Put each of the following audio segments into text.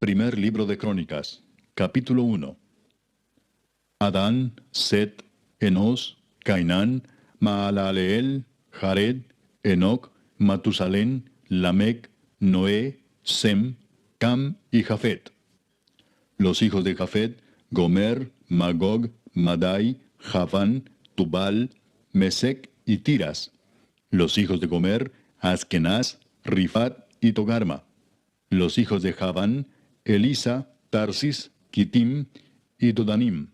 Primer libro de Crónicas, capítulo 1. Adán, Set, Enos, Cainán, Maalaleel, Jared, Enoc, Matusalén, Lamec, Noé, Sem, Cam y Jafet. Los hijos de Jafet: Gomer, Magog, Madai, Javán, Tubal, Mesec y Tiras. Los hijos de Gomer: Askenaz, Rifat y Togarma. Los hijos de Javán: Elisa, Tarsis, Kitim y Dodanim.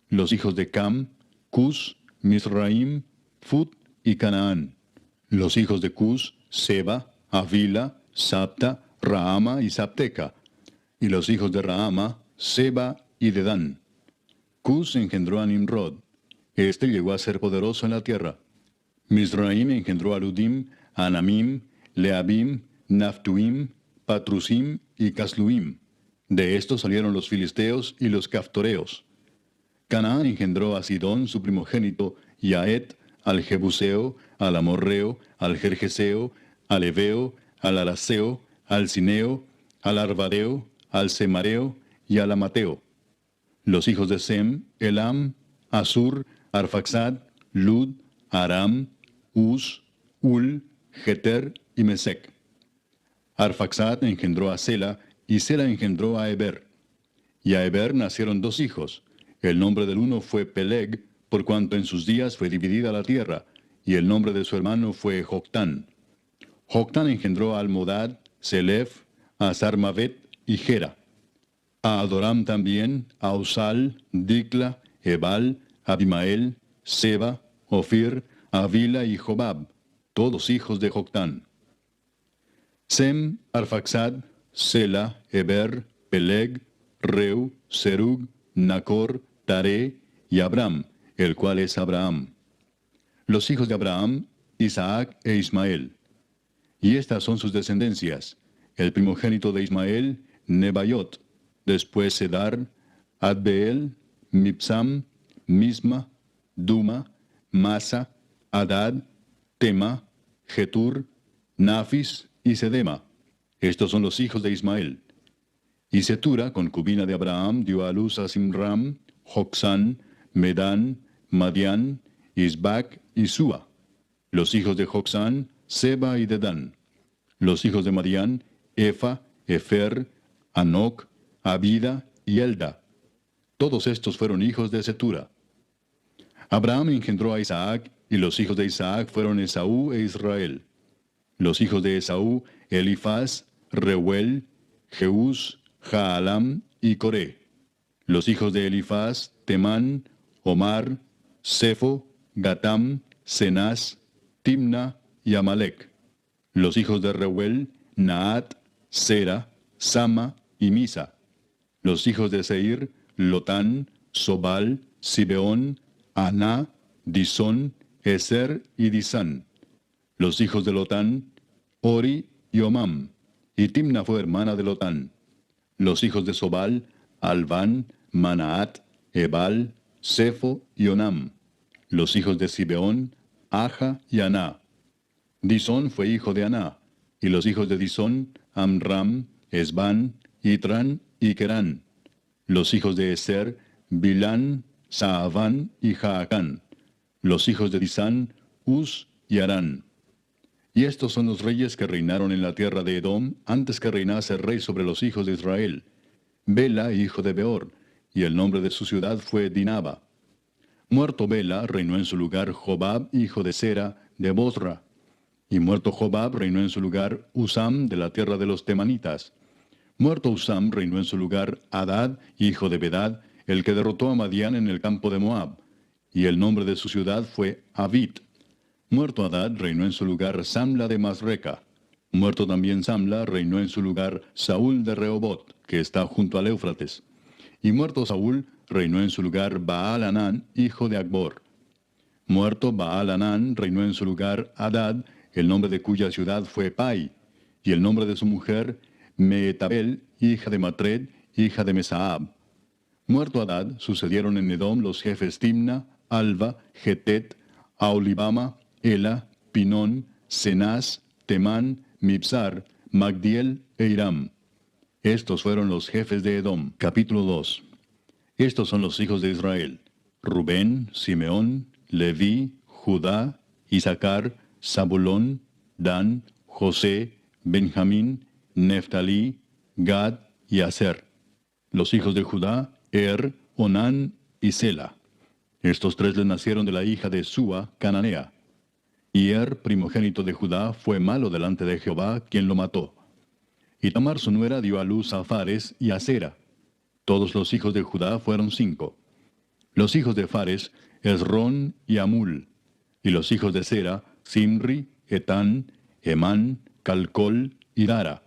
Los hijos de Cam: Cus, Misraim, Fut y Canaán. Los hijos de Cus: Seba, Avila, Sapta, Raama y Sapteca. Y los hijos de Raama: Seba y Dedán. Cus engendró a Nimrod. Este llegó a ser poderoso en la tierra. Misraim engendró a Ludim, Anamim, Leabim, Naftuim, Patrusim y Casluim. De estos salieron los filisteos y los caftoreos. Canaán engendró a Sidón, su primogénito, y a Et, al Jebuseo, al Amorreo, al Gergeseo, al Eveo, al Araseo, al Cineo, al Arvadeo, al Semareo y al Amateo. Los hijos de Sem: Elam, Asur, Arfaxad, Lud, Aram, Uz, Ul, Geter y Mesec. Arfaxad engendró a Sela, y Sela engendró a Eber. Y a Eber nacieron dos hijos. El nombre del uno fue Peleg, por cuanto en sus días fue dividida la tierra, y el nombre de su hermano fue Joctán. Joctán engendró a Almodad, Selef, a Sarmavet y Gera. A Adoram también, a Usal, Dicla, Ebal, Abimael, Seba, Ofir, Avila y Jobab, todos hijos de Joctán. Sem, Arfaxad, Sela, Eber, Peleg, Reu, Serug, Nacor, Taré y Abram, el cual es Abraham. Los hijos de Abraham: Isaac e Ismael. Y estas son sus descendencias: el primogénito de Ismael, Nebaiot; después Sedar, Adbeel, Mibsam, Misma, Duma, Masa, Adad, Tema, Getur, Nafis y Sedema. Estos son los hijos de Ismael. Y Setura, concubina de Abraham, dio a luz a Simram, Jocsán, Medán, Madián, Isbac y Sua. Los hijos de Jocsán: Seba y Dedán. Los hijos de Madián: Efa, Efer, Anoc, Abida y Elda. Todos estos fueron hijos de Setura. Abraham engendró a Isaac, y los hijos de Isaac fueron Esaú e Israel. Los hijos de Esaú: Elifaz, Reuel, Jeús, Jaalam y Coré. Los hijos de Elifaz: Temán, Omar, Sefo, Gatam, Cenaz, Timna y Amalec. Los hijos de Reuel: Naat, Sera, Sama y Misa. Los hijos de Seir: Lotán, Sobal, Sibeón, Aná, Disón, Eser y Disán. Los hijos de Lotán: Ori y Omam. Y Timna fue hermana de Lotán. Los hijos de Sobal: Alván, Manaat, Ebal, Sefo y Onam. Los hijos de Sibeón: Aja y Aná. Disón fue hijo de Aná. Y los hijos de Disón: Amram, Esbán, Itran y Querán. Los hijos de Eser: Bilán, Saaván y Jaacán. Los hijos de Disán: Uz y Arán. Y estos son los reyes que reinaron en la tierra de Edom antes que reinase el rey sobre los hijos de Israel: Bela, hijo de Beor, y el nombre de su ciudad fue Dinaba. Muerto Bela, reinó en su lugar Jobab, hijo de Sera, de Bosra. Y muerto Jobab, reinó en su lugar Usam, de la tierra de los Temanitas. Muerto Usam, reinó en su lugar Hadad, hijo de Bedad, el que derrotó a Madián en el campo de Moab. Y el nombre de su ciudad fue Avit. Muerto Hadad, reinó en su lugar Samla de Masreca. Muerto también Samla, reinó en su lugar Saúl de Rehobot, que está junto al Éufrates. Y muerto Saúl, reinó en su lugar Baal-Hanán, hijo de Acbor. Muerto Baal-Hanán, reinó en su lugar Hadad, el nombre de cuya ciudad fue Pai. Y el nombre de su mujer, Meetabel, hija de Matred, hija de Mesaab. Muerto Hadad, sucedieron en Edom los jefes Timna, Alva, Getet, Aolibama, Ela, Pinón, Cenaz, Temán, Mibsar, Magdiel e Iram. Estos fueron los jefes de Edom. Capítulo 2. Estos son los hijos de Israel: Rubén, Simeón, Leví, Judá, Isaacar, Zabulón, Dan, José, Benjamín, Neftalí, Gad y Aser. Los hijos de Judá: Onán y Sela. Estos tres le nacieron de la hija de Súa, cananea. Y primogénito de Judá, fue malo delante de Jehová, quien lo mató. Y Tamar su nuera dio a luz a Fares y a Sera. Todos los hijos de Judá fueron 5. Los hijos de Fares: Esrón y Amul. Y los hijos de Sera: Simri, Etán, Emán, Calcol y Dara.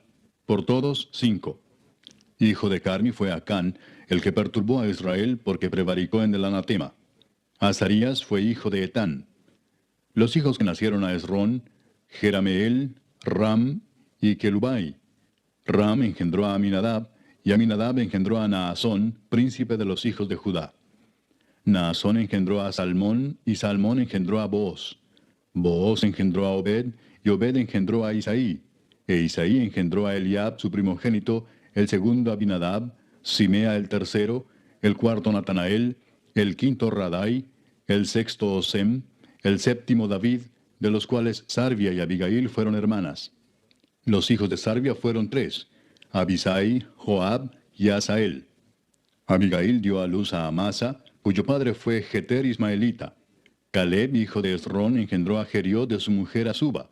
Por todos 5. Hijo de Carmi fue Acán, el que perturbó a Israel porque prevaricó en el anatema. Azarías fue hijo de Etán. Los hijos que nacieron a Esrón: Jerameel, Ram y Kelubai. Ram engendró a Aminadab, y Aminadab engendró a Naasón, príncipe de los hijos de Judá. Naasón engendró a Salmón, y Salmón engendró a Booz. Booz engendró a Obed, y Obed engendró a Isaí. E Isaí engendró a Eliab, su primogénito, el segundo Abinadab, Simea el tercero, el cuarto Natanael, el quinto Radai, el sexto Osem, el séptimo David, de los cuales Sarvia y Abigail fueron hermanas. Los hijos de Sarvia fueron 3, Abisai, Joab y Asael. Abigail dio a luz a Amasa, cuyo padre fue Jeter ismaelita. Caleb, hijo de Esrón, engendró a Jeriot de su mujer Azuba.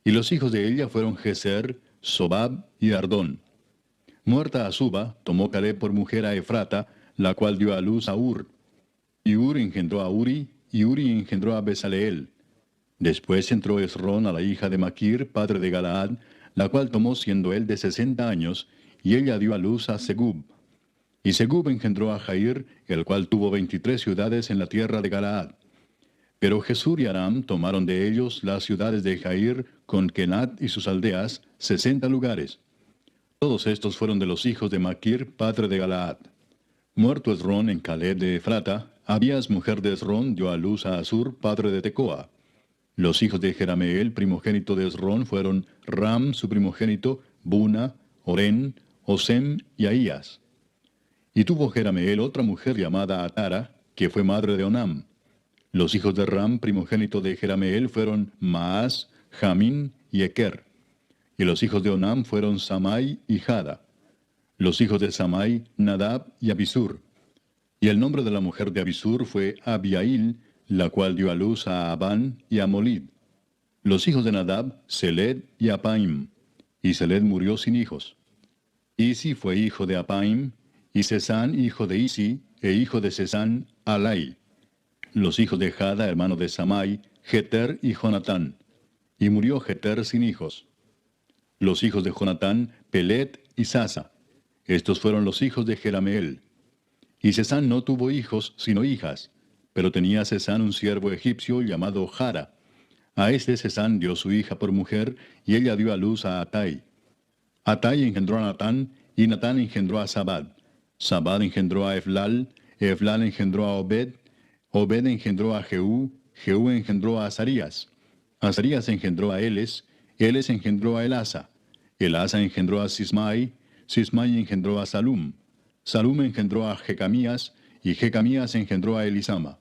Y los hijos de ella fueron Geser, Sobab y Ardón. Muerta Azuba, tomó Caleb por mujer a Efrata, la cual dio a luz a Ur. Y Ur engendró a Uri, y Uri engendró a Besaleel. Después entró Esrón a la hija de Maquir, padre de Galaad, la cual tomó siendo él de 60 años, y ella dio a luz a Segub. Y Segub engendró a Jair, el cual tuvo 23 ciudades en la tierra de Galaad. Pero Jesur y Aram tomaron de ellos las ciudades de Jair, con Kenat y sus aldeas, 60 lugares. Todos estos fueron de los hijos de Maquir, padre de Galaad. Muerto Esrón en Caleb de Efrata, Abías, mujer de Esrón, dio a luz a Asur, padre de Tecoa. Los hijos de Jerameel, primogénito de Esrón, fueron Ram, su primogénito, Buna, Orén, Osem y Ahías. Y tuvo Jerameel otra mujer llamada Atara, que fue madre de Onam. Los hijos de Ram, primogénito de Jerameel, fueron Maas, Jamín y Eker. Y los hijos de Onam fueron Samai y Jada. Los hijos de Samai, Nadab y Abisur. Y el nombre de la mujer de Abisur fue Abiail, la cual dio a luz a Abán y a Molid. Los hijos de Nadab, Seled y Apaim. Y Seled murió sin hijos. Isi fue hijo de Apaim, y Sesán hijo de Isi, e hijo de Sesán, Alai. Los hijos de Jada, hermano de Samai, Jeter y Jonatán. Y murió Jeter sin hijos. Los hijos de Jonatán, Pelet y Sasa. Estos fueron los hijos de Jerameel. Y Sesán no tuvo hijos, sino hijas, pero tenía Sesán un siervo egipcio llamado Jara. A este Sesán dio su hija por mujer, y ella dio a luz a Atai. Atai engendró a Natán, y Natán engendró a Sabad. Sabad engendró a Eflal, Eflal engendró a Obed, Obed engendró a Jehú, Jehú engendró a Azarías. Azarías engendró a Eles, Eles engendró a Elasa. Elasa engendró a Sismai, Sismai engendró a Salum. Salum engendró a Jecamías, y Jecamías engendró a Elisama.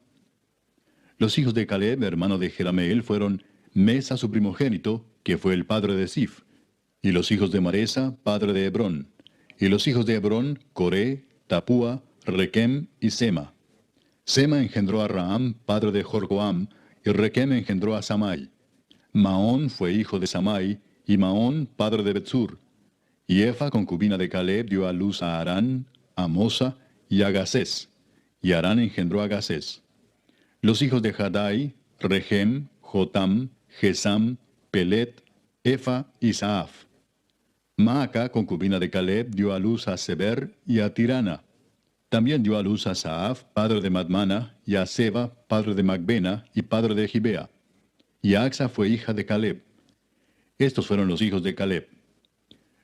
Los hijos de Caleb, hermano de Jerameel, fueron Mesa su primogénito, que fue el padre de Sif. Y los hijos de Maresa, padre de Hebrón. Y los hijos de Hebrón, Coré, Tapúa, Requem y Sema. Sema engendró a Raam, padre de Jorcoam, y Requem engendró a Samai. Maón fue hijo de Samai, y Maón, padre de Betsur. Y Efa, concubina de Caleb, dio a luz a Arán, a Mosa y a Gasés. Y Arán engendró a Gasés. Los hijos de Jadai, Regem, Jotam, Gesam, Pelet, Efa y Saaf. Maaca, concubina de Caleb, dio a luz a Seber y a Tirana. También dio a luz a Saaf, padre de Madmana, y a Seba, padre de Macbena y padre de Gibea. Y Axa fue hija de Caleb. Estos fueron los hijos de Caleb.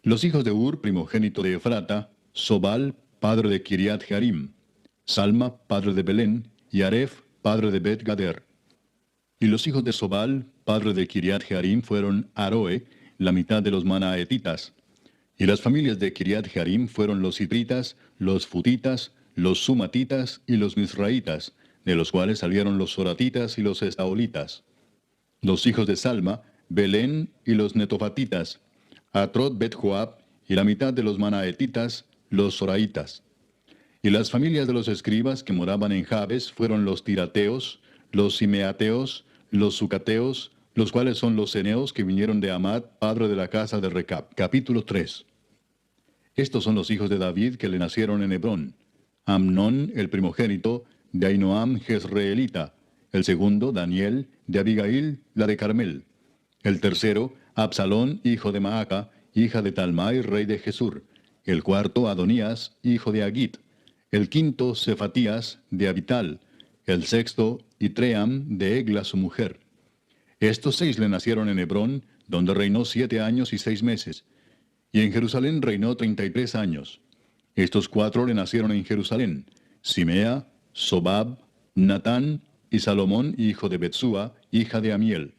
Los hijos de Ur, primogénito de Efrata, Sobal, padre de Kiriat Jearim, Salma, padre de Belén, y Aref, padre de Bet Gader. Y los hijos de Sobal, padre de Kiriat Jearim, fueron Aroe, la mitad de los manaetitas. Y las familias de Kiriat Jearim fueron los Sidritas, los Futitas, los Sumatitas y los Misraitas, de los cuales salieron los Soratitas y los Estaolitas. Los hijos de Salma, Belén y los Netofatitas, Atrot Bet Joab y la mitad de los Manaetitas, los Soraitas. Y las familias de los escribas que moraban en Jabes fueron los Tirateos, los Simeateos, los Sucateos, los cuales son los Ceneos que vinieron de Amad, padre de la casa de Recab. Capítulo 3. Estos son los hijos de David que le nacieron en Hebrón. Amnón, el primogénito, de Ahinoam Jezreelita. El segundo, Daniel, de Abigail, la de Carmel. El tercero, Absalón, hijo de Maaca, hija de Talmai, rey de Jesur. El cuarto, Adonías, hijo de Agit. El quinto, Cefatías, de Abital. El sexto, Itream, de Egla su mujer. Estos 6 le nacieron en Hebrón, donde reinó 7 años y 6 meses. Y en Jerusalén reinó 33 años. Estos 4 le nacieron en Jerusalén: Simea, Sobab, Natán y Salomón, hijo de Betsúa, hija de Amiel.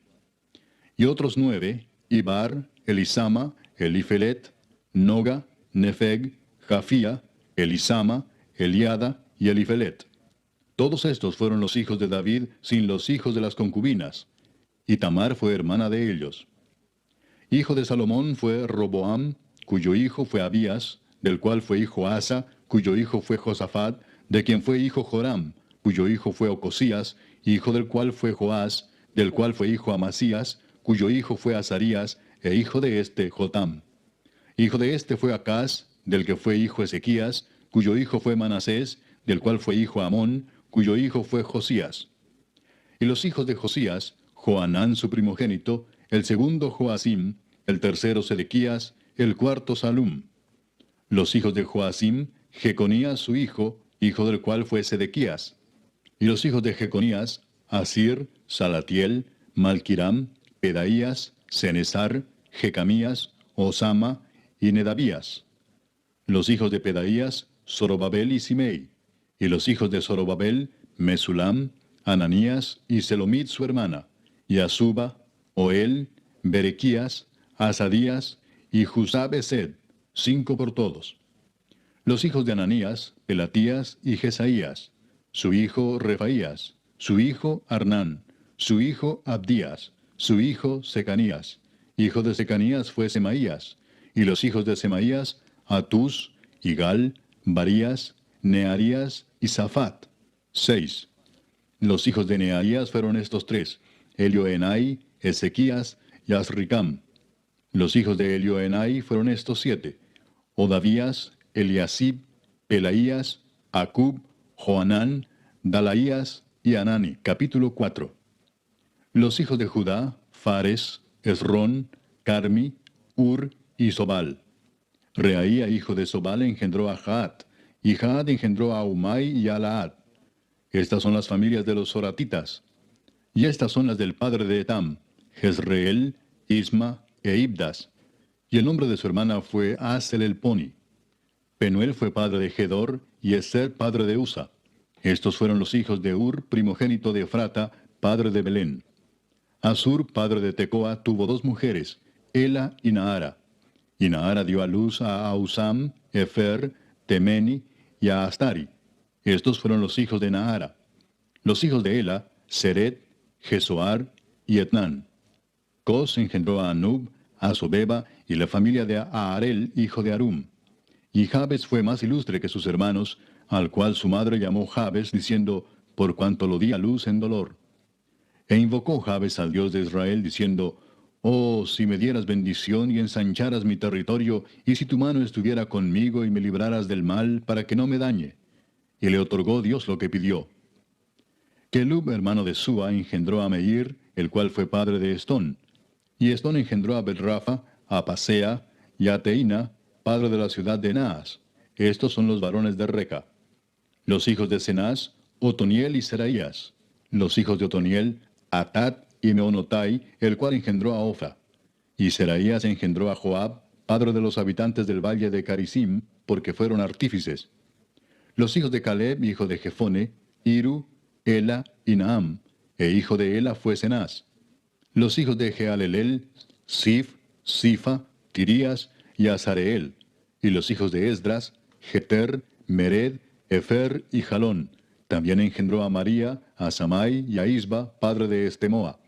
Y otros 9, Ibar, Elisama, Elifelet, Noga, Nefeg, Jafía, Elisama, Eliada y Elifelet. Todos estos fueron los hijos de David sin los hijos de las concubinas. Y Tamar fue hermana de ellos. Hijo de Salomón fue Roboam, cuyo hijo fue Abías, del cual fue hijo Asa, cuyo hijo fue Josafat, de quien fue hijo Joram, cuyo hijo fue Ocosías, hijo del cual fue Joás, del cual fue hijo Amasías, cuyo hijo fue Azarías, e hijo de este Jotam. Hijo de este fue Acaz, del que fue hijo Ezequías, cuyo hijo fue Manasés, del cual fue hijo Amón, cuyo hijo fue Josías. Y los hijos de Josías, Joanán su primogénito, el segundo Joacim, el tercero Sedequías, el cuarto Salum. Los hijos de Joacim, Jeconías su hijo, hijo del cual fue Sedequías. Y los hijos de Jeconías, Asir, Salatiel, Malquiram, Pedaías, Cenesar, Jecamías, Osama y Nedabías. Los hijos de Pedaías, Zorobabel y Simei. Y los hijos de Zorobabel, Mesulam, Ananías y Selomit su hermana, y Asuba, Oel, Berequías, Asadías y Jusab-Esed, 5 por todos. Los hijos de Ananías, Pelatías y Jesaías, su hijo Refaías, su hijo Arnán, su hijo Abdías, su hijo Secanías. Hijo de Secanías fue Semaías, y los hijos de Semaías, Atús, Igal, Barías, Nearías y Safat, 6. Los hijos de Nearías fueron estos 3, Elioenai, Ezequías y Azricam. Los hijos de Elioenai fueron estos 7, Odavías, Eliasib, Pelaías, Acub, Joanán, Dalaías y Anani. Capítulo 4. Los hijos de Judá, Fares, Esrón, Carmi, Ur y Sobal. Reaía, hijo de Sobal, engendró a Jaat, y Jaat engendró a Umai y a Laad. Estas son las familias de los Soratitas. Y estas son las del padre de Etam, Jezreel, Isma e Ibdas. Y el nombre de su hermana fue Asel el Poni. Penuel fue padre de Gedor, y Eser padre de Usa. Estos fueron los hijos de Ur, primogénito de Efrata, padre de Belén. Asur, padre de Tecoa, tuvo 2 mujeres, Ela y Naara. Y Naara dio a luz a Ausam, Efer, Temeni y a Astari. Estos fueron los hijos de Naara. Los hijos de Ela, Seret, Jesoar y Etnán. Cos engendró a Anub, a Sobeba y la familia de Aarel, hijo de Arum. Y Jabes fue más ilustre que sus hermanos, al cual su madre llamó Jabes, diciendo, por cuanto lo di a luz en dolor. E invocó Jabes al Dios de Israel, diciendo, oh, si me dieras bendición y ensancharas mi territorio, y si tu mano estuviera conmigo y me libraras del mal, para que no me dañe. Y le otorgó Dios lo que pidió. Kelub, hermano de Sua, engendró a Meir, el cual fue padre de Estón. Y Estón engendró a Bet-Rafa, a Pasea y a Teina, padre de la ciudad de Naas. Estos son los varones de Reca. Los hijos de Cenaz, Otoniel y Seraías. Los hijos de Otoniel, Atat y Meonotai, el cual engendró a Ofa. Y Seraías engendró a Joab, padre de los habitantes del valle de Carisim, porque fueron artífices. Los hijos de Caleb, hijo de Jefone, Iru, Ela y Naam, e hijo de Ela fue Cenaz. Los hijos de Jealelel, Sif, Sifa, Tirías, y Azareel. Y los hijos de Esdras, Jeter, Mered, Efer y Jalón. También engendró a María, a Samai y a Isba, padre de Estemoa.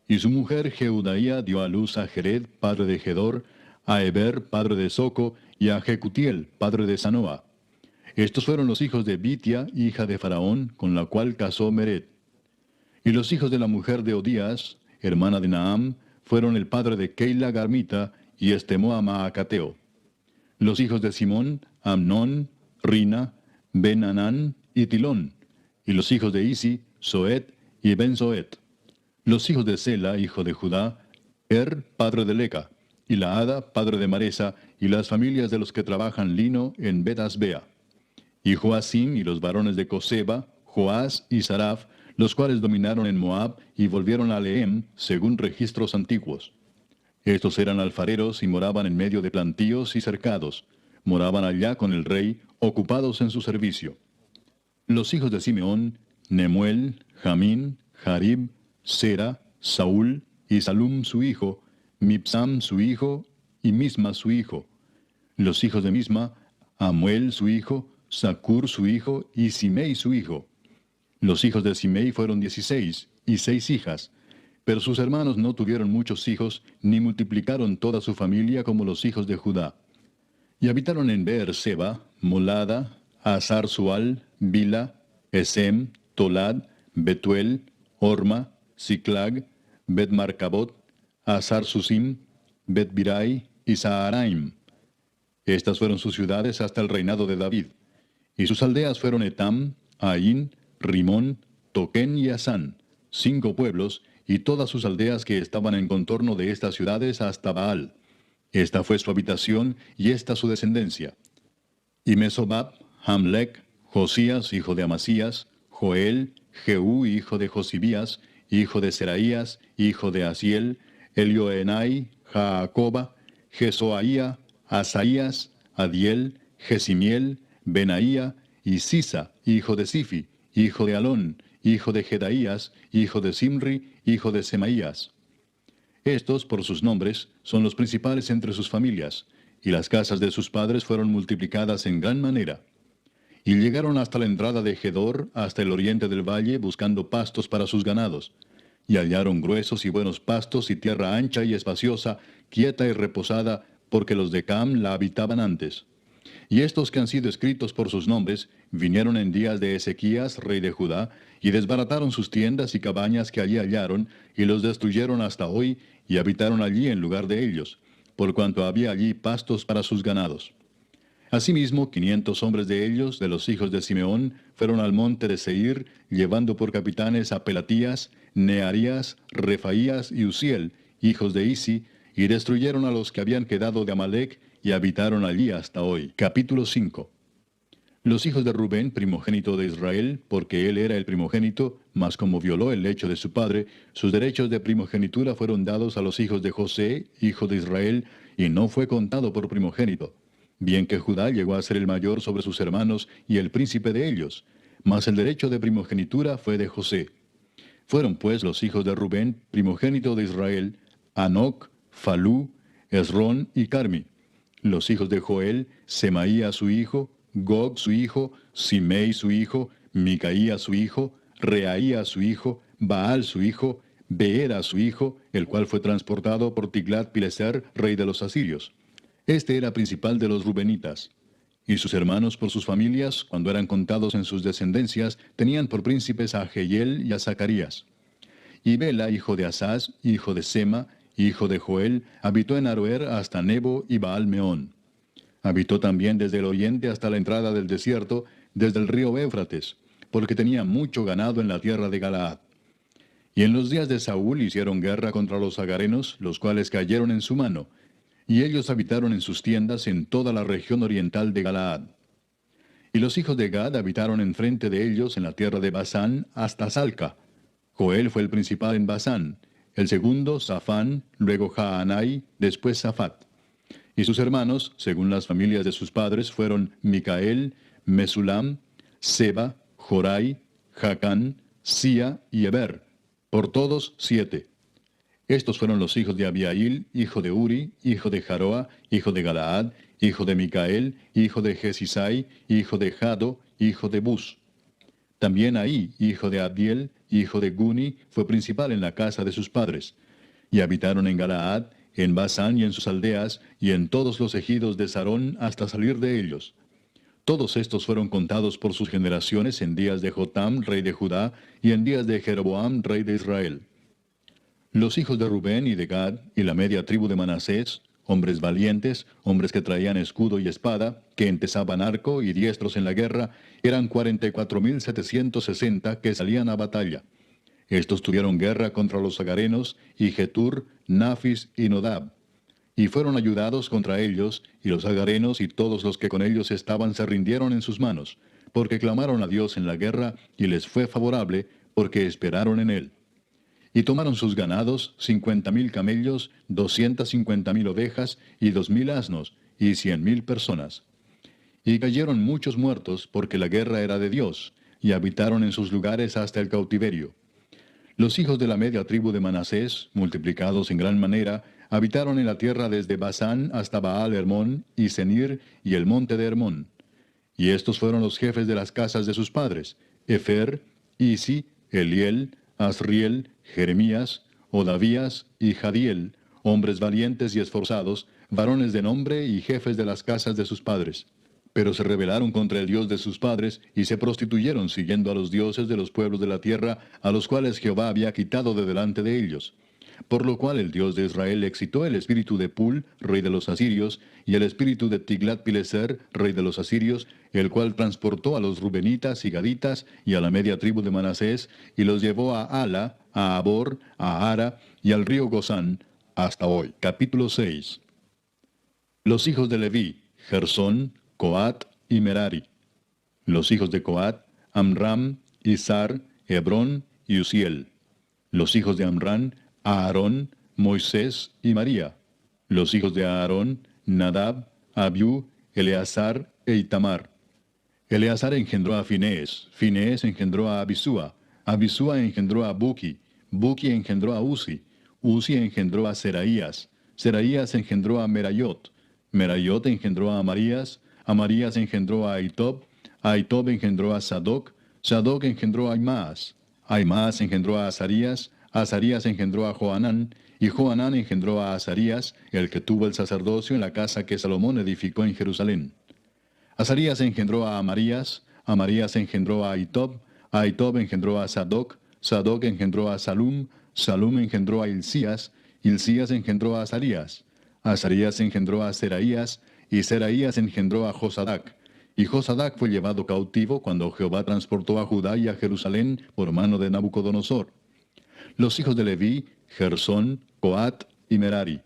Y su mujer Jeudaía dio a luz a Jered, padre de Gedor, a Eber, padre de Soco, y a Jecutiel, padre de Sanoa. Estos fueron los hijos de Bitia, hija de Faraón, con la cual casó Mered. Y los hijos de la mujer de Odías, hermana de Naam, fueron el padre de Keila Garmita y Estemoa Maacateo. Los hijos de Simón, Amnón, Rina, Ben-Anán y Tilón. Y los hijos de Isi, Soet y Ben-Soet. Los hijos de Sela, hijo de Judá, padre de Leca, y Laada, padre de Maresa, y las familias de los que trabajan lino en Bet-Asbea. Y Joacim y los varones de Coseba, Joás y Saraf, los cuales dominaron en Moab y volvieron a Lehem, según registros antiguos. Estos eran alfareros y moraban en medio de plantíos y cercados. Moraban allá con el rey, ocupados en su servicio. Los hijos de Simeón, Nemuel, Jamín, Jarib, Sera, Saúl y Salum su hijo, Mipsam su hijo y Misma su hijo. Los hijos de Misma, Amuel su hijo, Zacur su hijo y Simei su hijo. Los hijos de Simei fueron 16 y 6 hijas, pero sus hermanos no tuvieron muchos hijos, ni multiplicaron toda su familia como los hijos de Judá. Y habitaron en Beer-seba, Molada, Hazar-Sual, Bila, Esem, Tolad, Betuel, Orma, Siclag, Bet-Marcabot, Hazar-Susim, Bet-Birai y Saharaim. Estas fueron sus ciudades hasta el reinado de David. Y sus aldeas fueron Etam, Ain, Rimón, Toquén y Asán, 5 pueblos, y todas sus aldeas que estaban en contorno de estas ciudades hasta Baal. Esta fue su habitación, y esta su descendencia. Y Mesobab, Hamlec, Josías, hijo de Amasías, Joel, Jehú, hijo de Josibías, hijo de Seraías, hijo de Asiel, Elioenai, Jaacoba, Jesoaía, Asaías, Adiel, Jesimiel, Benaía, y Sisa, hijo de Sifi, hijo de Alón, hijo de Jedaías, hijo de Simri, hijo de Semaías. Estos, por sus nombres, son los principales entre sus familias, y las casas de sus padres fueron multiplicadas en gran manera. Y llegaron hasta la entrada de Gedor, hasta el oriente del valle, buscando pastos para sus ganados. Y hallaron gruesos y buenos pastos y tierra ancha y espaciosa, quieta y reposada, porque los de Cam la habitaban antes. Y estos que han sido escritos por sus nombres, vinieron en días de Ezequías, rey de Judá, y desbarataron sus tiendas y cabañas que allí hallaron, y los destruyeron hasta hoy, y habitaron allí en lugar de ellos, por cuanto había allí pastos para sus ganados. Asimismo, 500 hombres de ellos, de los hijos de Simeón, fueron al monte de Seir, llevando por capitanes a Pelatías, Nearías, Refaías y Uziel, hijos de Isi, y destruyeron a los que habían quedado de Amalec, y habitaron allí hasta hoy. Capítulo 5. Los hijos de Rubén, primogénito de Israel, porque él era el primogénito, mas como violó el lecho de su padre, sus derechos de primogenitura fueron dados a los hijos de José, hijo de Israel, y no fue contado por primogénito. Bien que Judá llegó a ser el mayor sobre sus hermanos y el príncipe de ellos, mas el derecho de primogenitura fue de José. Fueron pues los hijos de Rubén, primogénito de Israel, Anoc, Falú, Esrón y Carmi. Los hijos de Joel, Semaía su hijo, Gog su hijo, Simei su hijo, Micaía su hijo, Reaía su hijo, Baal su hijo, Beera su hijo, el cual fue transportado por Tiglat-Pileser, rey de los asirios. Este era principal de los rubenitas. Y sus hermanos por sus familias, cuando eran contados en sus descendencias, tenían por príncipes a Jehiel y a Zacarías. Y Bela, hijo de Asaz, hijo de Sema, hijo de Joel, habitó en Aroer hasta Nebo y Baal-Meón. Habitó también desde el oriente hasta la entrada del desierto, desde el río Éufrates, porque tenía mucho ganado en la tierra de Galaad. Y en los días de Saúl hicieron guerra contra los agarenos, los cuales cayeron en su mano, y ellos habitaron en sus tiendas en toda la región oriental de Galaad. Y los hijos de Gad habitaron enfrente de ellos en la tierra de Basán hasta Salca. Joel fue el principal en Basán, el segundo Safán, luego Jaanai, después Safat. Y sus hermanos, según las familias de sus padres, fueron Micael, Mesulam, Seba, Jorai, Jacán, Sia y Eber, por todos 7. Estos fueron los hijos de Abiail, hijo de Uri, hijo de Jaroa, hijo de Galaad, hijo de Micael, hijo de Jesisai, hijo de Jado, hijo de Bus. También Ahí, hijo de Abdiel, hijo de Guni, fue principal en la casa de sus padres. Y habitaron en Galaad, en Basán y en sus aldeas, y en todos los ejidos de Sarón hasta salir de ellos. Todos estos fueron contados por sus generaciones en días de Jotam, rey de Judá, y en días de Jeroboam, rey de Israel. Los hijos de Rubén y de Gad, y la media tribu de Manasés, hombres valientes, hombres que traían escudo y espada, que entesaban arco y diestros en la guerra, eran 44,760 que salían a batalla. Estos tuvieron guerra contra los agarenos, y Getur, Nafis y Nodab. Y fueron ayudados contra ellos, y los agarenos y todos los que con ellos estaban se rindieron en sus manos, porque clamaron a Dios en la guerra, y les fue favorable, porque esperaron en él. Y tomaron sus ganados, 50,000 camellos, 250,000 ovejas, y 2,000 asnos, y 100,000 personas. Y cayeron muchos muertos, porque la guerra era de Dios, y habitaron en sus lugares hasta el cautiverio. Los hijos de la media tribu de Manasés, multiplicados en gran manera, habitaron en la tierra desde Basán hasta Baal Hermón, y Senir, y el monte de Hermón. Y estos fueron los jefes de las casas de sus padres: Efer, Isi, Eliel, Asriel, Jeremías, Odavías y Jadiel, hombres valientes y esforzados, varones de nombre y jefes de las casas de sus padres. Pero se rebelaron contra el Dios de sus padres, y se prostituyeron siguiendo a los dioses de los pueblos de la tierra, a los cuales Jehová había quitado de delante de ellos. Por lo cual el Dios de Israel excitó el espíritu de Pul, rey de los asirios, y el espíritu de Tiglat-Pileser, rey de los asirios, el cual transportó a los rubenitas y gaditas y a la media tribu de Manasés, y los llevó a Ala, a Abor, a Ara y al río Gozán, hasta hoy. Capítulo 6. Los hijos de Leví: Gersón, Coat y Merari. Los hijos de Coat: Amram, Izar, Hebrón y Uziel. Los hijos de Amram: Aarón, Moisés y María. Los hijos de Aarón: Nadab, Abiú, Eleazar e Itamar. Eleazar engendró a Finés, Finés engendró a Abisúa, Abisúa engendró a Buki, Buki engendró a Uzi, Uzi engendró a Seraías, Seraías engendró a Merayot, Merayot engendró a Amarías, Amarías engendró a Ahitob, Ahitob engendró a Sadoc, Sadoc engendró a Aimaas, Aimaas engendró a Azarías, Azarías engendró a Johanán, y Johanán engendró a Azarías, el que tuvo el sacerdocio en la casa que Salomón edificó en Jerusalén. Azarías engendró a Amarías, Amarías engendró a Ahitob, Ahitob engendró a Sadoc, Sadoc engendró a Salum, Salum engendró a Hilcías, Hilcías engendró a Azarías, Azarías engendró a Seraías, y Seraías engendró a Josadac. Y Josadac fue llevado cautivo cuando Jehová transportó a Judá y a Jerusalén por mano de Nabucodonosor. Los hijos de Leví: Gersón, Coat y Merari.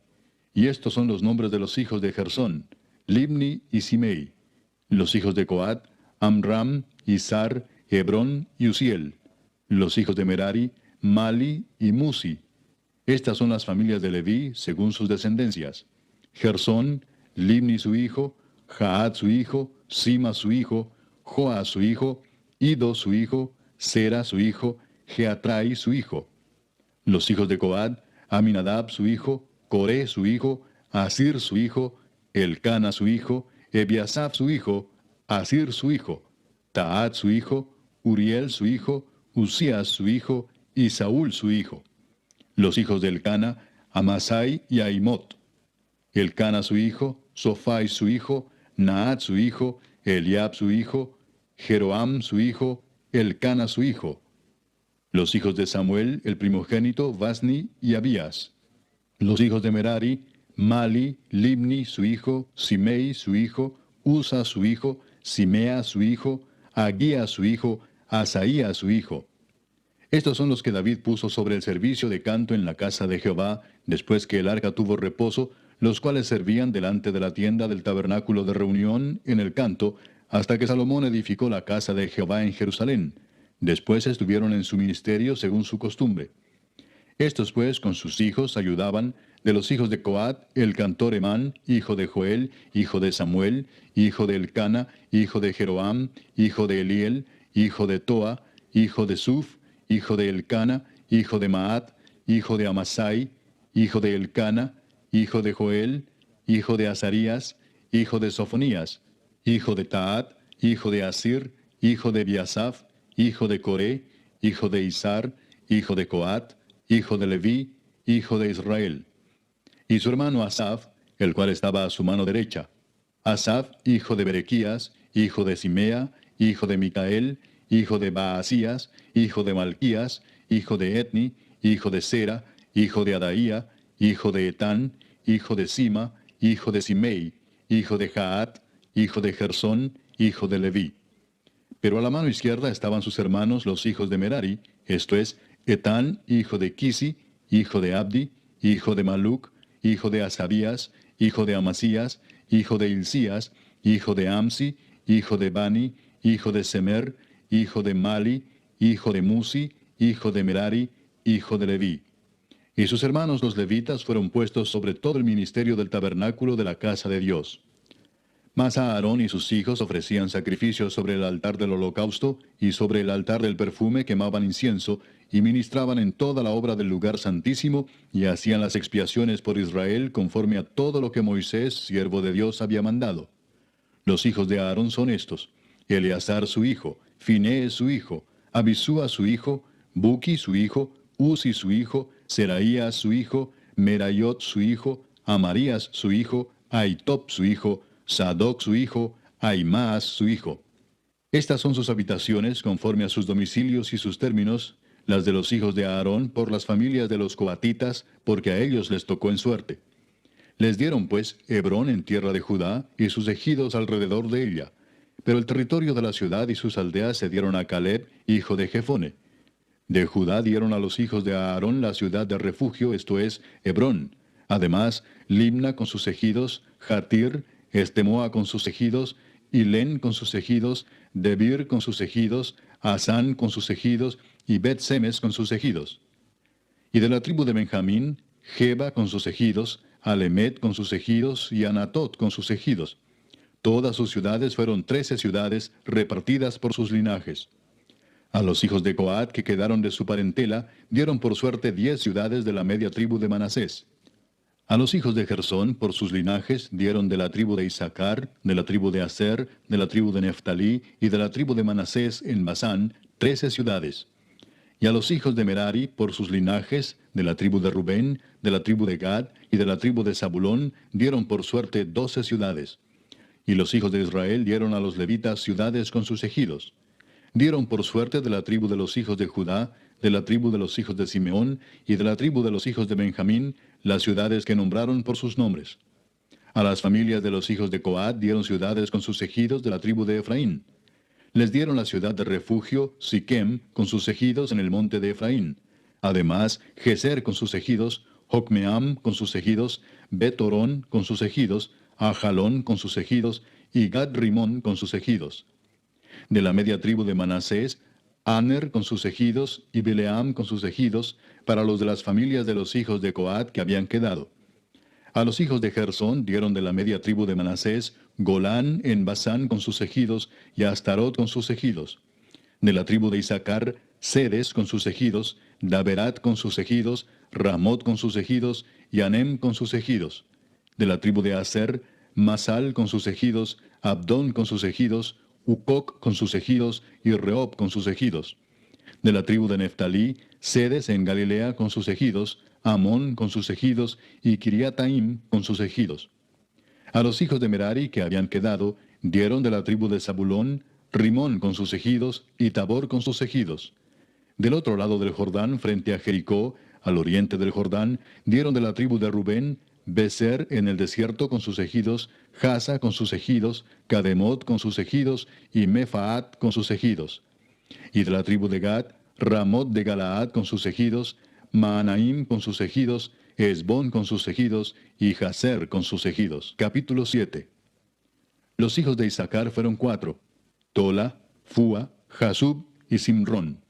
Y estos son los nombres de los hijos de Gersón: Libni y Simei. Los hijos de Coat: Amram, Izar, Hebrón y Uziel. Los hijos de Merari: Mali y Musi. Estas son las familias de Leví según sus descendencias: Gersón, Libni su hijo, Jaat su hijo, Sima su hijo, Joa su hijo, Ido su hijo, Sera su hijo, Geatrai su hijo. Los hijos de Coat: Aminadab su hijo, Coré su hijo, Asir su hijo, Elcana su hijo, Ebiasaf su hijo, Asir su hijo, Taat su hijo, Uriel su hijo, Usías su hijo, y Saúl su hijo. Los hijos de Elcana: Amasai y Aimot. Elcana su hijo, Sofai su hijo, Naat su hijo, Eliab su hijo, Jeroam su hijo, Elcana su hijo. Los hijos de Samuel, el primogénito, Basni y Abías. Los hijos de Merari: Mali, Libni su hijo, Simei su hijo, Usa su hijo, Simea su hijo, Agía su hijo, Asaía su hijo. Estos son los que David puso sobre el servicio de canto en la casa de Jehová, después que el arca tuvo reposo, los cuales servían delante de la tienda del tabernáculo de reunión en el canto, hasta que Salomón edificó la casa de Jehová en Jerusalén. Después estuvieron en su ministerio según su costumbre. Estos pues con sus hijos ayudaban: de los hijos de Coat, el cantor Emán, hijo de Joel, hijo de Samuel, hijo de Elcana, hijo de Jeroam, hijo de Eliel, hijo de Toa, hijo de Suf, hijo de Elcana, hijo de Maat, hijo de Amasai, hijo de Elcana, hijo de Joel, hijo de Azarías, hijo de Sofonías, hijo de Taat, hijo de Asir, hijo de Biasaf, hijo de Coré, hijo de Izar, hijo de Coat, hijo de Leví, hijo de Israel. Y su hermano Asaf, el cual estaba a su mano derecha. Asaf, hijo de Berequías, hijo de Simea, hijo de Micael, hijo de Baasías, hijo de Malquías, hijo de Etni, hijo de Sera, hijo de Adaía, hijo de Etán, hijo de Sima, hijo de Simei, hijo de Jaat, hijo de Gersón, hijo de Leví. Pero a la mano izquierda estaban sus hermanos los hijos de Merari, esto es, Etán, hijo de Kisi, hijo de Abdi, hijo de Maluc, hijo de Asabías, hijo de Amasías, hijo de Hilcías, hijo de Amsi, hijo de Bani, hijo de Semer, hijo de Mali, hijo de Musi, hijo de Merari, hijo de Leví. Y sus hermanos los levitas fueron puestos sobre todo el ministerio del tabernáculo de la casa de Dios. Mas Aarón y sus hijos ofrecían sacrificios sobre el altar del holocausto y sobre el altar del perfume quemaban incienso y ministraban en toda la obra del lugar santísimo y hacían las expiaciones por Israel conforme a todo lo que Moisés, siervo de Dios, había mandado. Los hijos de Aarón son estos: Eleazar su hijo, Finés su hijo, Abisúa su hijo, Buki su hijo, Uzi su hijo, Seraías su hijo, Merayot su hijo, Amarías su hijo, Ahitob su hijo, Sadoc su hijo, Ahimaas su hijo. Estas son sus habitaciones conforme a sus domicilios y sus términos, las de los hijos de Aarón por las familias de los coatitas, porque a ellos les tocó en suerte. Les dieron pues Hebrón en tierra de Judá y sus ejidos alrededor de ella. Pero el territorio de la ciudad y sus aldeas se dieron a Caleb, hijo de Jefone. De Judá dieron a los hijos de Aarón la ciudad de refugio, esto es, Hebrón. Además, Limna con sus ejidos, Jatir, Estemoa con sus ejidos, Hilén con sus ejidos, Debir con sus ejidos, Asán con sus ejidos, y Bet-Semes con sus ejidos. Y de la tribu de Benjamín, Geba con sus ejidos, Alemet con sus ejidos, y Anatot con sus ejidos. Todas sus ciudades fueron 13 ciudades repartidas por sus linajes. A los hijos de Coat que quedaron de su parentela, dieron por suerte 10 ciudades de la media tribu de Manasés. A los hijos de Gersón, por sus linajes, dieron de la tribu de Isaacar, de la tribu de Aser, de la tribu de Neftalí y de la tribu de Manasés en Basán, 13 ciudades. Y a los hijos de Merari, por sus linajes, de la tribu de Rubén, de la tribu de Gad y de la tribu de Zabulón, dieron por suerte 12 ciudades. Y los hijos de Israel dieron a los levitas ciudades con sus ejidos. Dieron por suerte de la tribu de los hijos de Judá, de la tribu de los hijos de Simeón y de la tribu de los hijos de Benjamín, las ciudades que nombraron por sus nombres. A las familias de los hijos de Coat dieron ciudades con sus ejidos de la tribu de Efraín. Les dieron la ciudad de refugio, Siquem, con sus ejidos en el monte de Efraín. Además, Geser con sus ejidos, Jocmeam con sus ejidos, Bet-Orón con sus ejidos, Ajalón con sus ejidos, y Gad-Rimón con sus ejidos. De la media tribu de Manasés, Aner con sus ejidos, y Bileam con sus ejidos, para los de las familias de los hijos de Coat que habían quedado. A los hijos de Gersón dieron de la media tribu de Manasés, Golán en Basán con sus ejidos, y Astarot con sus ejidos. De la tribu de Isaacar, Sedes con sus ejidos, Daberat con sus ejidos, Ramot con sus ejidos, y Anem con sus ejidos. De la tribu de Aser, Masal con sus ejidos, Abdón con sus ejidos, Ucoc con sus ejidos, y Rehob con sus ejidos. De la tribu de Neftalí, Sedes en Galilea con sus ejidos, Amón con sus ejidos, y Kiriataim con sus ejidos. A los hijos de Merari que habían quedado, dieron de la tribu de Zabulón, Rimón con sus ejidos, y Tabor con sus ejidos. Del otro lado del Jordán, frente a Jericó, al oriente del Jordán, dieron de la tribu de Rubén, Beser en el desierto con sus ejidos, Jasa con sus ejidos, Cademot con sus ejidos, y Mefaat con sus ejidos. Y de la tribu de Gad, Ramot de Galaad con sus ejidos, Maanaim con sus ejidos, Esbón con sus ejidos, y Jaser con sus ejidos. Capítulo 7. Los hijos de Isaacar fueron 4, Tola, Fua, Jasub y Simrón.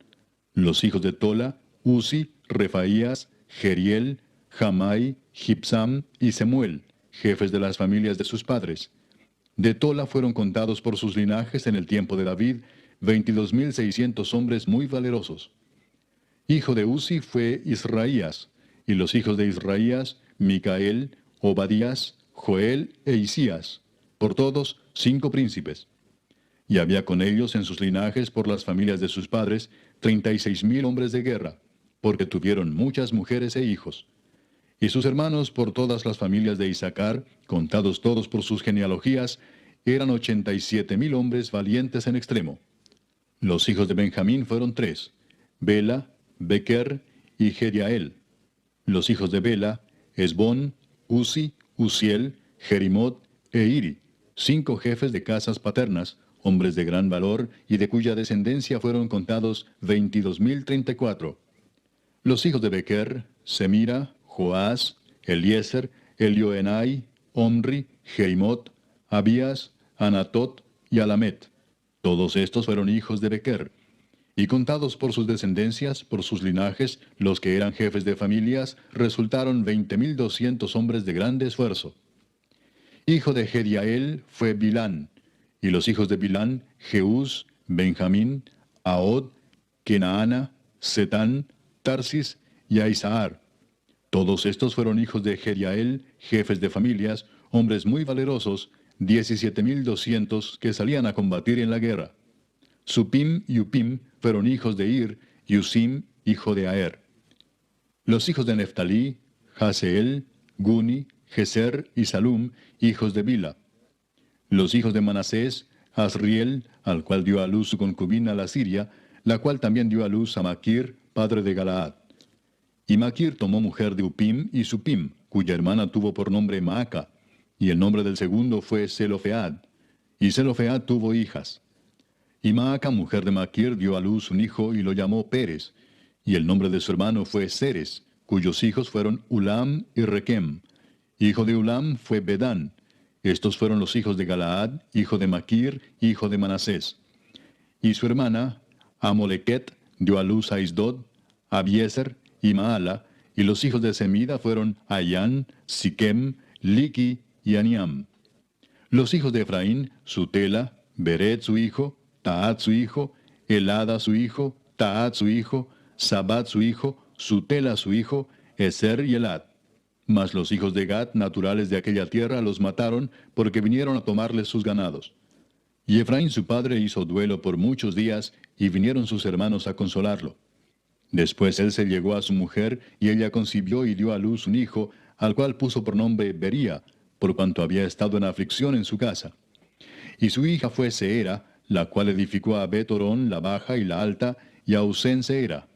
Los hijos de Tola, Uzi, Refaías, Jeriel, Jamai, Gibsam y Semuel, jefes de las familias de sus padres. De Tola fueron contados por sus linajes en el tiempo de David 22,600 hombres muy valerosos. Hijo de Uzi fue Israías, Y los hijos de Israías, Micael, Obadías, Joel e Isías, por todos 5 príncipes. Y había con ellos en sus linajes por las familias de sus padres 36,000 hombres de guerra, porque tuvieron muchas mujeres e hijos. Y sus hermanos por todas las familias de Isaacar, contados todos por sus genealogías, eran 87,000 hombres valientes en extremo. Los hijos de Benjamín fueron 3, Bela, Bequer y Jediael. Los hijos de Bela, Esbón, Uzi, Uziel, Jerimot e Iri, 5 jefes de casas paternas, hombres de gran valor y de cuya descendencia fueron contados 22,034. Los hijos de Bequer, Semira, Joás, Eliezer, Elioenai, Omri, Jerimot, Abías, Anatot y Alamet. Todos estos fueron hijos de Bequer. Y contados por sus descendencias, por sus linajes, los que eran jefes de familias, resultaron 20,200 hombres de grande esfuerzo. Hijo de Jediael fue Bilán, y los hijos de Bilán, Jeús, Benjamín, Ahod, Kenaana, Setán, Tarsis y Aizahar. Todos estos fueron hijos de Jediael, jefes de familias, hombres muy valerosos, 17,200 que salían a combatir en la guerra. Supim y Upim fueron hijos de Ir, y Usim, hijo de Aer. Los hijos de Neftalí, Jaseel, Guni, Geser y Salum, hijos de Bila. Los hijos de Manasés, Asriel, al cual dio a luz su concubina la Siria, la cual también dio a luz a Maquir, padre de Galaad. Y Maquir tomó mujer de Upim y Supim, cuya hermana tuvo por nombre Maaca, y el nombre del segundo fue Zelofead. Y Zelofead tuvo hijas. Y Maaca, mujer de Maquir, dio a luz un hijo y lo llamó Pérez, y el nombre de su hermano fue Seres, cuyos hijos fueron Ulam y Requem. Hijo de Ulam fue Bedán. Estos fueron los hijos de Galaad, hijo de Maquir, hijo de Manasés. Y su hermana, Amolequet, dio a luz a Isdod, Abiezer y Maala, y los hijos de Semida fueron Ayán, Siquem, Liqui y Aniam. Los hijos de Efraín, Sutela, Beret su hijo, Taat su hijo, Elada su hijo, Taat su hijo, Sabat su hijo, Sutela su hijo, Eser y Elad. Mas los hijos de Gad, naturales de aquella tierra, los mataron, porque vinieron a tomarles sus ganados. Y Efraín su padre hizo duelo por muchos días, y vinieron sus hermanos a consolarlo. Después él se llegó a su mujer, y ella concibió y dio a luz un hijo, al cual puso por nombre Bería, por cuanto había estado en aflicción en su casa. Y su hija fue Seera, la cual edificó a Bet-Orón la baja y la alta, y a Usén Seera.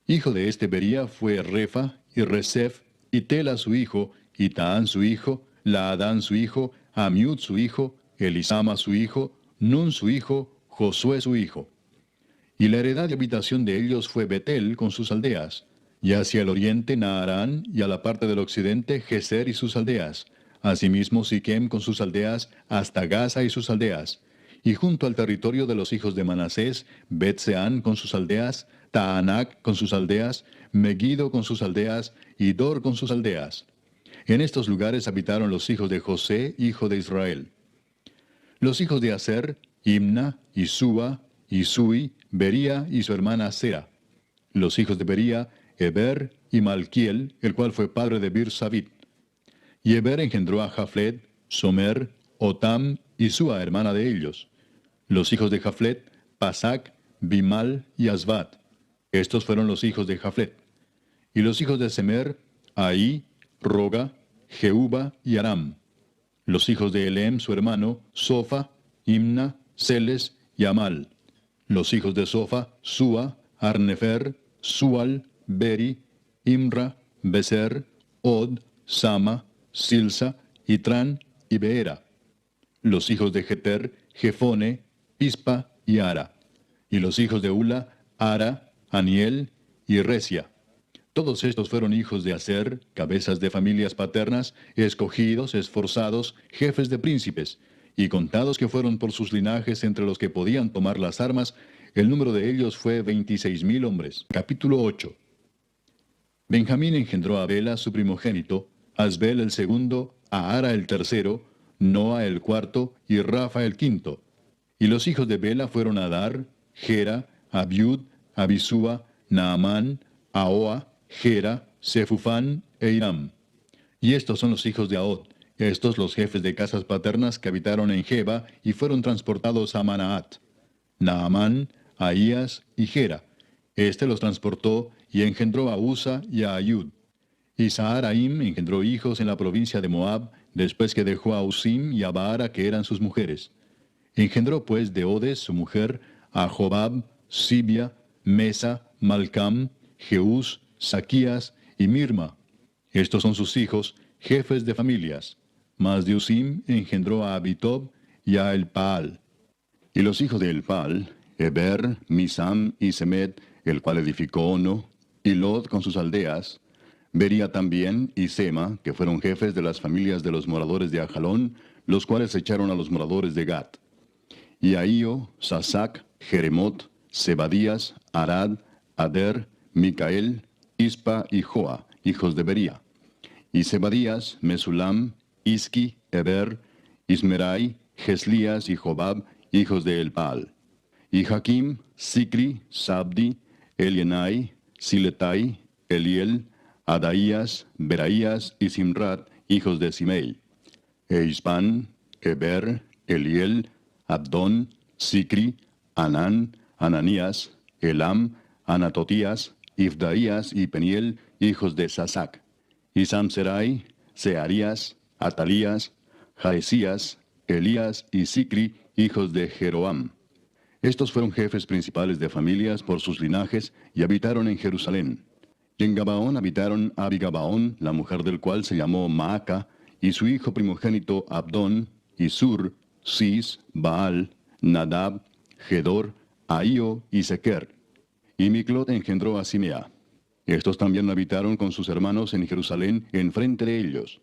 Hijo de este Bería fue Refa, y Resef, y Tela su hijo, y Taán su hijo, Laadán su hijo, Amiud su hijo, Elisama su hijo, Nun su hijo, Josué su hijo. Y la heredad de habitación de ellos fue Betel con sus aldeas, y hacia el oriente Naarán, y a la parte del occidente Geser y sus aldeas, asimismo Siquem con sus aldeas, hasta Gaza y sus aldeas, y junto al territorio de los hijos de Manasés, Bet-Seán con sus aldeas, Taanac con sus aldeas, Megiddo con sus aldeas, y Dor con sus aldeas. En estos lugares habitaron los hijos de José, hijo de Israel. Los hijos de Aser, Imna, Isúa, Isui, Bería y su hermana Sera. Los hijos de Bería, Eber y Malquiel, el cual fue padre de Bir-Sabit. Y Eber engendró a Jaflet, Somer, Otam y Sua, hermana de ellos. Los hijos de Jaflet, Pasac, Bimal y Asbat. Estos fueron los hijos de Jaflet. Y los hijos de Semer, Ahí, Roga, Jehuba y Aram. Los hijos de Elem, su hermano, Sofa, Imna, Celes y Amal. Los hijos de Sofa, Sua, Arnefer, Sual, Beri, Imra, Beser, Od, Sama, Silsa, Itran y Beera. Los hijos de Jeter, Jefone, Pispa y Ara. Y los hijos de Ula, Ara, Aniel y Resia. Todos estos fueron hijos de Aser, cabezas de familias paternas, escogidos, esforzados, jefes de príncipes, y contados que fueron por sus linajes entre los que podían tomar las armas, el número de ellos fue 26,000 hombres. Capítulo 8. Benjamín engendró a Bela su primogénito, Asbel el segundo, a Ara el tercero, Noa el cuarto y Rafa el quinto. Y los hijos de Bela fueron Adar, Gera, Abiud, Abisúa, Naamán, Ahoa, Gera, Sefufán e Hiram. Y estos son los hijos de Ahod, estos los jefes de casas paternas que habitaron en Geba y fueron transportados a Manaat. Naamán, Ahías y Gera. Este los transportó y engendró a Usa y a Ayud. Y Saharaim engendró hijos en la provincia de Moab, después que dejó a Usim y a Baara, que eran sus mujeres. Engendró pues de Odes, su mujer, a Jobab, Sibia, Mesa, Malcam, Jeús, Saquías y Mirma. Estos son sus hijos, jefes de familias. Mas de Usim engendró a Abitob y a Elpaal. Y los hijos de Elpaal, Eber, Misam y Semed, el cual edificó Ono, y Lod con sus aldeas, Bería también y Sema, que fueron jefes de las familias de los moradores de Ajalón, los cuales echaron a los moradores de Gat. Y Ahío, Sasac, Jeremot, Zebadías, Arad, Ader, Micael, Ispa y Joa, hijos de Bería. Y Zebadías, Mesulam, Isqui, Eber, Ismerai, Geslías y Jobab, hijos de Elpaal. Y Jaquim, Sicri, Sabdi, Elienai, Siletai, Eliel, Adaías, Beraías y Simrat, hijos de Simei. E Ispan, Eber, Eliel, Abdón, Sicri, Anán, Ananías, Elam, Anatotías, Ifdaías y Peniel, hijos de Sasac. Y Samserai, Searías, Atalías, Jaesías, Elías y Sicri, hijos de Jeroam. Estos fueron jefes principales de familias por sus linajes y habitaron en Jerusalén. Y en Gabaón habitaron Abigabaón, la mujer del cual se llamó Maaca, y su hijo primogénito Abdón, y Sur, Cis, Baal, Nadab, Gedor, Ahío y Sequer. Y Miclot engendró a Simea. Estos también habitaron con sus hermanos en Jerusalén, enfrente de ellos.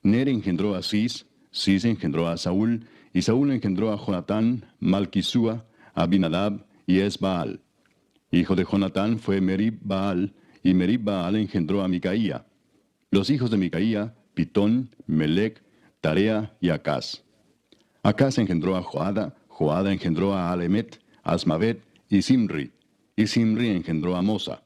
Ner engendró a Cis, Cis engendró a Saúl, y Saúl engendró a Jonatán, Malquisúa, Abinadab y Esbaal. Hijo de Jonatán fue Merib Baal, y Merib Baal engendró a Micaía. Los hijos de Micaía, Pitón, Melec, Tarea y Acaz. Acaz engendró a Joada, Joada engendró a Alemet, Asmavet y Simri engendró a Mosa.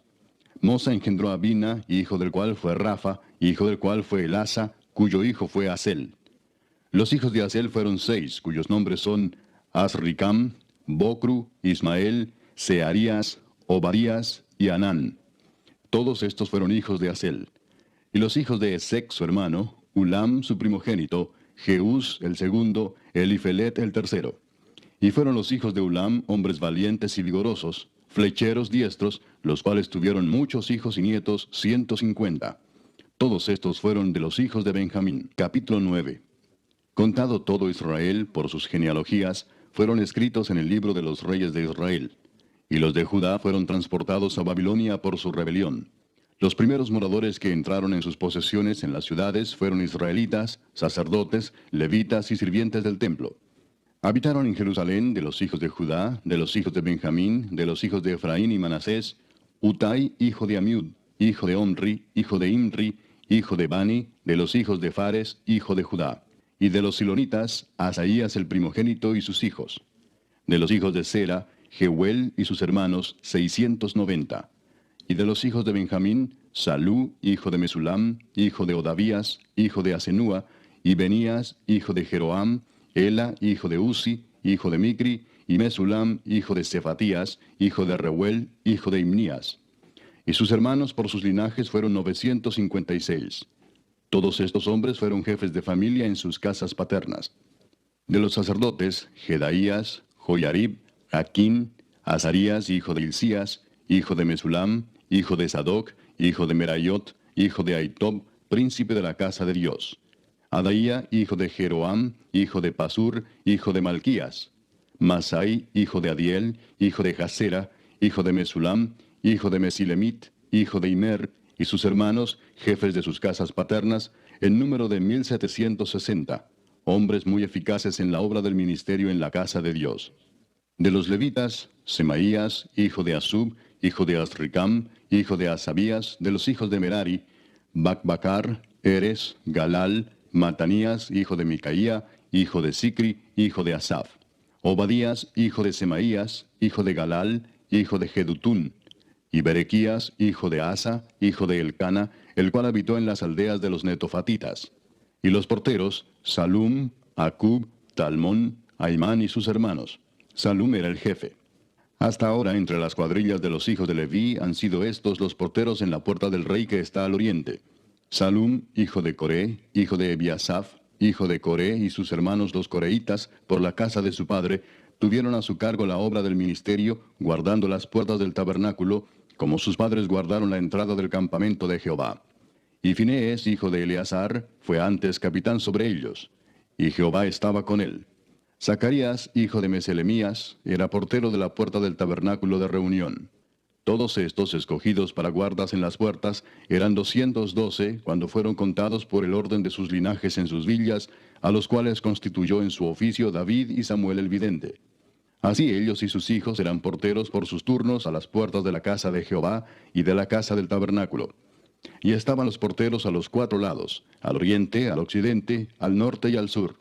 Mosa engendró a Bina, hijo del cual fue Rafa, hijo del cual fue Elasa, cuyo hijo fue Asel. Los hijos de Asel fueron 6, cuyos nombres son Asricam, Bocru, Ismael, Searías, Obadías y Anán. Todos estos fueron hijos de Asel. Y los hijos de Esec, su hermano, Ulam, su primogénito, Jeús, el segundo, Elifelet, el tercero. Y fueron los hijos de Ulam hombres valientes y vigorosos, flecheros diestros, los cuales tuvieron muchos hijos y nietos, 150. Todos estos fueron de los hijos de Benjamín. Capítulo 9. Contado todo Israel por sus genealogías, fueron escritos en el libro de los reyes de Israel. Y los de Judá fueron transportados a Babilonia por su rebelión. Los primeros moradores que entraron en sus posesiones en las ciudades fueron israelitas, sacerdotes, levitas y sirvientes del templo. Habitaron en Jerusalén de los hijos de Judá, de los hijos de Benjamín, de los hijos de Efraín y Manasés, Utai, hijo de Amiud, hijo de Omri, hijo de Imri, hijo de Bani, de los hijos de Fares, hijo de Judá. Y de los silonitas, Asaías el primogénito y sus hijos. De los hijos de Sera, Jehuel y sus hermanos, 690. Y de los hijos de Benjamín, Salú, hijo de Mesulam, hijo de Odavías, hijo de Asenúa, y Benías, hijo de Jeroam, Ela, hijo de Uzi, hijo de Micri, y Mesulam, hijo de Cefatías, hijo de Reuel, hijo de Imnías. Y sus hermanos por sus linajes fueron 956. Todos estos hombres fueron jefes de familia en sus casas paternas. De los sacerdotes, Jedaías, Joyarib, Jaquín, Azarías, hijo de Hilcías, hijo de Mesulam, hijo de Sadoc, hijo de Merayot, hijo de Aitob, príncipe de la casa de Dios. Adaía, hijo de Jeroam, hijo de Pasur, hijo de Malquías. Masai, hijo de Adiel, hijo de Jasera, hijo de Mesulam, hijo de Mesilemit, hijo de Imer, y sus hermanos, jefes de sus casas paternas, en número de 1760, hombres muy eficaces en la obra del ministerio en la casa de Dios. De los levitas, Semaías, hijo de Asub, hijo de Asricam, hijo de Asabías, de los hijos de Merari, Bacbacar, Eres, Galal, Matanías, hijo de Micaía, hijo de Sicri, hijo de Asaf. Obadías, hijo de Semaías, hijo de Galal, hijo de Jedutún. y Berequías, hijo de Asa, hijo de Elcana, el cual habitó en las aldeas de los netofatitas. Y los porteros, Salum, Acub, Talmón, Aimán y sus hermanos. Salum era el jefe. Hasta ahora, entre las cuadrillas de los hijos de Leví, han sido estos los porteros en la puerta del rey que está al oriente. Salum, hijo de Coré, hijo de Ebiasaf, hijo de Coré, y sus hermanos los coreitas, por la casa de su padre, tuvieron a su cargo la obra del ministerio, guardando las puertas del tabernáculo, como sus padres guardaron la entrada del campamento de Jehová. Y Finees, hijo de Eleazar, fue antes capitán sobre ellos, y Jehová estaba con él. Zacarías, hijo de Meselemías, era portero de la puerta del tabernáculo de reunión. Todos estos escogidos para guardas en las puertas eran 212 cuando fueron contados por el orden de sus linajes en sus villas, a los cuales constituyó en su oficio David y Samuel el vidente. Así ellos y sus hijos eran porteros por sus turnos a las puertas de la casa de Jehová y de la casa del tabernáculo. Y estaban los porteros a los 4 lados, al oriente, al occidente, al norte y al sur.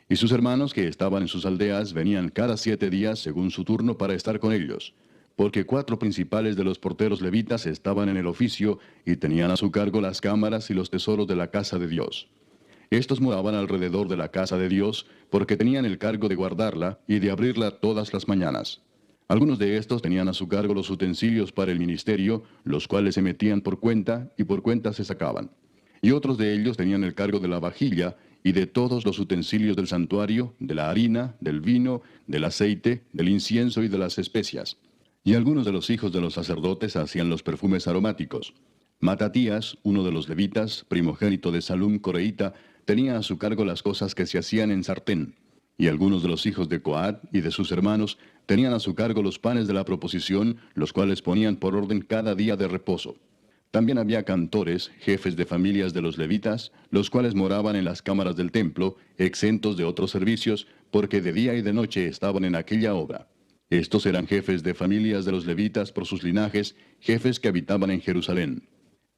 Y sus hermanos que estaban en sus aldeas venían cada 7 días según su turno para estar con ellos, porque 4 principales de los porteros levitas estaban en el oficio y tenían a su cargo las cámaras y los tesoros de la casa de Dios. Estos moraban alrededor de la casa de Dios, porque tenían el cargo de guardarla y de abrirla todas las mañanas. Algunos de estos tenían a su cargo los utensilios para el ministerio, los cuales se metían por cuenta y por cuenta se sacaban. Y otros de ellos tenían el cargo de la vajilla y de todos los utensilios del santuario, de la harina, del vino, del aceite, del incienso y de las especias. Y algunos de los hijos de los sacerdotes hacían los perfumes aromáticos. Matatías, uno de los levitas, primogénito de Salum coreíta, tenía a su cargo las cosas que se hacían en sartén. Y algunos de los hijos de Coat y de sus hermanos tenían a su cargo los panes de la proposición, los cuales ponían por orden cada día de reposo. También había cantores, jefes de familias de los levitas, los cuales moraban en las cámaras del templo, exentos de otros servicios, porque de día y de noche estaban en aquella obra. Estos eran jefes de familias de los levitas por sus linajes, jefes que habitaban en Jerusalén.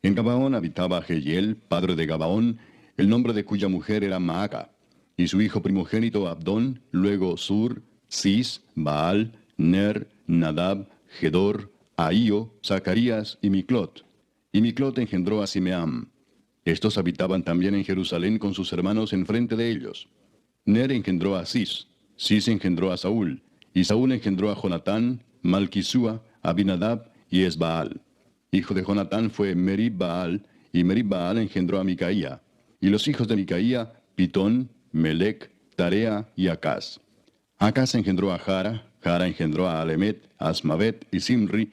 En Gabaón habitaba Jehiel, padre de Gabaón, el nombre de cuya mujer era Maaca, y su hijo primogénito Abdón, luego Sur, Cis, Baal, Ner, Nadab, Gedor, Ahío, Zacarías y Miclot. Y Miclot engendró a Simeam. Estos habitaban también en Jerusalén con sus hermanos enfrente de ellos. Ner engendró a Cis, Cis engendró a Saúl, y Saúl engendró a Jonatán, Malquisúa, Abinadab y Esbaal. Hijo de Jonatán fue Merib-Baal, y Merib-Baal engendró a Micaía. Y los hijos de Micaía, Pitón, Melec, Tarea y Acaz. Acaz engendró a Jara, Jara engendró a Alemet, Asmavet y Simri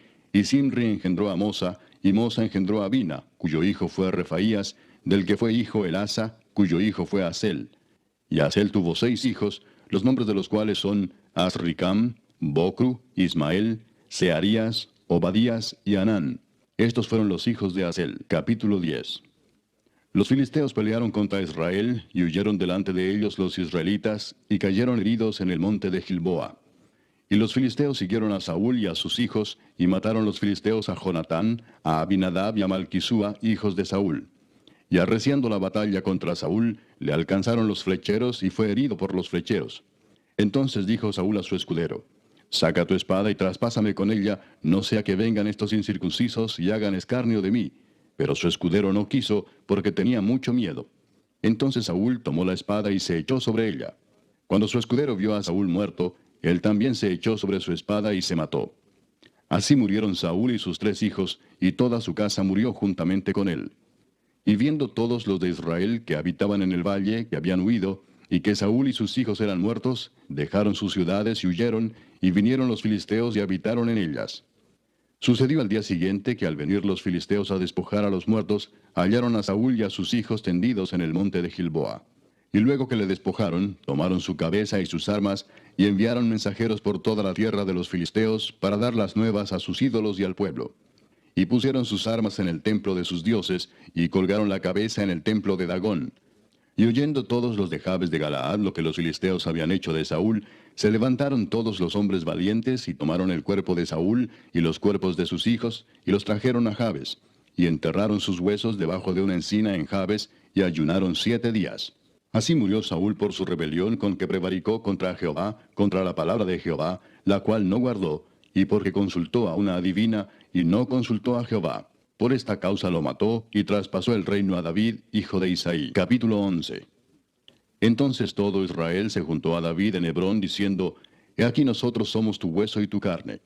engendró a Mosa, y Mosa engendró a Bina, cuyo hijo fue Refaías, del que fue hijo Elasa, cuyo hijo fue Asel. Y Asel tuvo 6 hijos, los nombres de los cuales son Asricam, Bocru, Ismael, Searías, Obadías y Anán. Estos fueron los hijos de Asel. Capítulo 10. Los filisteos pelearon contra Israel, y huyeron delante de ellos los israelitas, y cayeron heridos en el monte de Gilboa. Y los filisteos siguieron a Saúl y a sus hijos, y mataron los filisteos a Jonatán, a Abinadab y a Malquisúa, hijos de Saúl. Y arreciando la batalla contra Saúl, le alcanzaron los flecheros, y fue herido por los flecheros. Entonces dijo Saúl a su escudero: Saca tu espada y traspásame con ella, no sea que vengan estos incircuncisos y hagan escarnio de mí. Pero su escudero no quiso, porque tenía mucho miedo. Entonces Saúl tomó la espada y se echó sobre ella. Cuando su escudero vio a Saúl muerto, él también se echó sobre su espada y se mató. Así murieron Saúl y sus 3 hijos, y toda su casa murió juntamente con él. Y viendo todos los de Israel que habitaban en el valle, que habían huido, y que Saúl y sus hijos eran muertos, dejaron sus ciudades y huyeron, y vinieron los filisteos y habitaron en ellas. Sucedió al día siguiente que al venir los filisteos a despojar a los muertos, hallaron a Saúl y a sus hijos tendidos en el monte de Gilboa. Y luego que le despojaron, tomaron su cabeza y sus armas, y enviaron mensajeros por toda la tierra de los filisteos para dar las nuevas a sus ídolos y al pueblo. Y pusieron sus armas en el templo de sus dioses, y colgaron la cabeza en el templo de Dagón. Y oyendo todos los de Jabes de Galaad lo que los filisteos habían hecho de Saúl, se levantaron todos los hombres valientes, y tomaron el cuerpo de Saúl y los cuerpos de sus hijos, y los trajeron a Jabes, y enterraron sus huesos debajo de una encina en Jabes, y ayunaron 7 días. Así murió Saúl por su rebelión con que prevaricó contra Jehová, contra la palabra de Jehová, la cual no guardó, y porque consultó a una adivina, y no consultó a Jehová. Por esta causa lo mató y traspasó el reino a David, hijo de Isaí. Capítulo 11. Entonces todo Israel se juntó a David en Hebrón, diciendo: He aquí nosotros somos tu hueso y tu carne.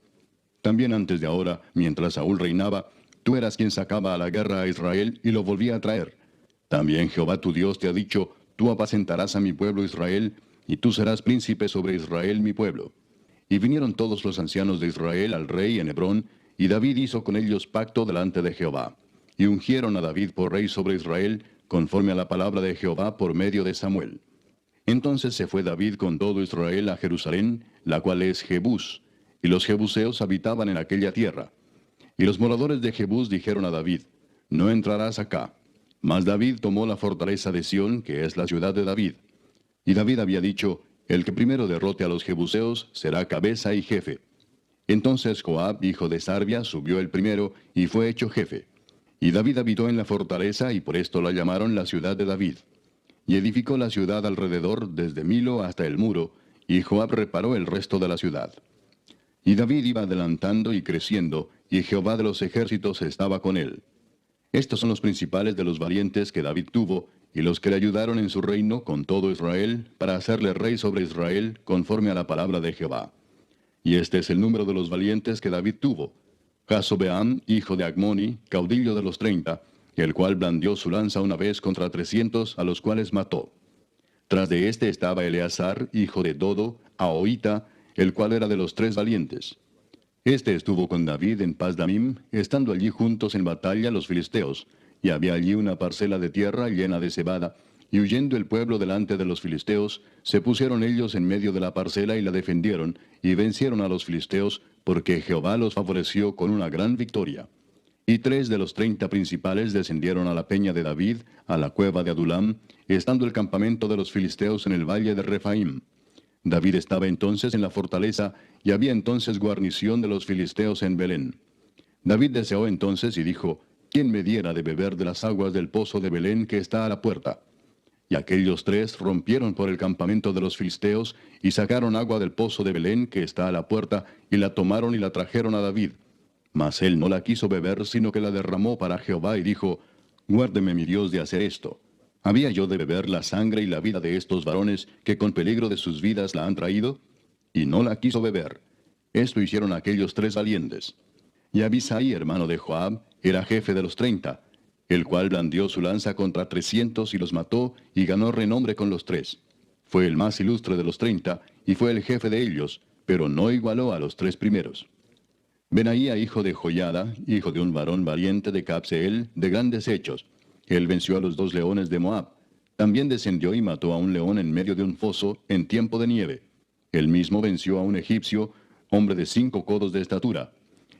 También antes de ahora, mientras Saúl reinaba, tú eras quien sacaba a la guerra a Israel y lo volvía a traer. También Jehová tu Dios te ha dicho: Tú apacentarás a mi pueblo Israel, y tú serás príncipe sobre Israel mi pueblo. Y vinieron todos los ancianos de Israel al rey en Hebrón, y David hizo con ellos pacto delante de Jehová. Y ungieron a David por rey sobre Israel, conforme a la palabra de Jehová por medio de Samuel. Entonces se fue David con todo Israel a Jerusalén, la cual es Jebús, y los jebuseos habitaban en aquella tierra. Y los moradores de Jebús dijeron a David: No entrarás acá. Mas David tomó la fortaleza de Sión, que es la ciudad de David. Y David había dicho: El que primero derrote a los jebuseos será cabeza y jefe. Entonces Joab, hijo de Sarvia, subió el primero, y fue hecho jefe. Y David habitó en la fortaleza, y por esto la llamaron la ciudad de David. Y edificó la ciudad alrededor, desde Milo hasta el muro, y Joab reparó el resto de la ciudad. Y David iba adelantando y creciendo, y Jehová de los ejércitos estaba con él. Estos son los principales de los valientes que David tuvo, y los que le ayudaron en su reino con todo Israel, para hacerle rey sobre Israel, conforme a la palabra de Jehová. Y este es el número de los valientes que David tuvo: Jasobeam, hijo de Agmoni, caudillo de los 30, el cual blandió su lanza una vez contra 300, a los cuales mató. Tras de este estaba Eleazar, hijo de Dodo, Ahoita, el cual era de los 3 valientes. Este estuvo con David en Pasdamim, estando allí juntos en batalla los filisteos, y había allí una parcela de tierra llena de cebada, y huyendo el pueblo delante de los filisteos, se pusieron ellos en medio de la parcela y la defendieron, y vencieron a los filisteos, porque Jehová los favoreció con una gran victoria. Y 3 de los 30 principales descendieron a la peña de David, a la cueva de Adulam, estando el campamento de los filisteos en el valle de Refaim. David estaba entonces en la fortaleza, y había entonces guarnición de los filisteos en Belén. David deseó entonces y dijo: ¿Quién me diera de beber de las aguas del pozo de Belén que está a la puerta? Y aquellos 3 rompieron por el campamento de los filisteos, y sacaron agua del pozo de Belén que está a la puerta, y la tomaron y la trajeron a David. Mas él no la quiso beber, sino que la derramó para Jehová, y dijo: Guárdeme mi Dios de hacer esto. ¿Había yo de beber la sangre y la vida de estos varones, que con peligro de sus vidas la han traído? Y no la quiso beber. Esto hicieron aquellos 3 valientes. Y Abisai, hermano de Joab, era jefe de los 30, el cual blandió su lanza contra 300 y los mató, y ganó renombre con los 3. Fue el más ilustre de los 30, y fue el jefe de ellos, pero no igualó a los 3 primeros. Benaía, hijo de Joiada, hijo de un varón valiente de Cabseel, de grandes hechos. Él venció a los 2 leones de Moab. También descendió y mató a un león en medio de un foso, en tiempo de nieve. Él mismo venció a un egipcio, hombre de 5 codos de estatura.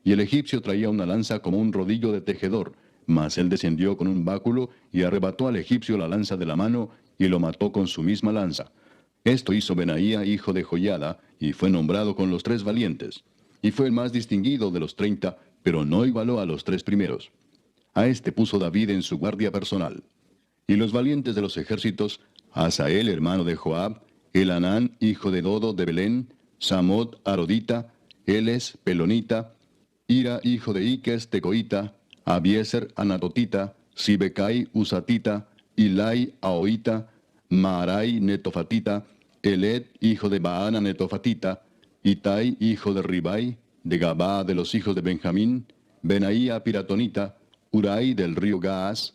Y el egipcio traía una lanza como un rodillo de tejedor, mas él descendió con un báculo y arrebató al egipcio la lanza de la mano, y lo mató con su misma lanza. Esto hizo Benaía, hijo de Joiada, y fue nombrado con los 3 valientes. Y fue el más distinguido de los 30, pero no igualó a los 3 primeros. A este puso David en su guardia personal. Y los valientes de los ejércitos: Asael, hermano de Joab, Elanán, hijo de Dodo de Belén, Samot, Arodita, Eles, Pelonita, Ira, hijo de Iques, Tecoita, Abieser, Anatotita, Sibecai, Usatita, Ilai, Ahoita, Maarai, Netofatita, Eled, hijo de Baana, Netofatita, Itai, hijo de Ribai, de Gabá de los hijos de Benjamín, Benaía, Piratonita, Urai del río Gaas,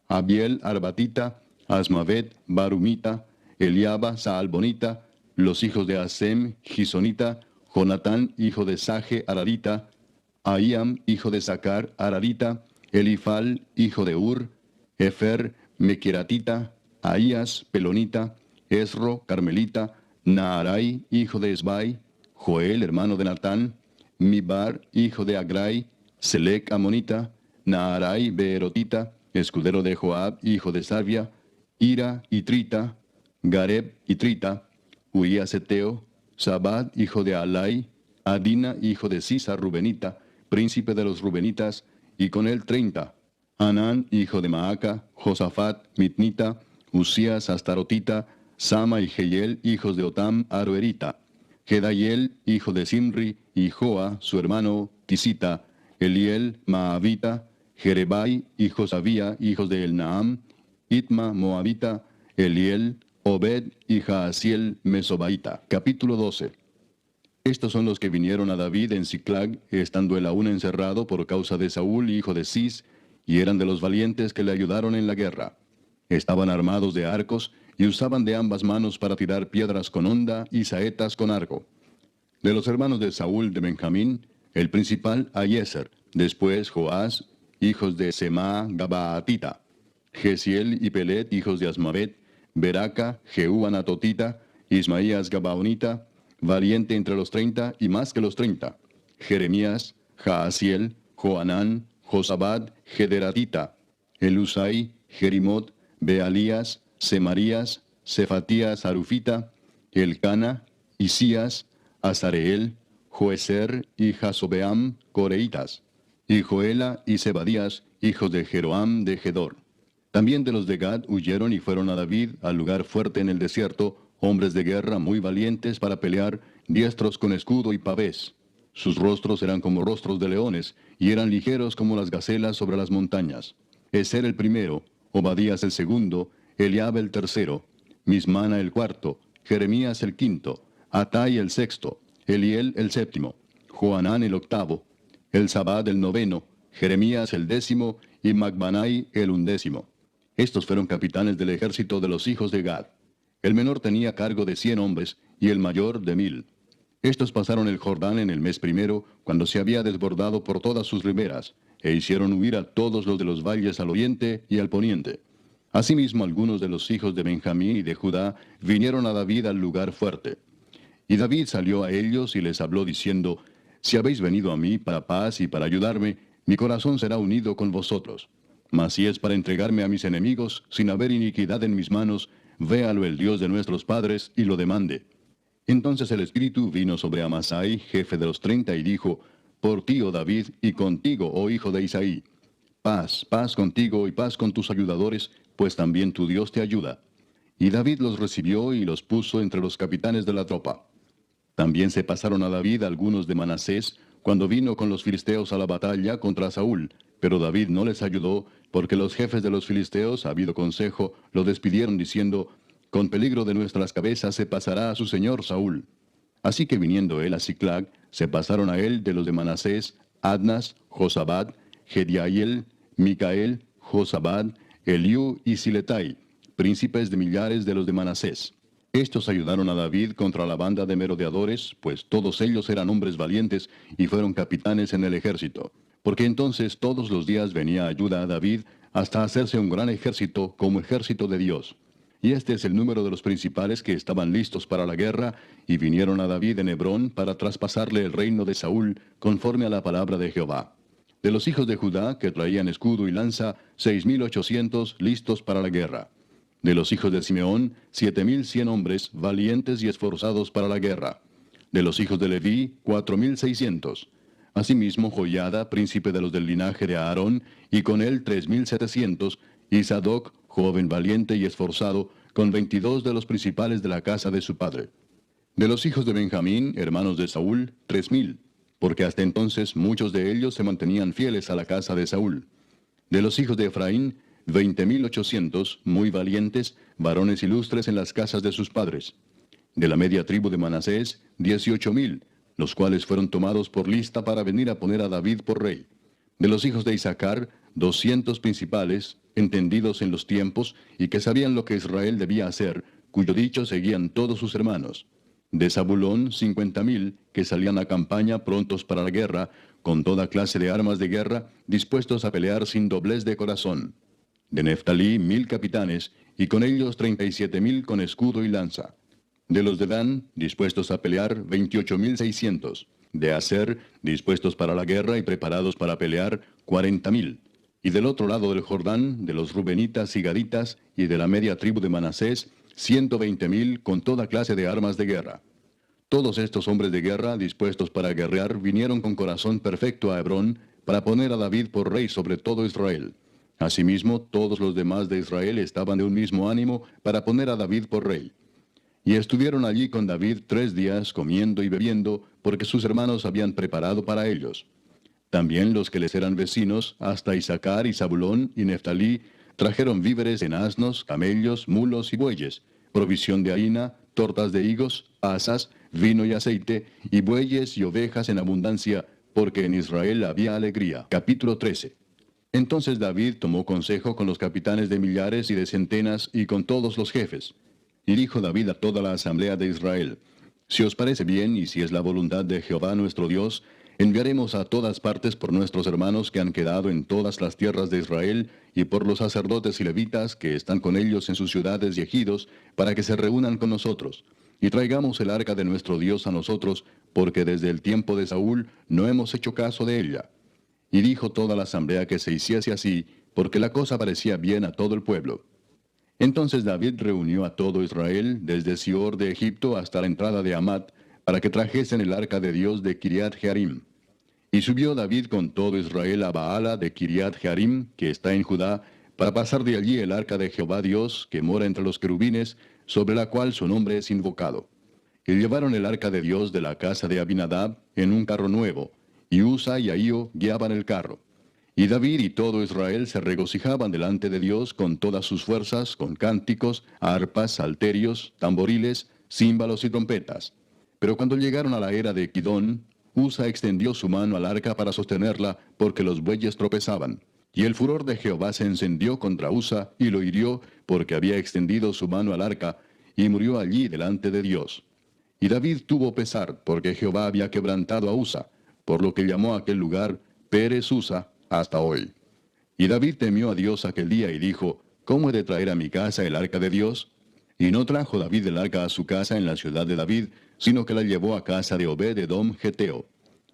Abiel, Arbatita, Asmavet, Barumita, Eliaba, Saalbonita, los hijos de Asem, Gisonita, Jonatán, hijo de Saje, Ararita, Ahiam, hijo de Sacar, Ararita, Elifal, hijo de Ur, Efer, Mequeratita, Ahías, Pelonita, Esro, Carmelita, Naarai, hijo de Esbai, Joel, hermano de Natán, Mibar, hijo de Agrai, Selec, Amonita, Naarai, Beerotita, escudero de Joab, hijo de Sarvia, Ira, Itrita, Gareb, Itrita, Uías Eteo, Sabad, hijo de Alai, Adina, hijo de Sisa, Rubenita, príncipe de los Rubenitas, y con él 30, Anán, hijo de Maaca, Josafat, Mitnita, Usías, Astarotita, Sama y Jehiel, hijos de Otam, Aroerita, Gedaiel, hijo de Simri, y Joa, su hermano, Tisita, Eliel Maavita, Jerebai y Josabía, hijos de Elnaam, Itma Moabita, Eliel, Obed y Jaasiel Mesobaita. Capítulo 12. Estos son los que vinieron a David en Siclag, estando él aún encerrado por causa de Saúl, hijo de Cis, y eran de los valientes que le ayudaron en la guerra. Estaban armados de arcos, y usaban de ambas manos para tirar piedras con honda y saetas con arco. De los hermanos de Saúl de Benjamín, el principal Ahiezer, después Joás, hijos de Semá Gabaatita, Gesiel y Pelet, hijos de Asmavet, Beraca, Jehú Anatotita, Ismaías Gabaonita, valiente entre los 30 y más que los 30, Jeremías, Jaasiel, Joanán, Josabad, Gederatita, Elusai, Jerimot, Bealías, Semarías, Cefatías Arufita, Elcana, Isías, Azareel, Joeser y Jasobeam, Coreitas, y Joela y Zebadías, hijos de Jeroam de Gedor. También de los de Gad huyeron y fueron a David al lugar fuerte en el desierto, hombres de guerra muy valientes para pelear, diestros con escudo y pavés. Sus rostros eran como rostros de leones, y eran ligeros como las gacelas sobre las montañas. Eser el primero, Obadías el segundo, Eliab el tercero, Mismana el cuarto, Jeremías el quinto, Atai el sexto, Eliel el séptimo, Joanán el octavo, Elzabad el noveno, Jeremías el décimo y Macbanai el undécimo. Estos fueron capitanes del ejército de los hijos de Gad. El menor tenía cargo de 100 hombres y el mayor de 1000. Estos pasaron el Jordán en el mes primero, cuando se había desbordado por todas sus riberas, e hicieron huir a todos los de los valles al oriente y al poniente. Asimismo, algunos de los hijos de Benjamín y de Judá vinieron a David al lugar fuerte. Y David salió a ellos y les habló diciendo: Si habéis venido a mí para paz y para ayudarme, mi corazón será unido con vosotros. Mas si es para entregarme a mis enemigos, sin haber iniquidad en mis manos, véalo el Dios de nuestros padres y lo demande. Entonces el Espíritu vino sobre Amasai, jefe de los 30, y dijo: Por ti, oh David, y contigo, oh hijo de Isaí. Paz, paz contigo y paz con tus ayudadores, pues también tu Dios te ayuda. Y David los recibió y los puso entre los capitanes de la tropa. También se pasaron a David algunos de Manasés, cuando vino con los filisteos a la batalla contra Saúl, pero David no les ayudó, porque los jefes de los filisteos, habido consejo, lo despidieron diciendo: Con peligro de nuestras cabezas se pasará a su señor Saúl. Así que viniendo él a Siclag, se pasaron a él de los de Manasés, Adnas, Josabad, Gediael, Micael, Josabad, Eliú y Siletai, príncipes de millares de los de Manasés. Estos ayudaron a David contra la banda de merodeadores, pues todos ellos eran hombres valientes y fueron capitanes en el ejército. Porque entonces todos los días venía ayuda a David hasta hacerse un gran ejército como ejército de Dios. Y este es el número de los principales que estaban listos para la guerra y vinieron a David en Hebrón para traspasarle el reino de Saúl conforme a la palabra de Jehová. De los hijos de Judá, que traían escudo y lanza, 6,800 listos para la guerra. De los hijos de Simeón, 7,100 hombres, valientes y esforzados para la guerra. De los hijos de Leví, 4,600. Asimismo, Joiada, príncipe de los del linaje de Aarón, y con él 3,700, y Sadoc, joven valiente y esforzado, con 22 de los principales de la casa de su padre. De los hijos de Benjamín, hermanos de Saúl, 3,000. Porque hasta entonces muchos de ellos se mantenían fieles a la casa de Saúl. De los hijos de Efraín, 20,800, muy valientes, varones ilustres en las casas de sus padres. De la media tribu de Manasés, 18,000, los cuales fueron tomados por lista para venir a poner a David por rey. De los hijos de Isaacar, 200 principales, entendidos en los tiempos, y que sabían lo que Israel debía hacer, cuyo dicho seguían todos sus hermanos. De Zabulón, 50,000, que salían a campaña prontos para la guerra, con toda clase de armas de guerra, dispuestos a pelear sin doblez de corazón. De Neftalí, 1,000 capitanes, y con ellos 37,000 con escudo y lanza. De los de Dan, dispuestos a pelear, 28,600. De Aser, dispuestos para la guerra y preparados para pelear, 40,000. Y del otro lado del Jordán, de los Rubenitas y Gaditas, y de la media tribu de Manasés, 120,000 con toda clase de armas de guerra. Todos estos hombres de guerra, dispuestos para guerrear, vinieron con corazón perfecto a Hebrón, para poner a David por rey sobre todo Israel. Asimismo, todos los demás de Israel estaban de un mismo ánimo para poner a David por rey. Y estuvieron allí con David 3 días, comiendo y bebiendo, porque sus hermanos habían preparado para ellos. También los que les eran vecinos, hasta Issacar y Zabulón y Neftalí, trajeron víveres en asnos, camellos, mulos y bueyes, provisión de harina, tortas de higos, asas, vino y aceite, y bueyes y ovejas en abundancia, porque en Israel había alegría. Capítulo 13. Entonces David tomó consejo con los capitanes de millares y de centenas y con todos los jefes. Y dijo David a toda la asamblea de Israel: Si os parece bien y si es la voluntad de Jehová nuestro Dios, enviaremos a todas partes por nuestros hermanos que han quedado en todas las tierras de Israel, y por los sacerdotes y levitas que están con ellos en sus ciudades y ejidos, para que se reúnan con nosotros. Y traigamos el arca de nuestro Dios a nosotros, porque desde el tiempo de Saúl no hemos hecho caso de ella. Y dijo toda la asamblea que se hiciese así, porque la cosa parecía bien a todo el pueblo. Entonces David reunió a todo Israel, desde Sior de Egipto hasta la entrada de Hamat, para que trajesen el arca de Dios de Kiriat Jearim. Y subió David con todo Israel a Baala de Kiriat Jearim, que está en Judá, para pasar de allí el arca de Jehová Dios, que mora entre los querubines, sobre la cual su nombre es invocado. Y llevaron el arca de Dios de la casa de Abinadab en un carro nuevo, y Usa y Ahío guiaban el carro. Y David y todo Israel se regocijaban delante de Dios con todas sus fuerzas, con cánticos, arpas, salterios, tamboriles, címbalos y trompetas. Pero cuando llegaron a la era de Kidón, Usa extendió su mano al arca para sostenerla, porque los bueyes tropezaban. Y el furor de Jehová se encendió contra Usa, y lo hirió, porque había extendido su mano al arca, y murió allí delante de Dios. Y David tuvo pesar, porque Jehová había quebrantado a Usa, por lo que llamó a aquel lugar Pérez Usa hasta hoy. Y David temió a Dios aquel día y dijo: ¿Cómo he de traer a mi casa el arca de Dios? Y no trajo David el arca a su casa en la ciudad de David, sino que la llevó a casa de Obed-edom Geteo.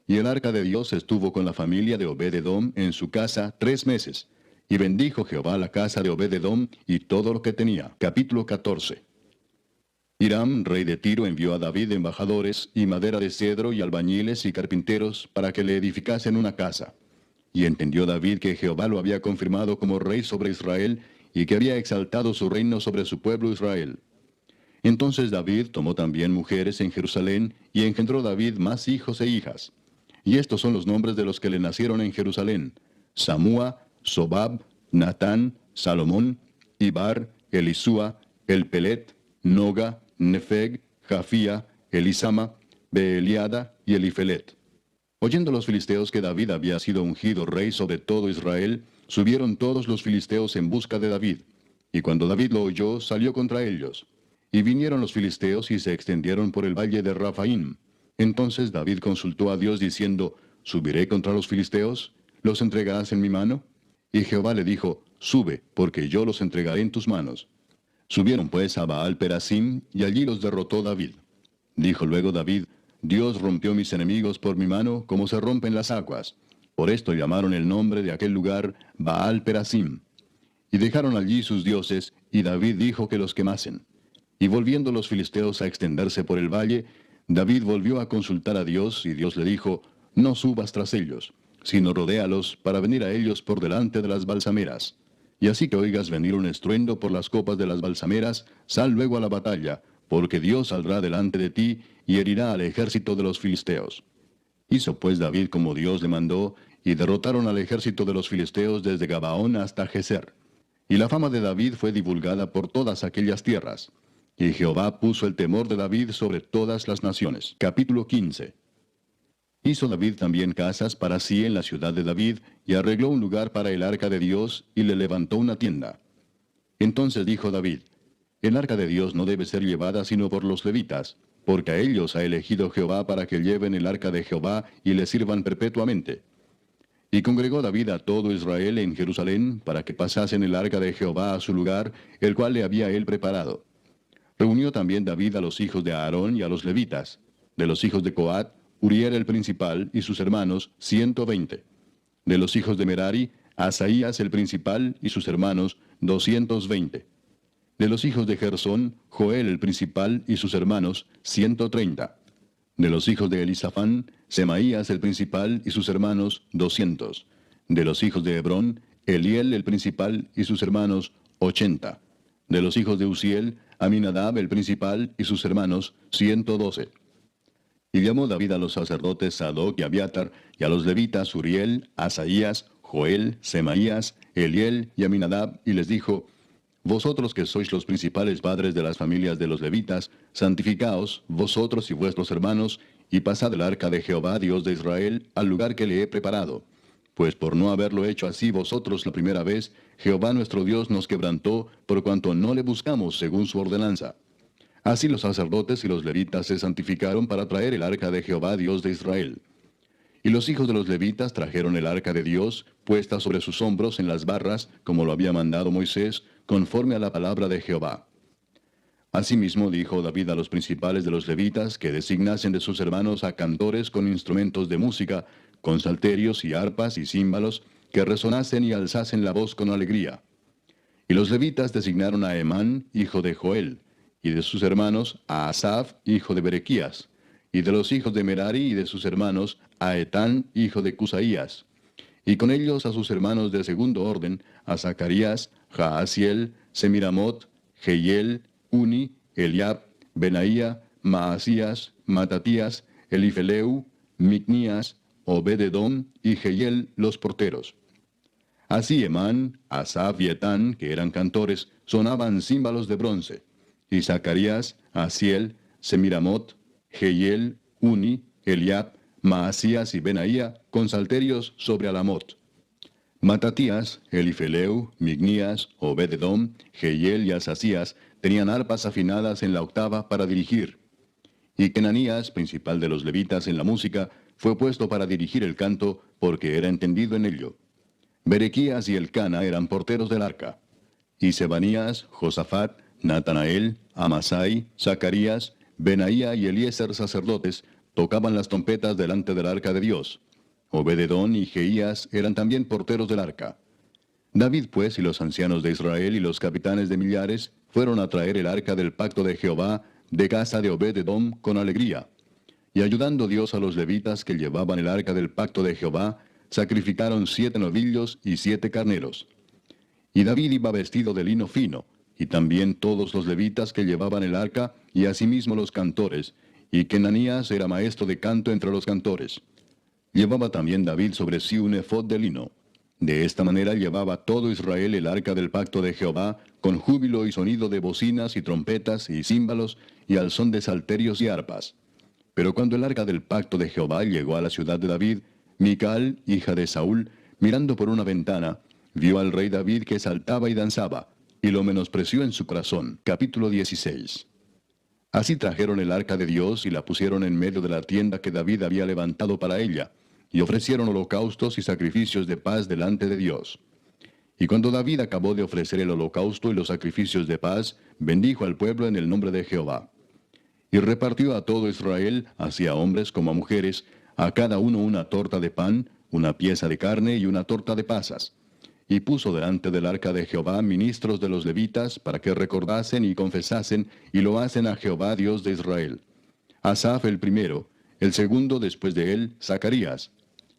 Y el arca de Dios estuvo con la familia de Obed-edom en su casa 3 meses. Y bendijo Jehová la casa de Obed-edom y todo lo que tenía. Capítulo 14. Hiram, rey de Tiro, envió a David embajadores, y madera de cedro, y albañiles y carpinteros, para que le edificasen una casa. Y entendió David que Jehová lo había confirmado como rey sobre Israel, y que había exaltado su reino sobre su pueblo Israel. Entonces David tomó también mujeres en Jerusalén, y engendró David más hijos e hijas. Y estos son los nombres de los que le nacieron en Jerusalén: Samúa, Sobab, Natán, Salomón, Ibar, Elisúa, Elpelet, Noga, Nefeg, Jafía, Elisama, Beeliada y Elifelet. Oyendo los filisteos que David había sido ungido rey sobre todo Israel, subieron todos los filisteos en busca de David. Y cuando David lo oyó, salió contra ellos. Y vinieron los filisteos y se extendieron por el valle de Rafaim. Entonces David consultó a Dios diciendo: ¿Subiré contra los filisteos? ¿Los entregarás en mi mano? Y Jehová le dijo: Sube, porque yo los entregaré en tus manos. Subieron pues a Baal Perasim, y allí los derrotó David. Dijo luego David: Dios rompió mis enemigos por mi mano, como se rompen las aguas. Por esto llamaron el nombre de aquel lugar Baal Perasim. Y dejaron allí sus dioses, y David dijo que los quemasen. Y volviendo los filisteos a extenderse por el valle, David volvió a consultar a Dios, y Dios le dijo: No subas tras ellos, sino rodéalos para venir a ellos por delante de las balsameras. Y así que oigas venir un estruendo por las copas de las balsameras, sal luego a la batalla, porque Dios saldrá delante de ti y herirá al ejército de los filisteos. Hizo pues David como Dios le mandó, y derrotaron al ejército de los filisteos desde Gabaón hasta Geser. Y la fama de David fue divulgada por todas aquellas tierras. Y Jehová puso el temor de David sobre todas las naciones. Capítulo 15. Hizo David también casas para sí en la ciudad de David, y arregló un lugar para el arca de Dios, y le levantó una tienda. Entonces dijo David: El arca de Dios no debe ser llevada sino por los levitas, porque a ellos ha elegido Jehová para que lleven el arca de Jehová y le sirvan perpetuamente. Y congregó David a todo Israel en Jerusalén, para que pasasen el arca de Jehová a su lugar, el cual le había él preparado. Reunió también David a los hijos de Aarón y a los levitas. De los hijos de Coat, Uriel el principal y sus hermanos, 120. De los hijos de Merari, Asaías el principal y sus hermanos, 220. De los hijos de Gersón, Joel el principal y sus hermanos, 130. De los hijos de Elisafán, Semaías el principal y sus hermanos, 200. De los hijos de Hebrón, Eliel el principal y sus hermanos, 80. De los hijos de Uziel, Aminadab el principal y sus hermanos, 112. Y llamó David a los sacerdotes Sadoc y Abiatar, y a los levitas Uriel, Asaías, Joel, Semaías, Eliel y Aminadab, y les dijo: Vosotros que sois los principales padres de las familias de los levitas, santificaos, vosotros y vuestros hermanos, y pasad el arca de Jehová, Dios de Israel, al lugar que le he preparado. Pues por no haberlo hecho así vosotros la primera vez, Jehová nuestro Dios nos quebrantó, por cuanto no le buscamos según su ordenanza. Así los sacerdotes y los levitas se santificaron para traer el arca de Jehová, Dios de Israel. Y los hijos de los levitas trajeron el arca de Dios, puesta sobre sus hombros en las barras, como lo había mandado Moisés, conforme a la palabra de Jehová. Asimismo dijo David a los principales de los levitas que designasen de sus hermanos a cantores con instrumentos de música, con salterios y arpas y címbalos, que resonasen y alzasen la voz con alegría. Y los levitas designaron a Emán, hijo de Joel, y de sus hermanos a Asaf, hijo de Berequías, y de los hijos de Merari y de sus hermanos a Etán, hijo de Cusaías, y con ellos a sus hermanos de segundo orden, a Zacarías, Jaasiel, Semiramot, Jehiel, Uni, Eliab, Benaía, Maasías, Matatías, Elifeleu, Micnías, Obededom y Jehiel los porteros. Así Emán, Asaf y Etán, que eran cantores, sonaban címbalos de bronce, y Zacarías, Asiel, Semiramot, Jehiel, Uni, Eliab, Maasías y Benaía con salterios sobre Alamot. Matatías, Elifeleu, Mignías, Obededom, Jehiel y Asasías tenían arpas afinadas en la octava para dirigir. Y Kenanías, principal de los levitas en la música, fue puesto para dirigir el canto, porque era entendido en ello. Berequías y Elcana eran porteros del arca. Y Sebanías, Josafat, Natanael, Amasai, Zacarías, Benaía y Eliezer sacerdotes tocaban las trompetas delante del arca de Dios. Obededón y Jeías eran también porteros del arca. David pues y los ancianos de Israel y los capitanes de millares fueron a traer el arca del pacto de Jehová de casa de Obededom con alegría. Y ayudando Dios a los levitas que llevaban el arca del pacto de Jehová, sacrificaron 7 novillos y 7 carneros. Y David iba vestido de lino fino, y también todos los levitas que llevaban el arca, y asimismo los cantores, y Kenanías era maestro de canto entre los cantores. Llevaba también David sobre sí un efod de lino. De esta manera llevaba todo Israel el arca del pacto de Jehová, con júbilo y sonido de bocinas y trompetas y címbalos, y al son de salterios y arpas. Pero cuando el arca del pacto de Jehová llegó a la ciudad de David, Mical, hija de Saúl, mirando por una ventana, vio al rey David que saltaba y danzaba, y lo menospreció en su corazón. Capítulo 16. Así trajeron el arca de Dios y la pusieron en medio de la tienda que David había levantado para ella, y ofrecieron holocaustos y sacrificios de paz delante de Dios. Y cuando David acabó de ofrecer el holocausto y los sacrificios de paz, bendijo al pueblo en el nombre de Jehová. Y repartió a todo Israel, así a hombres como a mujeres, a cada uno una torta de pan, una pieza de carne y una torta de pasas. Y puso delante del arca de Jehová ministros de los levitas, para que recordasen y confesasen, y lo hacen a Jehová Dios de Israel. Asaf el primero, el segundo después de él, Zacarías,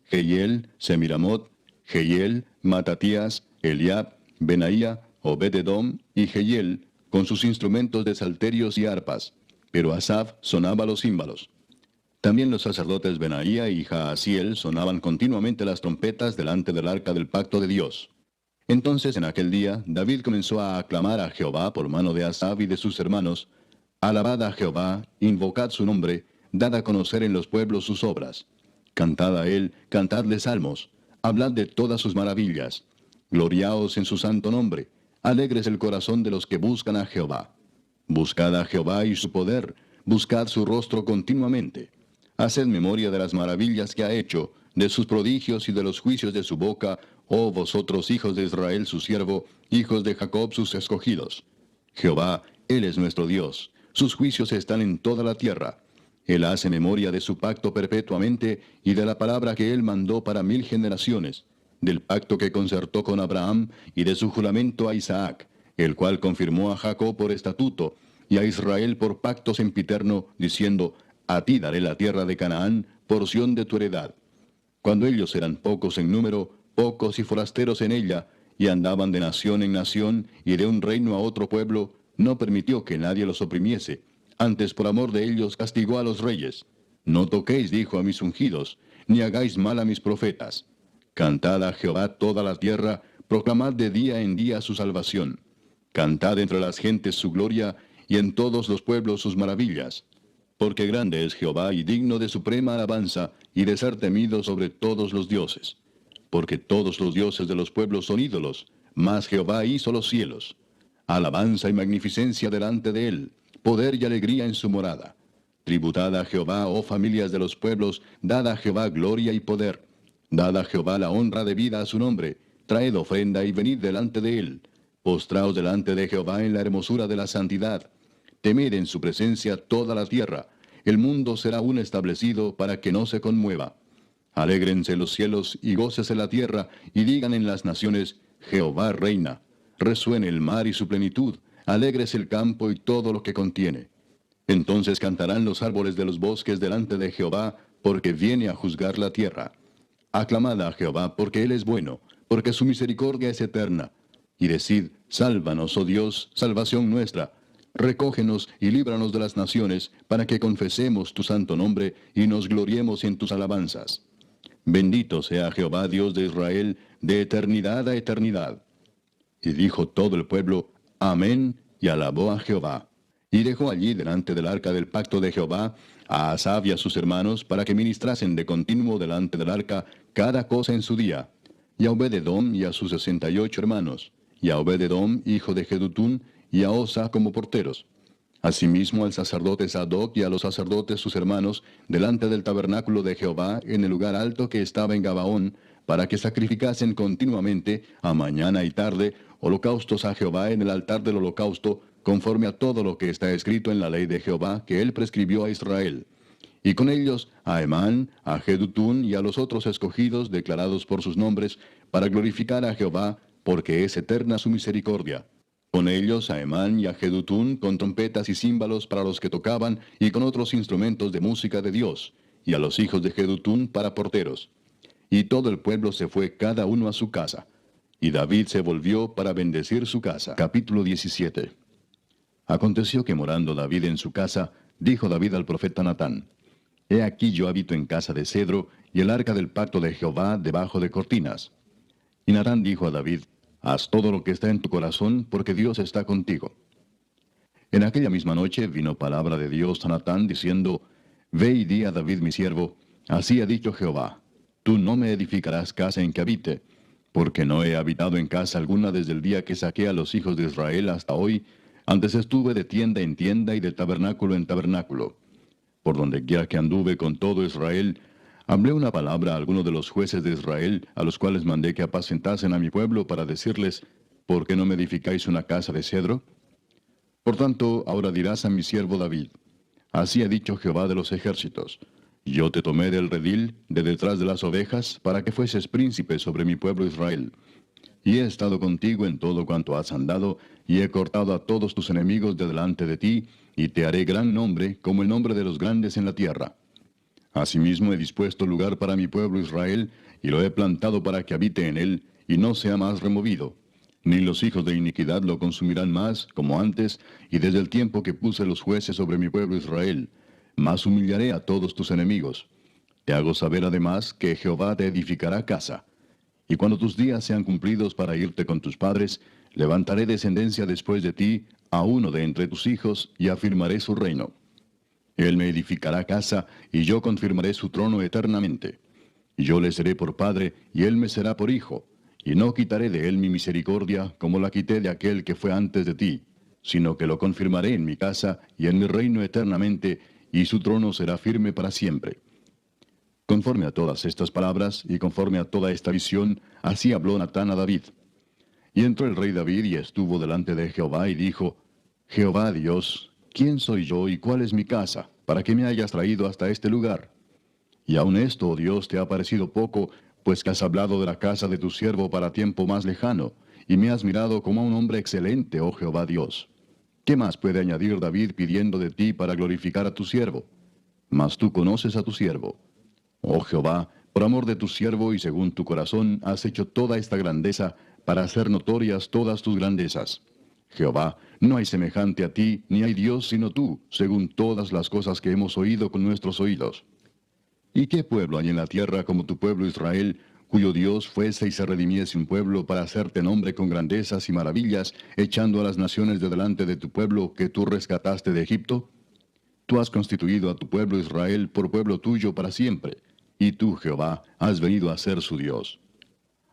Jehiel, Semiramot, Jehiel, Matatías, Eliab, Benaía, Obededom y Jehiel, con sus instrumentos de salterios y arpas, pero Asaf sonaba los címbalos. También los sacerdotes Benaía y Jaasiel sonaban continuamente las trompetas delante del arca del pacto de Dios. Entonces en aquel día David comenzó a aclamar a Jehová por mano de Asaf y de sus hermanos: Alabad a Jehová, invocad su nombre, dad a conocer en los pueblos sus obras. Cantad a él, cantadle salmos, hablad de todas sus maravillas. Gloriaos en su santo nombre, alegres el corazón de los que buscan a Jehová. Buscad a Jehová y su poder, buscad su rostro continuamente. Haced memoria de las maravillas que ha hecho, de sus prodigios y de los juicios de su boca, oh vosotros hijos de Israel su siervo, hijos de Jacob sus escogidos. Jehová, Él es nuestro Dios, sus juicios están en toda la tierra. Él hace memoria de su pacto perpetuamente y de la palabra que Él mandó para 1000 generaciones, del pacto que concertó con Abraham y de su juramento a Isaac, el cual confirmó a Jacob por estatuto y a Israel por pacto sempiterno, diciendo: A ti daré la tierra de Canaán, porción de tu heredad. Cuando ellos eran pocos en número, pocos y forasteros en ella, y andaban de nación en nación y de un reino a otro pueblo, no permitió que nadie los oprimiese. Antes por amor de ellos castigó a los reyes. No toquéis, dijo, a mis ungidos, ni hagáis mal a mis profetas. Cantad a Jehová toda la tierra, proclamad de día en día su salvación. Cantad entre las gentes su gloria, y en todos los pueblos sus maravillas. Porque grande es Jehová y digno de suprema alabanza, y de ser temido sobre todos los dioses. Porque todos los dioses de los pueblos son ídolos, mas Jehová hizo los cielos. Alabanza y magnificencia delante de él, poder y alegría en su morada. Tributad a Jehová, oh familias de los pueblos, dad a Jehová gloria y poder. Dad a Jehová la honra debida a su nombre, traed ofrenda y venid delante de él. Postraos delante de Jehová en la hermosura de la santidad. Temed en su presencia toda la tierra. El mundo será aún establecido para que no se conmueva. Alégrense los cielos y gócese la tierra, y digan en las naciones, Jehová reina. Resuene el mar y su plenitud, alégrese el campo y todo lo que contiene. Entonces cantarán los árboles de los bosques delante de Jehová, porque viene a juzgar la tierra. Aclamad a Jehová, porque él es bueno, porque su misericordia es eterna. Y decid, sálvanos, oh Dios, salvación nuestra. Recógenos y líbranos de las naciones, para que confesemos tu santo nombre y nos gloriemos en tus alabanzas. Bendito sea Jehová, Dios de Israel, de eternidad a eternidad. Y dijo todo el pueblo, Amén, y alabó a Jehová. Y dejó allí delante del arca del pacto de Jehová a Asaf y a sus hermanos para que ministrasen de continuo delante del arca cada cosa en su día. Y a Obed-edom y a sus 68 hermanos, y a Obed-edom, hijo de Jedutún, y a Osa como porteros. Asimismo al sacerdote Sadoc y a los sacerdotes sus hermanos, delante del tabernáculo de Jehová, en el lugar alto que estaba en Gabaón, para que sacrificasen continuamente, a mañana y tarde, holocaustos a Jehová en el altar del holocausto, conforme a todo lo que está escrito en la ley de Jehová, que él prescribió a Israel. Y con ellos a Emán, a Jedutún y a los otros escogidos declarados por sus nombres, para glorificar a Jehová, porque es eterna su misericordia. Con ellos a Emán y a Jedutún, con trompetas y címbalos para los que tocaban, y con otros instrumentos de música de Dios, y a los hijos de Jedutún para porteros. Y todo el pueblo se fue cada uno a su casa. Y David se volvió para bendecir su casa. Capítulo 17. Aconteció que morando David en su casa, dijo David al profeta Natán, He aquí yo habito en casa de cedro, y el arca del pacto de Jehová debajo de cortinas. Y Natán dijo a David, Haz todo lo que está en tu corazón, porque Dios está contigo. En aquella misma noche vino palabra de Dios a Natán, diciendo, Ve y di a David mi siervo, así ha dicho Jehová, Tú no me edificarás casa en que habite, porque no he habitado en casa alguna desde el día que saqué a los hijos de Israel hasta hoy. Antes estuve de tienda en tienda y de tabernáculo en tabernáculo. Por donde quiera que anduve con todo Israel, hablé una palabra a alguno de los jueces de Israel, a los cuales mandé que apacentasen a mi pueblo para decirles, ¿por qué no me edificáis una casa de cedro? Por tanto, ahora dirás a mi siervo David, Así ha dicho Jehová de los ejércitos, Yo te tomé del redil, de detrás de las ovejas, para que fueses príncipe sobre mi pueblo Israel. Y he estado contigo en todo cuanto has andado, y he cortado a todos tus enemigos de delante de ti, y te haré gran nombre, como el nombre de los grandes en la tierra. Asimismo he dispuesto lugar para mi pueblo Israel, y lo he plantado para que habite en él, y no sea más removido. Ni los hijos de iniquidad lo consumirán más, como antes, y desde el tiempo que puse los jueces sobre mi pueblo Israel. Mas humillaré a todos tus enemigos. Te hago saber además que Jehová te edificará casa. Y cuando tus días sean cumplidos para irte con tus padres, levantaré descendencia después de ti, a uno de entre tus hijos, y afirmaré su reino. Él me edificará casa, y yo confirmaré su trono eternamente. Yo le seré por padre, y él me será por hijo, y no quitaré de él mi misericordia, como la quité de aquel que fue antes de ti, sino que lo confirmaré en mi casa y en mi reino eternamente, y su trono será firme para siempre. Conforme a todas estas palabras, y conforme a toda esta visión, así habló Natán a David. Y entró el rey David y estuvo delante de Jehová y dijo, Jehová Dios, ¿quién soy yo y cuál es mi casa, para que me hayas traído hasta este lugar? Y aun esto, oh Dios, te ha parecido poco, pues que has hablado de la casa de tu siervo para tiempo más lejano, y me has mirado como a un hombre excelente, oh Jehová Dios. ¿Qué más puede añadir David pidiendo de ti para glorificar a tu siervo? Mas tú conoces a tu siervo. Oh Jehová, por amor de tu siervo y según tu corazón, has hecho toda esta grandeza para hacer notorias todas tus grandezas. Jehová, no hay semejante a ti, ni hay Dios sino tú, según todas las cosas que hemos oído con nuestros oídos. ¿Y qué pueblo hay en la tierra como tu pueblo Israel, cuyo Dios fuese y se redimiese un pueblo para hacerte nombre con grandezas y maravillas, echando a las naciones de delante de tu pueblo que tú rescataste de Egipto? Tú has constituido a tu pueblo Israel por pueblo tuyo para siempre, y tú, Jehová, has venido a ser su Dios.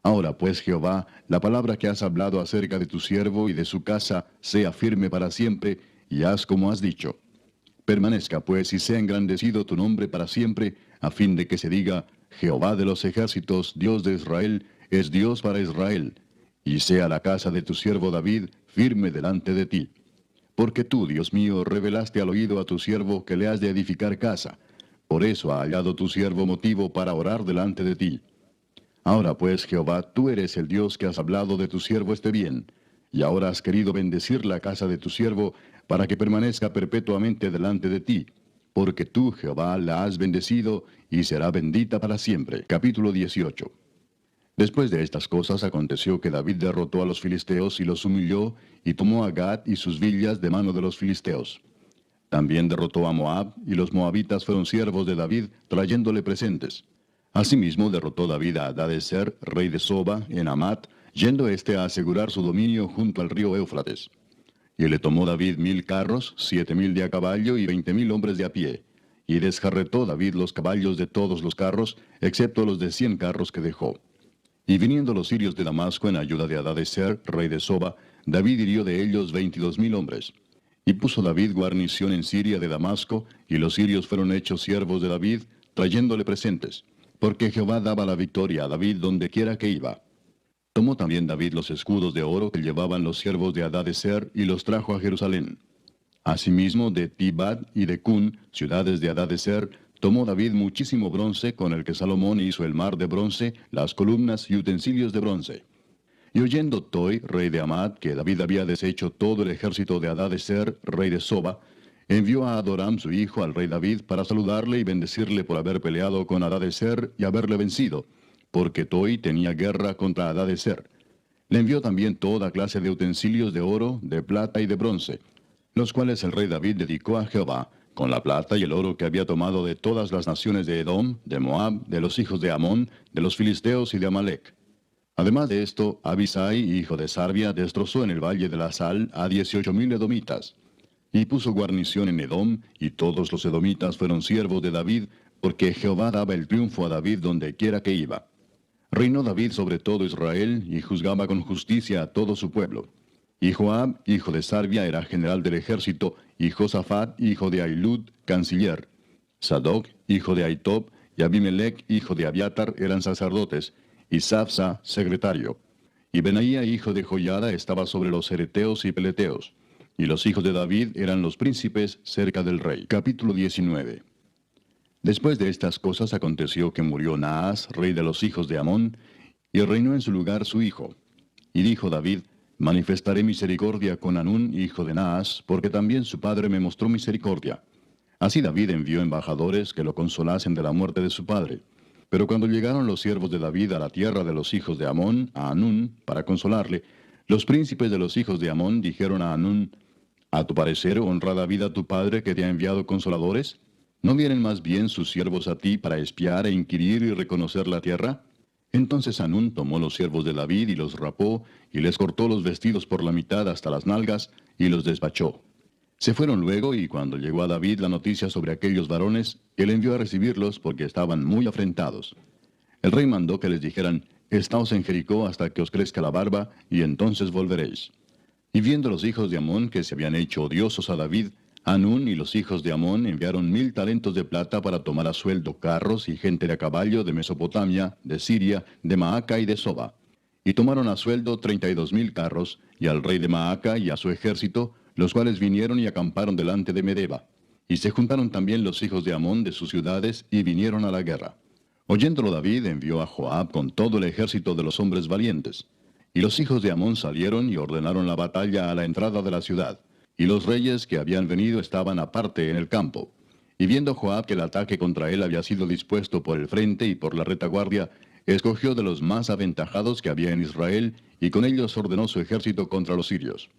Ahora pues, Jehová, la palabra que has hablado acerca de tu siervo y de su casa sea firme para siempre, y haz como has dicho. Permanezca pues y sea engrandecido tu nombre para siempre, a fin de que se diga, Jehová de los ejércitos, Dios de Israel, es Dios para Israel, y sea la casa de tu siervo David firme delante de ti. Porque tú, Dios mío, revelaste al oído a tu siervo que le has de edificar casa. Por eso ha hallado tu siervo motivo para orar delante de ti. Ahora pues, Jehová, tú eres el Dios que has hablado de tu siervo este bien, y ahora has querido bendecir la casa de tu siervo, para que permanezca perpetuamente delante de ti, porque tú, Jehová, la has bendecido, y será bendita para siempre. Capítulo 18. Después de estas cosas aconteció que David derrotó a los filisteos y los humilló, y tomó a Gat y sus villas de mano de los filisteos. También derrotó a Moab, y los moabitas fueron siervos de David, trayéndole presentes. Asimismo derrotó David a Hadadezer, rey de Soba, en Amat, yendo éste a asegurar su dominio junto al río Éufrates. Y le tomó David 1000 carros, 7000 de a caballo y 20,000 hombres de a pie. Y desjarretó David los caballos de todos los carros, excepto los de 100 carros que dejó. Y viniendo los sirios de Damasco en ayuda de Hadadezer, rey de Soba, David hirió de ellos 22,000 hombres. Y puso David guarnición en Siria de Damasco, y los sirios fueron hechos siervos de David, trayéndole presentes, porque Jehová daba la victoria a David donde quiera que iba. Tomó también David los escudos de oro que llevaban los siervos de Hadadezer, y los trajo a Jerusalén. Asimismo de Tibad y de Cun, ciudades de Hadadezer, tomó David muchísimo bronce, con el que Salomón hizo el mar de bronce, las columnas y utensilios de bronce. Y oyendo Toi, rey de Amat, que David había deshecho todo el ejército de Hadadezer, rey de Soba, envió a Adoram su hijo al rey David para saludarle y bendecirle por haber peleado con Hadadezer y haberle vencido, porque Toi tenía guerra contra Hadadezer. Le envió también toda clase de utensilios de oro, de plata y de bronce, los cuales el rey David dedicó a Jehová, con la plata y el oro que había tomado de todas las naciones de Edom, de Moab, de los hijos de Amón, de los filisteos y de Amalec. Además de esto, Abisai, hijo de Sarbia, destrozó en el valle de la Sal a 18,000 edomitas. Y puso guarnición en Edom, y todos los edomitas fueron siervos de David, porque Jehová daba el triunfo a David donde quiera que iba. Reinó David sobre todo Israel, y juzgaba con justicia a todo su pueblo. Y Joab, hijo de Sarbia, era general del ejército, y Josafat, hijo de Ahilud, canciller. Sadoc, hijo de Ahitob, y Abimelech, hijo de Abiatar, eran sacerdotes, y Sapsa, secretario. Y Benaía, hijo de Joiada, estaba sobre los cereteos y peleteos. Y los hijos de David eran los príncipes cerca del rey. Capítulo 19. Después de estas cosas aconteció que murió Naas, rey de los hijos de Amón, y reinó en su lugar su hijo. Y dijo David, manifestaré misericordia con Hanún, hijo de Naas, porque también su padre me mostró misericordia. Así David envió embajadores que lo consolasen de la muerte de su padre. Pero cuando llegaron los siervos de David a la tierra de los hijos de Amón, a Hanún, para consolarle, los príncipes de los hijos de Amón dijeron a Hanún, ¿a tu parecer honra David a tu padre que te ha enviado consoladores? ¿No vienen más bien sus siervos a ti para espiar e inquirir y reconocer la tierra? Entonces Hanún tomó los siervos de David y los rapó, y les cortó los vestidos por la mitad hasta las nalgas, y los despachó. Se fueron luego, y cuando llegó a David la noticia sobre aquellos varones, él envió a recibirlos porque estaban muy afrentados. El rey mandó que les dijeran, Estaos en Jericó hasta que os crezca la barba, y entonces volveréis. Y viendo los hijos de Amón que se habían hecho odiosos a David, Hanún y los hijos de Amón enviaron 1000 talentos de plata para tomar a sueldo carros y gente de a caballo de Mesopotamia, de Siria, de Maaca y de Soba. Y tomaron a sueldo 32,000 carros, y al rey de Maaca y a su ejército, los cuales vinieron y acamparon delante de Medeba. Y se juntaron también los hijos de Amón de sus ciudades, y vinieron a la guerra. Oyéndolo David envió a Joab con todo el ejército de los hombres valientes. Y los hijos de Amón salieron y ordenaron la batalla a la entrada de la ciudad. Y los reyes que habían venido estaban aparte en el campo. Y viendo Joab que el ataque contra él había sido dispuesto por el frente y por la retaguardia, escogió de los más aventajados que había en Israel, y con ellos ordenó su ejército contra los sirios.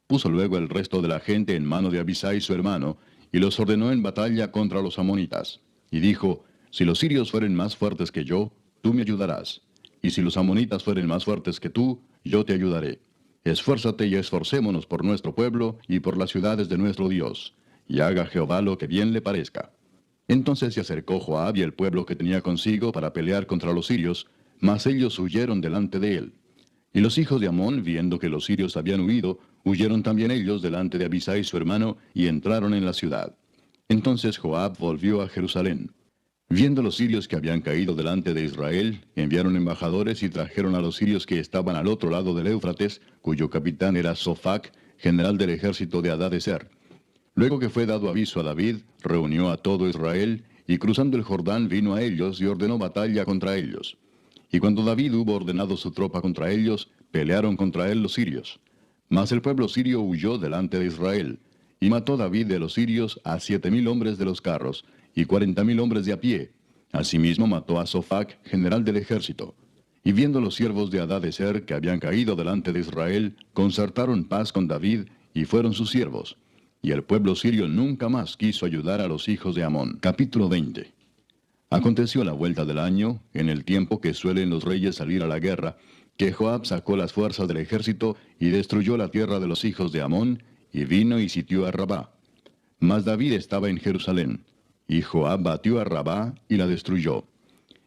Puso luego el resto de la gente en mano de Abisai su hermano, y los ordenó en batalla contra los amonitas. Y dijo, si los sirios fueren más fuertes que yo, tú me ayudarás. Y si los amonitas fueren más fuertes que tú, yo te ayudaré. Esfuérzate y esforcémonos por nuestro pueblo y por las ciudades de nuestro Dios, y haga Jehová lo que bien le parezca. Entonces se acercó Joab y el pueblo que tenía consigo para pelear contra los sirios, mas ellos huyeron delante de él. Y los hijos de Amón, viendo que los sirios habían huido, huyeron también ellos delante de Abisai su hermano, y entraron en la ciudad. Entonces Joab volvió a Jerusalén. Viendo los sirios que habían caído delante de Israel, enviaron embajadores y trajeron a los sirios que estaban al otro lado del Éufrates, cuyo capitán era Sofac, general del ejército de Hadadezer. Luego que fue dado aviso a David, reunió a todo Israel, y cruzando el Jordán vino a ellos y ordenó batalla contra ellos. Y cuando David hubo ordenado su tropa contra ellos, pelearon contra él los sirios. Mas el pueblo sirio huyó delante de Israel, y mató David de los sirios a 7,000 hombres de los carros, y 40,000 hombres de a pie. Asimismo mató a Sofac, general del ejército. Y viendo los siervos de Hadadezer que habían caído delante de Israel, concertaron paz con David, y fueron sus siervos. Y el pueblo sirio nunca más quiso ayudar a los hijos de Amón. Capítulo 20. Aconteció a la vuelta del año, en el tiempo que suelen los reyes salir a la guerra, que Joab sacó las fuerzas del ejército y destruyó la tierra de los hijos de Amón, y vino y sitió a Rabá. Mas David estaba en Jerusalén, y Joab batió a Rabá y la destruyó.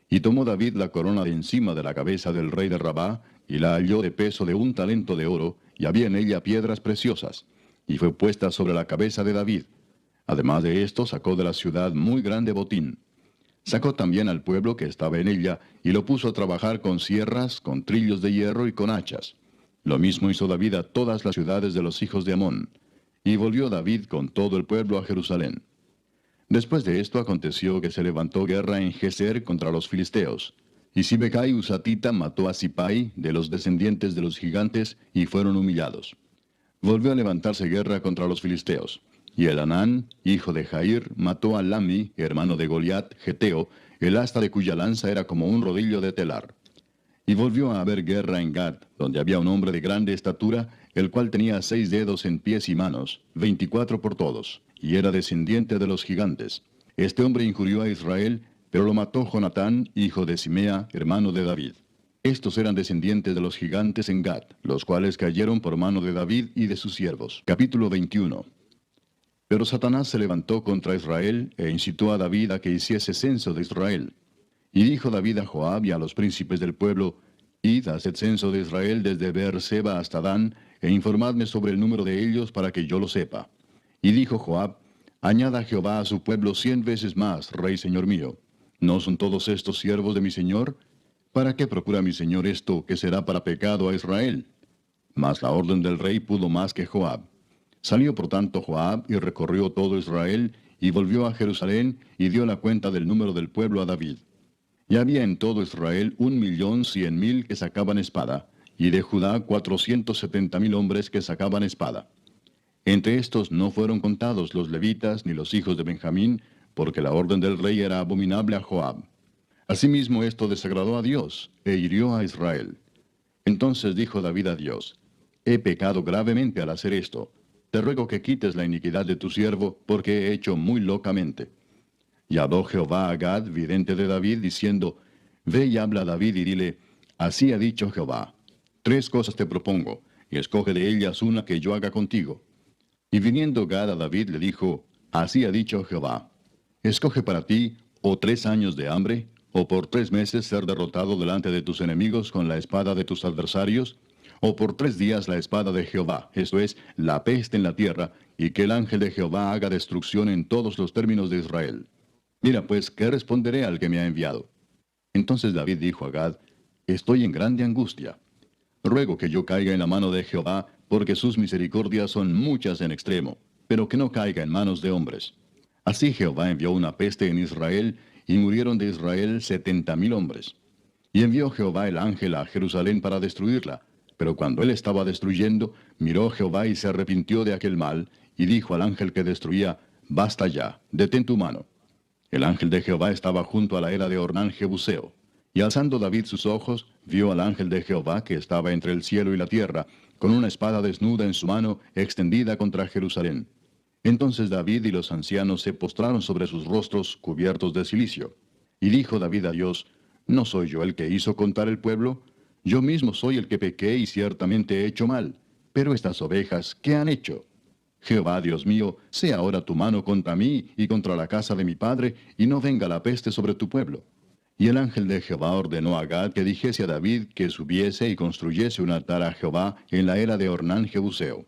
Y tomó David la corona de encima de la cabeza del rey de Rabá, y la halló de peso de 1 talento de oro, y había en ella piedras preciosas, y fue puesta sobre la cabeza de David. Además de esto, sacó de la ciudad muy grande botín. Sacó también al pueblo que estaba en ella, y lo puso a trabajar con sierras, con trillos de hierro y con hachas. Lo mismo hizo David a todas las ciudades de los hijos de Amón. Y volvió David con todo el pueblo a Jerusalén. Después de esto aconteció que se levantó guerra en Geser contra los filisteos. Y Sibecai Husatita mató a Sipai, de los descendientes de los gigantes, y fueron humillados. Volvió a levantarse guerra contra los filisteos. Y Elanán, hijo de Jair, mató a Lami, hermano de Goliat, geteo, el asta de cuya lanza era como un rodillo de telar. Y volvió a haber guerra en Gad, donde había un hombre de grande estatura, el cual tenía 6 dedos en pies y manos, 24 por todos, y era descendiente de los gigantes. Este hombre injurió a Israel, pero lo mató Jonatán, hijo de Simea, hermano de David. Estos eran descendientes de los gigantes en Gad, los cuales cayeron por mano de David y de sus siervos. Capítulo 21. Pero Satanás se levantó contra Israel, e incitó a David a que hiciese censo de Israel. Y dijo David a Joab y a los príncipes del pueblo: Id, haced censo de Israel desde Beer-seba hasta Dan, e informadme sobre el número de ellos para que yo lo sepa. Y dijo Joab: Añada Jehová a su pueblo 100 veces más, rey señor mío. ¿No son todos estos siervos de mi señor? ¿Para qué procura mi señor esto, que será para pecado a Israel? Mas la orden del rey pudo más que Joab. Salió por tanto Joab y recorrió todo Israel, y volvió a Jerusalén, y dio la cuenta del número del pueblo a David. Y había en todo Israel 1,100,000 que sacaban espada, y de Judá 470,000 hombres que sacaban espada. Entre estos no fueron contados los levitas ni los hijos de Benjamín, porque la orden del rey era abominable a Joab. Asimismo esto desagradó a Dios, e hirió a Israel. Entonces dijo David a Dios: He pecado gravemente al hacer esto. Te ruego que quites la iniquidad de tu siervo, porque he hecho muy locamente. Y habló Jehová a Gad, vidente de David, diciendo: Ve y habla a David y dile: Así ha dicho Jehová: 3 cosas te propongo, y escoge de ellas una que yo haga contigo. Y viniendo Gad a David le dijo: Así ha dicho Jehová: Escoge para ti o 3 años de hambre, o por 3 meses ser derrotado delante de tus enemigos con la espada de tus adversarios, o por 3 días la espada de Jehová, esto es, la peste en la tierra, y que el ángel de Jehová haga destrucción en todos los términos de Israel. Mira pues, ¿qué responderé al que me ha enviado? Entonces David dijo a Gad: Estoy en grande angustia. Ruego que yo caiga en la mano de Jehová, porque sus misericordias son muchas en extremo, pero que no caiga en manos de hombres. Así Jehová envió una peste en Israel, y murieron de Israel 70,000 hombres. Y envió Jehová el ángel a Jerusalén para destruirla. Pero cuando él estaba destruyendo, miró Jehová y se arrepintió de aquel mal, y dijo al ángel que destruía: Basta ya, detén tu mano. El ángel de Jehová estaba junto a la era de Ornán Jebuseo. Y alzando David sus ojos, vio al ángel de Jehová que estaba entre el cielo y la tierra, con una espada desnuda en su mano, extendida contra Jerusalén. Entonces David y los ancianos se postraron sobre sus rostros, cubiertos de cilicio. Y dijo David a Dios, ¿no soy yo el que hizo contar el pueblo? Yo mismo soy el que pequé y ciertamente he hecho mal. Pero estas ovejas, ¿qué han hecho? Jehová, Dios mío, sea ahora tu mano contra mí y contra la casa de mi padre, y no venga la peste sobre tu pueblo. Y el ángel de Jehová ordenó a Gad que dijese a David que subiese y construyese un altar a Jehová en la era de Ornán Jebuseo.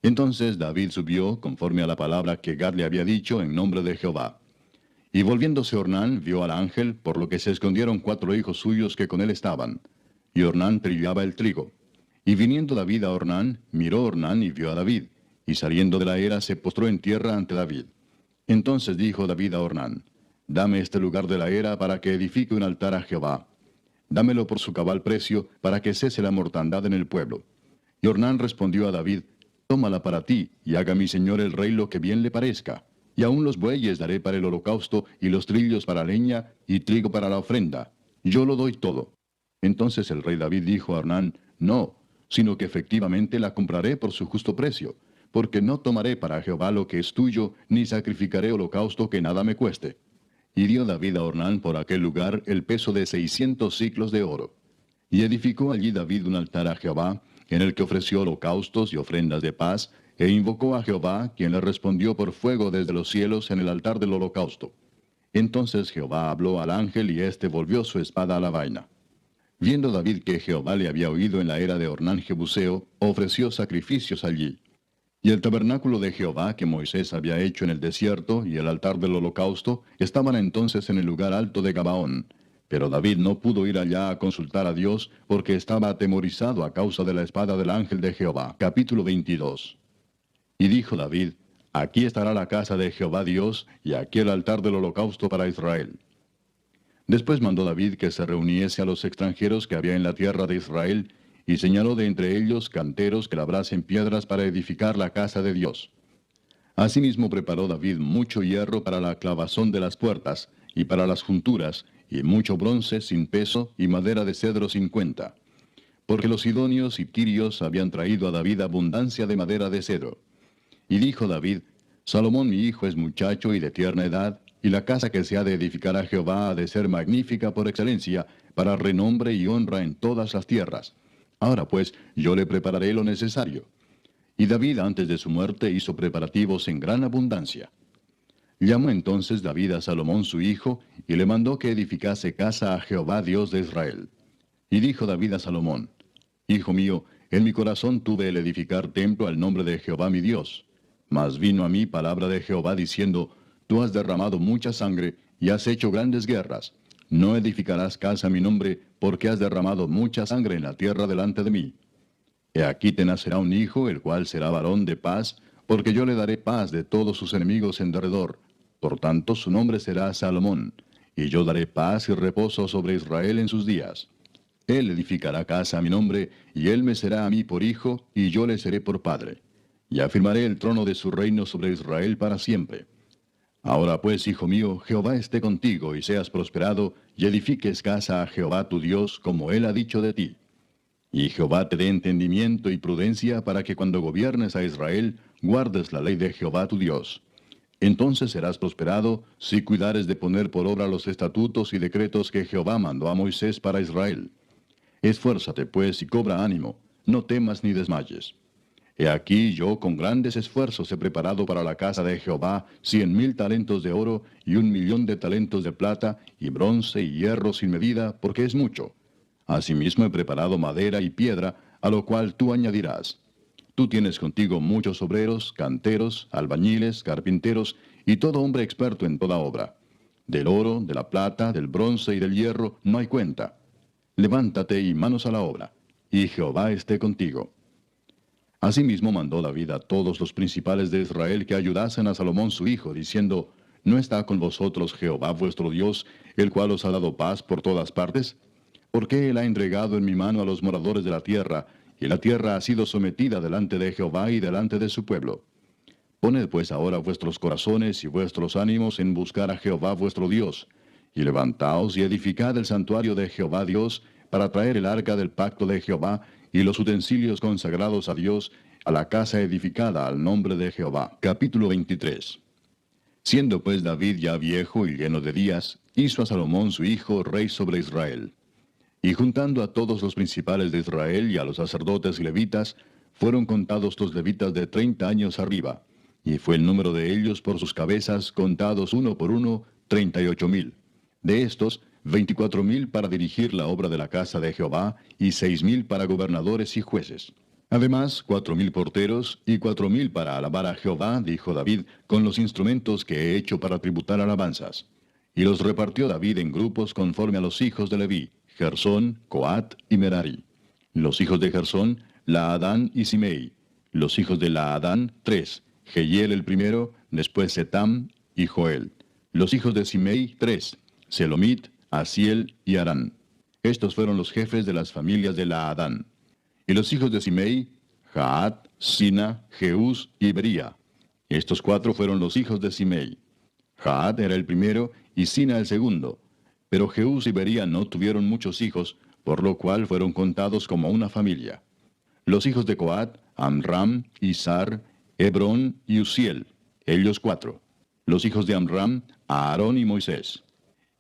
Entonces David subió, conforme a la palabra que Gad le había dicho, en nombre de Jehová. Y volviéndose Ornán, vio al ángel, por lo que se escondieron 4 hijos suyos que con él estaban. Y Ornán trillaba el trigo. Y viniendo David a Ornán, miró Ornán y vio a David. Y saliendo de la era se postró en tierra ante David. Entonces dijo David a Ornán, dame este lugar de la era para que edifique un altar a Jehová. Dámelo por su cabal precio, para que cese la mortandad en el pueblo. Y Ornán respondió a David, tómala para ti, y haga mi señor el rey lo que bien le parezca. Y aun los bueyes daré para el holocausto, y los trillos para leña, y trigo para la ofrenda. Yo lo doy todo. Entonces el rey David dijo a Ornán, no, sino que efectivamente la compraré por su justo precio, porque no tomaré para Jehová lo que es tuyo, ni sacrificaré holocausto que nada me cueste. Y dio David a Ornán por aquel lugar el peso de 600 siclos de oro. Y edificó allí David un altar a Jehová, en el que ofreció holocaustos y ofrendas de paz, e invocó a Jehová, quien le respondió por fuego desde los cielos en el altar del holocausto. Entonces Jehová habló al ángel, y éste volvió su espada a la vaina. Viendo David que Jehová le había oído en la era de Ornán Jebuseo, ofreció sacrificios allí. Y el tabernáculo de Jehová que Moisés había hecho en el desierto, y el altar del holocausto, estaban entonces en el lugar alto de Gabaón. Pero David no pudo ir allá a consultar a Dios, porque estaba atemorizado a causa de la espada del ángel de Jehová. Capítulo 22. Y dijo David, aquí estará la casa de Jehová Dios, y aquí el altar del holocausto para Israel. Después mandó David que se reuniese a los extranjeros que había en la tierra de Israel, y señaló de entre ellos canteros que labrasen piedras para edificar la casa de Dios. Asimismo preparó David mucho hierro para la clavazón de las puertas, y para las junturas, y mucho bronce sin peso, y madera de cedro sin cuenta. Porque los sidonios y tirios habían traído a David abundancia de madera de cedro. Y dijo David, Salomón mi hijo es muchacho y de tierna edad, y la casa que se ha de edificar a Jehová ha de ser magnífica por excelencia, para renombre y honra en todas las tierras. Ahora pues, yo le prepararé lo necesario. Y David antes de su muerte hizo preparativos en gran abundancia. Llamó entonces David a Salomón su hijo, y le mandó que edificase casa a Jehová Dios de Israel. Y dijo David a Salomón, Hijo mío, en mi corazón tuve el edificar templo al nombre de Jehová mi Dios. Mas vino a mí palabra de Jehová diciendo, Tú has derramado mucha sangre, y has hecho grandes guerras. No edificarás casa a mi nombre, porque has derramado mucha sangre en la tierra delante de mí. He aquí te nacerá un hijo, el cual será varón de paz, porque yo le daré paz de todos sus enemigos en derredor. Por tanto su nombre será Salomón, y yo daré paz y reposo sobre Israel en sus días. Él edificará casa a mi nombre, y él me será a mí por hijo, y yo le seré por padre. Y afirmaré el trono de su reino sobre Israel para siempre. Ahora pues, hijo mío, Jehová esté contigo, y seas prosperado, y edifiques casa a Jehová tu Dios, como él ha dicho de ti. Y Jehová te dé entendimiento y prudencia para que cuando gobiernes a Israel, guardes la ley de Jehová tu Dios. Entonces serás prosperado si cuidares de poner por obra los estatutos y decretos que Jehová mandó a Moisés para Israel. Esfuérzate pues y cobra ánimo, no temas ni desmayes. He aquí yo con grandes esfuerzos he preparado para la casa de Jehová 100,000 talentos de oro y 1,000,000 de talentos de plata y bronce y hierro sin medida, porque es mucho. Asimismo he preparado madera y piedra, a lo cual tú añadirás. Tú tienes contigo muchos obreros, canteros, albañiles, carpinteros, y todo hombre experto en toda obra. Del oro, de la plata, del bronce y del hierro no hay cuenta. Levántate y manos a la obra, y Jehová esté contigo. Asimismo mandó David a todos los principales de Israel que ayudasen a Salomón su hijo, diciendo, ¿No está con vosotros Jehová vuestro Dios, el cual os ha dado paz por todas partes? Porque él ha entregado en mi mano a los moradores de la tierra, y la tierra ha sido sometida delante de Jehová y delante de su pueblo. Poned pues ahora vuestros corazones y vuestros ánimos en buscar a Jehová vuestro Dios, y levantaos y edificad el santuario de Jehová Dios, para traer el arca del pacto de Jehová, y los utensilios consagrados a Dios, a la casa edificada al nombre de Jehová. Capítulo 23. Siendo pues David ya viejo y lleno de días, hizo a Salomón su hijo rey sobre Israel. Y juntando a todos los principales de Israel y a los sacerdotes y levitas, fueron contados los levitas de 30 años arriba, y fue el número de ellos por sus cabezas, contados uno por uno, 38,000. De estos, 24,000 para dirigir la obra de la casa de Jehová, y 6,000 para gobernadores y jueces. Además, 4,000 porteros, y 4,000 para alabar a Jehová, dijo David, con los instrumentos que he hecho para tributar alabanzas. Y los repartió David en grupos conforme a los hijos de Leví, Gersón, Coat y Merari. Los hijos de Gersón, Laadán y Simei. Los hijos de Laadán, 3, Jehiel el primero, después Setam y Joel. Los hijos de Simei, 3, Selomit, Asiel y Arán. Estos fueron los jefes de las familias de Laadán. Y los hijos de Simei, Jaat, Sina, Jeús y Bería. Estos 4 fueron los hijos de Simei. Jaat era el primero y Sina el segundo. Pero Jeús y Bería no tuvieron muchos hijos, por lo cual fueron contados como una familia. Los hijos de Coat, Amram, Izar, Hebrón y Uziel, ellos 4. Los hijos de Amram, Aarón y Moisés.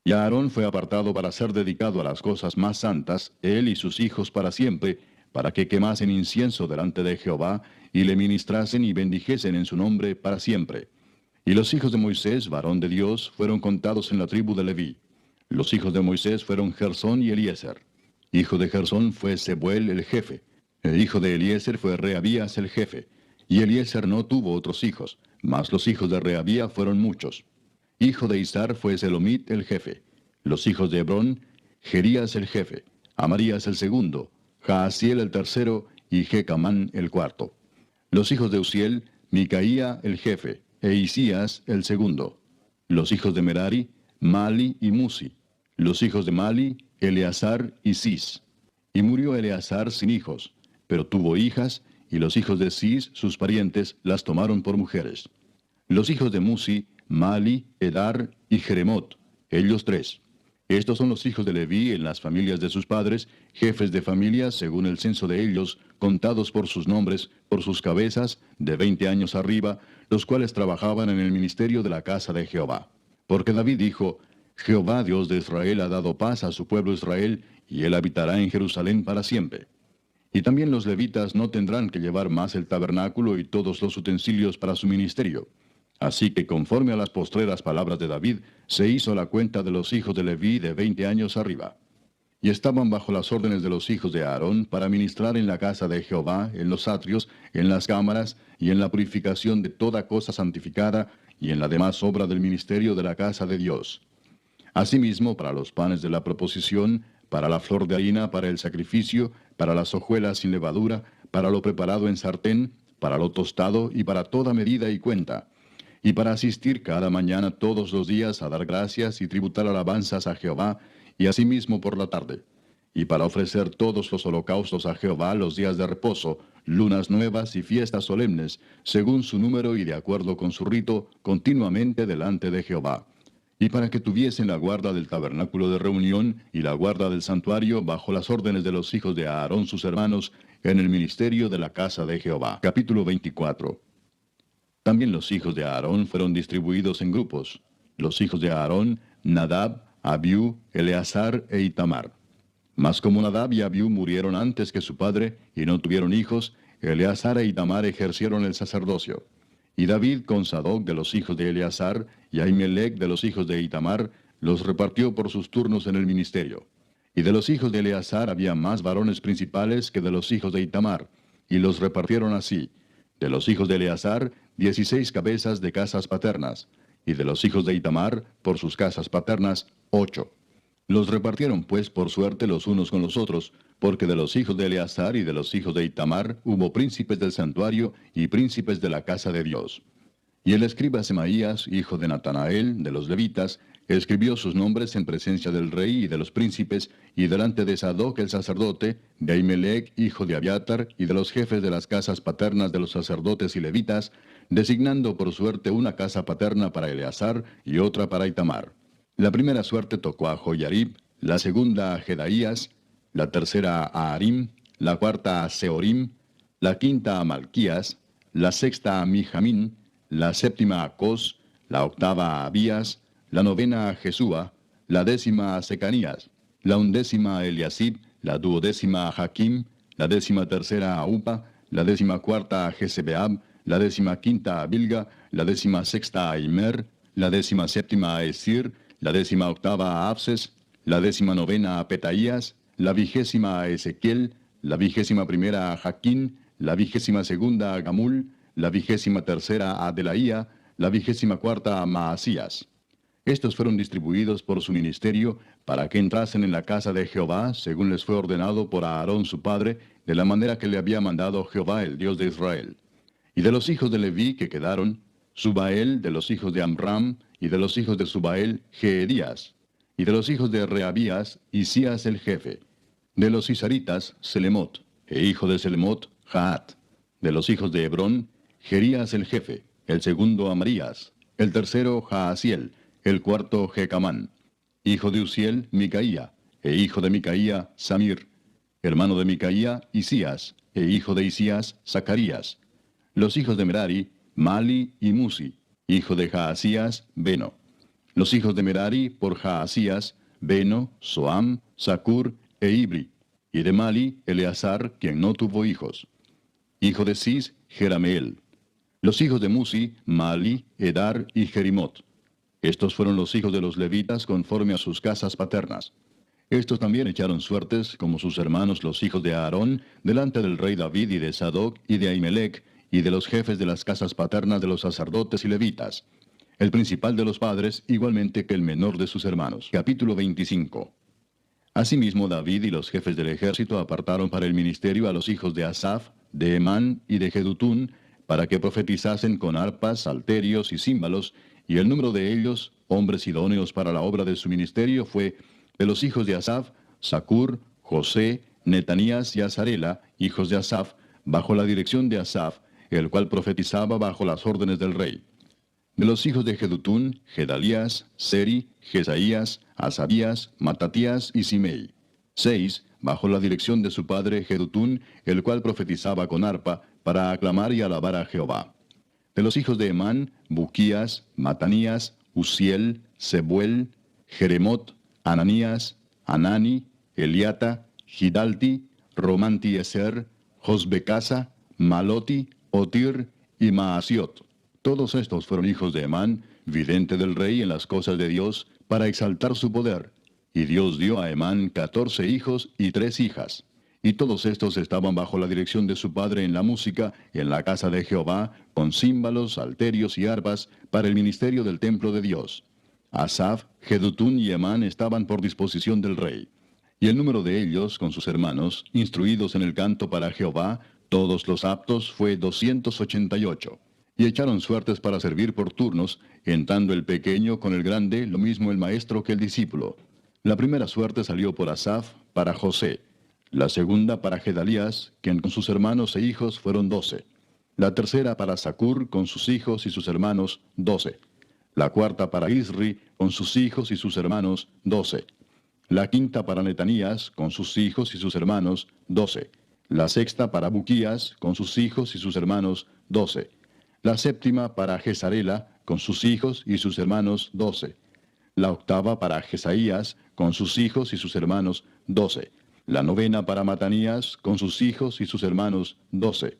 Y Aarón fue apartado para ser dedicado a las cosas más santas, él y sus hijos para siempre, para que quemasen incienso delante de Jehová, y le ministrasen y bendijesen en su nombre para siempre. Y los hijos de Moisés, varón de Dios, fueron contados en la tribu de Leví. Los hijos de Moisés fueron Gersón y Eliezer. Hijo de Gersón fue Sebuel el jefe. El hijo de Eliezer fue Reabías el jefe. Y Eliezer no tuvo otros hijos, mas los hijos de Reabía fueron muchos. Hijo de Izar fue Selomit el jefe. Los hijos de Hebrón, Jerías el jefe, Amarías el segundo, Jaasiel el tercero y Jecamán el cuarto. Los hijos de Uziel, Micaía el jefe, e Isías el segundo. Los hijos de Merari, Mali y Musi. Los hijos de Mali, Eleazar y Cis. Y murió Eleazar sin hijos, pero tuvo hijas, y los hijos de Cis, sus parientes, las tomaron por mujeres. Los hijos de Musi, Mali, Edar y Jeremot, ellos 3. Estos son los hijos de Leví en las familias de sus padres, jefes de familias según el censo de ellos, contados por sus nombres, por sus cabezas, de 20 años arriba, los cuales trabajaban en el ministerio de la casa de Jehová. Porque David dijo, Jehová Dios de Israel ha dado paz a su pueblo Israel, y él habitará en Jerusalén para siempre. Y también los levitas no tendrán que llevar más el tabernáculo y todos los utensilios para su ministerio. Así que conforme a las postreras palabras de David, se hizo la cuenta de los hijos de Leví de 20 años arriba. Y estaban bajo las órdenes de los hijos de Aarón para ministrar en la casa de Jehová, en los atrios, en las cámaras, y en la purificación de toda cosa santificada, y en la demás obra del ministerio de la casa de Dios. Asimismo, para los panes de la proposición, para la flor de harina, para el sacrificio, para las hojuelas sin levadura, para lo preparado en sartén, para lo tostado y para toda medida y cuenta. Y para asistir cada mañana todos los días a dar gracias y tributar alabanzas a Jehová, y asimismo por la tarde. Y para ofrecer todos los holocaustos a Jehová los días de reposo, lunas nuevas y fiestas solemnes, según su número y de acuerdo con su rito, continuamente delante de Jehová. Y para que tuviesen la guarda del tabernáculo de reunión y la guarda del santuario bajo las órdenes de los hijos de Aarón sus hermanos, en el ministerio de la casa de Jehová. Capítulo 24. También los hijos de Aarón fueron distribuidos en grupos. Los hijos de Aarón, Nadab, Abiú, Eleazar e Itamar. Mas como Nadab y Abiú murieron antes que su padre y no tuvieron hijos, Eleazar e Itamar ejercieron el sacerdocio. Y David con Sadoc de los hijos de Eleazar y Ahimelech de los hijos de Itamar los repartió por sus turnos en el ministerio. Y de los hijos de Eleazar había más varones principales que de los hijos de Itamar, y los repartieron así: de los hijos de Eleazar, 16 cabezas de casas paternas, y de los hijos de Itamar, por sus casas paternas, 8. Los repartieron pues por suerte los unos con los otros, porque de los hijos de Eleazar y de los hijos de Itamar hubo príncipes del santuario y príncipes de la casa de Dios. Y el escriba Semaías, hijo de Natanael, de los levitas, escribió sus nombres en presencia del rey y de los príncipes, y delante de Sadoc el sacerdote, de Ahimelech, hijo de Abiatar, y de los jefes de las casas paternas de los sacerdotes y levitas, designando por suerte una casa paterna para Eleazar y otra para Itamar. La primera suerte tocó a Joyarib, la segunda a Jedaías, la tercera a Harim, la cuarta a Seorim, la quinta a Malquías, la sexta a Mijamín, la séptima a Cos, la octava a Abías, la novena a Jesúa, la 10ª a Secanías, la 11ª a Eliasib, la 12ª a Jaquim, la 13ª a Upa, la 14ª a Jezebeab, la 15ª a Bilga, la 16ª a Immer, la 17ª a Esir, la 18ª a Abses, la 19ª a Petaías, la 20ª a Ezequiel, la 21ª a Jaquín, la 22ª a Gamul, la 23ª a Delaía, la 24ª a Maasías. Estos fueron distribuidos por su ministerio para que entrasen en la casa de Jehová, según les fue ordenado por Aarón su padre, de la manera que le había mandado Jehová, el Dios de Israel. Y de los hijos de Leví que quedaron, Subael de los hijos de Amram, y de los hijos de Subael, Jeedías. Y de los hijos de Reabías, Isías el jefe. De los Isaritas, Selemot, e hijo de Selemot, Jaat. De los hijos de Hebrón, Jerías el jefe, el segundo Amarías, el tercero Jaasiel, el cuarto Jecamán. Hijo de Uziel, Micaía, e hijo de Micaía, Samir. Hermano de Micaía, Isías, e hijo de Isías, Zacarías. Los hijos de Merari, Mali y Musi. Hijo de Jaasías, Beno. Los hijos de Merari, por Jaasías, Beno, Soam, Zacur e Ibri. Y de Mali, Eleazar, quien no tuvo hijos. Hijo de Cis, Jerameel. Los hijos de Musi, Mali, Edar y Jerimot. Estos fueron los hijos de los levitas conforme a sus casas paternas. Estos también echaron suertes, como sus hermanos los hijos de Aarón, delante del rey David y de Sadoc y de Ahimelech, y de los jefes de las casas paternas de los sacerdotes y levitas. El principal de los padres, igualmente que el menor de sus hermanos. Capítulo 25. Asimismo David y los jefes del ejército apartaron para el ministerio a los hijos de Asaf, de Emán y de Jedutún, para que profetizasen con arpas, salterios y címbalos, y el número de ellos, hombres idóneos para la obra de su ministerio, fue de los hijos de Asaf, Zacur, José, Netanías y Azarela, hijos de Asaf, bajo la dirección de Asaf, el cual profetizaba bajo las órdenes del rey. De los hijos de Jedutún, Gedalías, Seri, Jesaías, Asabías, Matatías y Simei. 6, bajo la dirección de su padre Jedutún, el cual profetizaba con arpa, para aclamar y alabar a Jehová. De los hijos de Emán, Buquías, Matanías, Uziel, Sebuel, Jeremot, Ananías, Anani, Eliata, Gidalti, Romanti-Eser, Josbecasa, Maloti, Otir y Maasiot. Todos estos fueron hijos de Emán, vidente del rey en las cosas de Dios, para exaltar su poder. Y Dios dio a Emán 14 hijos y 3 hijas. Y todos estos estaban bajo la dirección de su padre en la música, en la casa de Jehová, con címbalos, salterios y arpas, para el ministerio del templo de Dios. Asaf, Jedutún y Emán estaban por disposición del rey. Y el número de ellos, con sus hermanos, instruidos en el canto para Jehová, todos los aptos, fue 288. Y echaron suertes para servir por turnos, entrando el pequeño con el grande, lo mismo el maestro que el discípulo. La primera suerte salió por Asaf, para José. La segunda para Gedalías, quien con sus hermanos e hijos fueron 12. La tercera para Zacur, con sus hijos y sus hermanos, 12. La cuarta para Isri, con sus hijos y sus hermanos, 12. La quinta para Netanías, con sus hijos y sus hermanos, 12. La sexta para Buquías, con sus hijos y sus hermanos, 12. La séptima para Jezarela, con sus hijos y sus hermanos, 12. La octava para Jesaías, con sus hijos y sus hermanos, 12. La novena para Matanías, con sus hijos y sus hermanos, 12.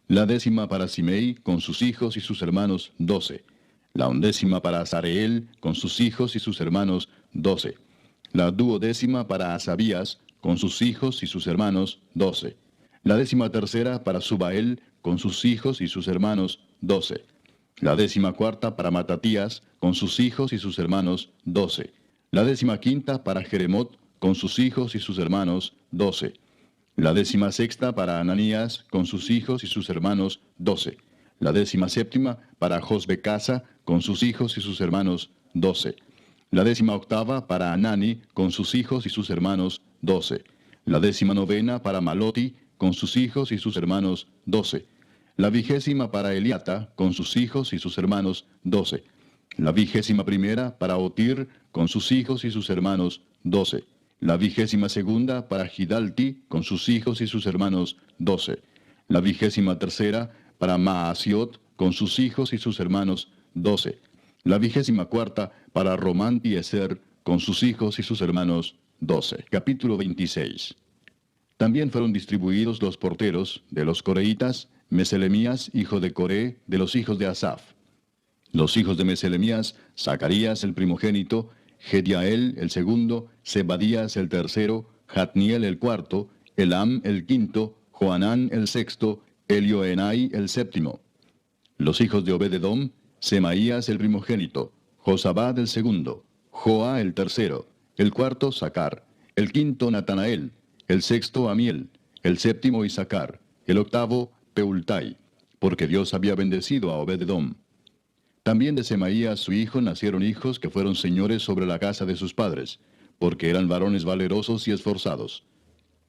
La décima para Simei, con sus hijos y sus hermanos, 12. La undécima para Azareel, con sus hijos y sus hermanos, 12. La duodécima para Asabías, con sus hijos y sus hermanos, 12. La 13ª para Subael, con sus hijos y sus hermanos, 12. La 14ª para Matatías, con sus hijos y sus hermanos, 12. La 15ª para Jeremot, con sus hijos y sus hermanos, 12. La 16ª para Ananías, con sus hijos y sus hermanos, 12. La 17ª para Josbecasa, con sus hijos y sus hermanos, 12. La 18ª para Anani, con sus hijos y sus hermanos, 12. La 19ª para Maloti, con sus hijos y sus hermanos, 12. La 20ª para Eliata, con sus hijos y sus hermanos, 12. La 21ª para Otir, con sus hijos y sus hermanos, 12. La 22ª para Gidalti, con sus hijos y sus hermanos, 12. La 23ª para Maasiot, con sus hijos y sus hermanos, 12. La 24ª para Romanti-Eser, con sus hijos y sus hermanos, 12. Capítulo 26. También fueron distribuidos los porteros de los coreitas, Meselemías, hijo de Coré, de los hijos de Asaf. Los hijos de Meselemías, Zacarías el primogénito, Gediael el segundo, Zebadías el tercero, Jatniel el cuarto, Elam el quinto, Joanán el sexto, Elioenai el séptimo. Los hijos de Obed-edom, Semaías el primogénito, Josabad el segundo, Joa el tercero, el cuarto Sacar, el quinto Natanael, el sexto Amiel, el séptimo Isacar, el octavo Peultai, porque Dios había bendecido a Obed-edom. También de Semaías su hijo nacieron hijos que fueron señores sobre la casa de sus padres, porque eran varones valerosos y esforzados.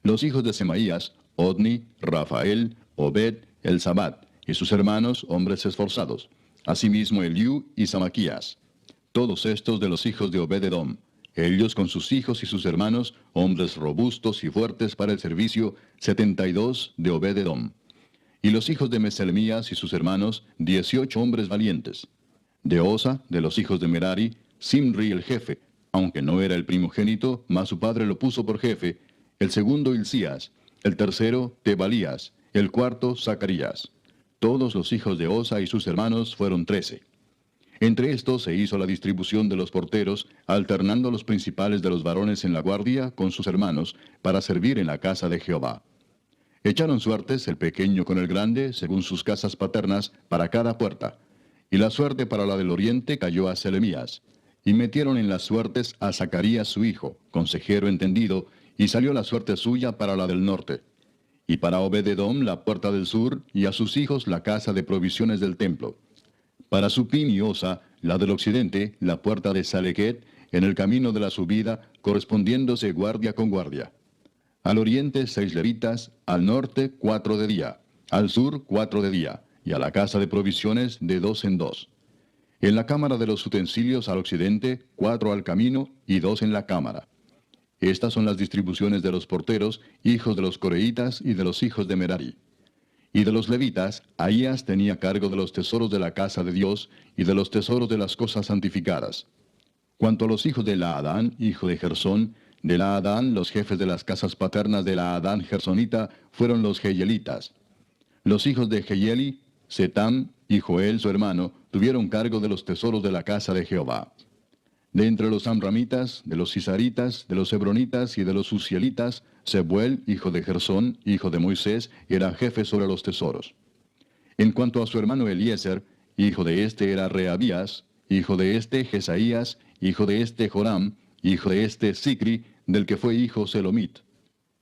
Los hijos de Semaías, Odni, Rafael, Obed, Elzabat, y sus hermanos, hombres esforzados. Asimismo Eliú y Samaquías. Todos estos de los hijos de Obed-edom, ellos con sus hijos y sus hermanos, hombres robustos y fuertes para el servicio, 72 de Obed-edom. Y los hijos de Meselemías y sus hermanos, 18 hombres valientes. De Osa, de los hijos de Merari, Simri el jefe, aunque no era el primogénito, mas su padre lo puso por jefe, el segundo Hilcías, el tercero Tebalías, el cuarto Zacarías. Todos los hijos de Osa y sus hermanos fueron 13. Entre estos se hizo la distribución de los porteros, alternando los principales de los varones en la guardia con sus hermanos, para servir en la casa de Jehová. Echaron suertes el pequeño con el grande, según sus casas paternas, para cada puerta. Y la suerte para la del oriente cayó a Selemías. Y metieron en las suertes a Zacarías su hijo, consejero entendido, y salió la suerte suya para la del norte. Y para Obed-edom la puerta del sur, y a sus hijos la casa de provisiones del templo. Para Supim y Osa, la del occidente, la puerta de Salequet, en el camino de la subida, correspondiéndose guardia con guardia. Al oriente 6 levitas, al norte 4 de día, al sur 4 de día, y a la casa de provisiones de 2 en 2. En la cámara de los utensilios al occidente, 4 al camino y 2 en la cámara. Estas son las distribuciones de los porteros, hijos de los coreitas y de los hijos de Merari. Y de los levitas, Ahías tenía cargo de los tesoros de la casa de Dios y de los tesoros de las cosas santificadas. Cuanto a los hijos de Laadán, hijo de Gersón, de Laadán los jefes de las casas paternas de Laadán gersonita fueron los Jeyelitas. Los hijos de Jeyeli, Setam y Joel su hermano, tuvieron cargo de los tesoros de la casa de Jehová. De entre los amramitas, de los cisaritas, de los hebronitas y de los uzielitas, Sebuel, hijo de Gersón, hijo de Moisés, era jefe sobre los tesoros. En cuanto a su hermano Eliezer, hijo de este era Reabías, hijo de este Jesaías, hijo de este Joram, hijo de este Sicri, del que fue hijo Selomit.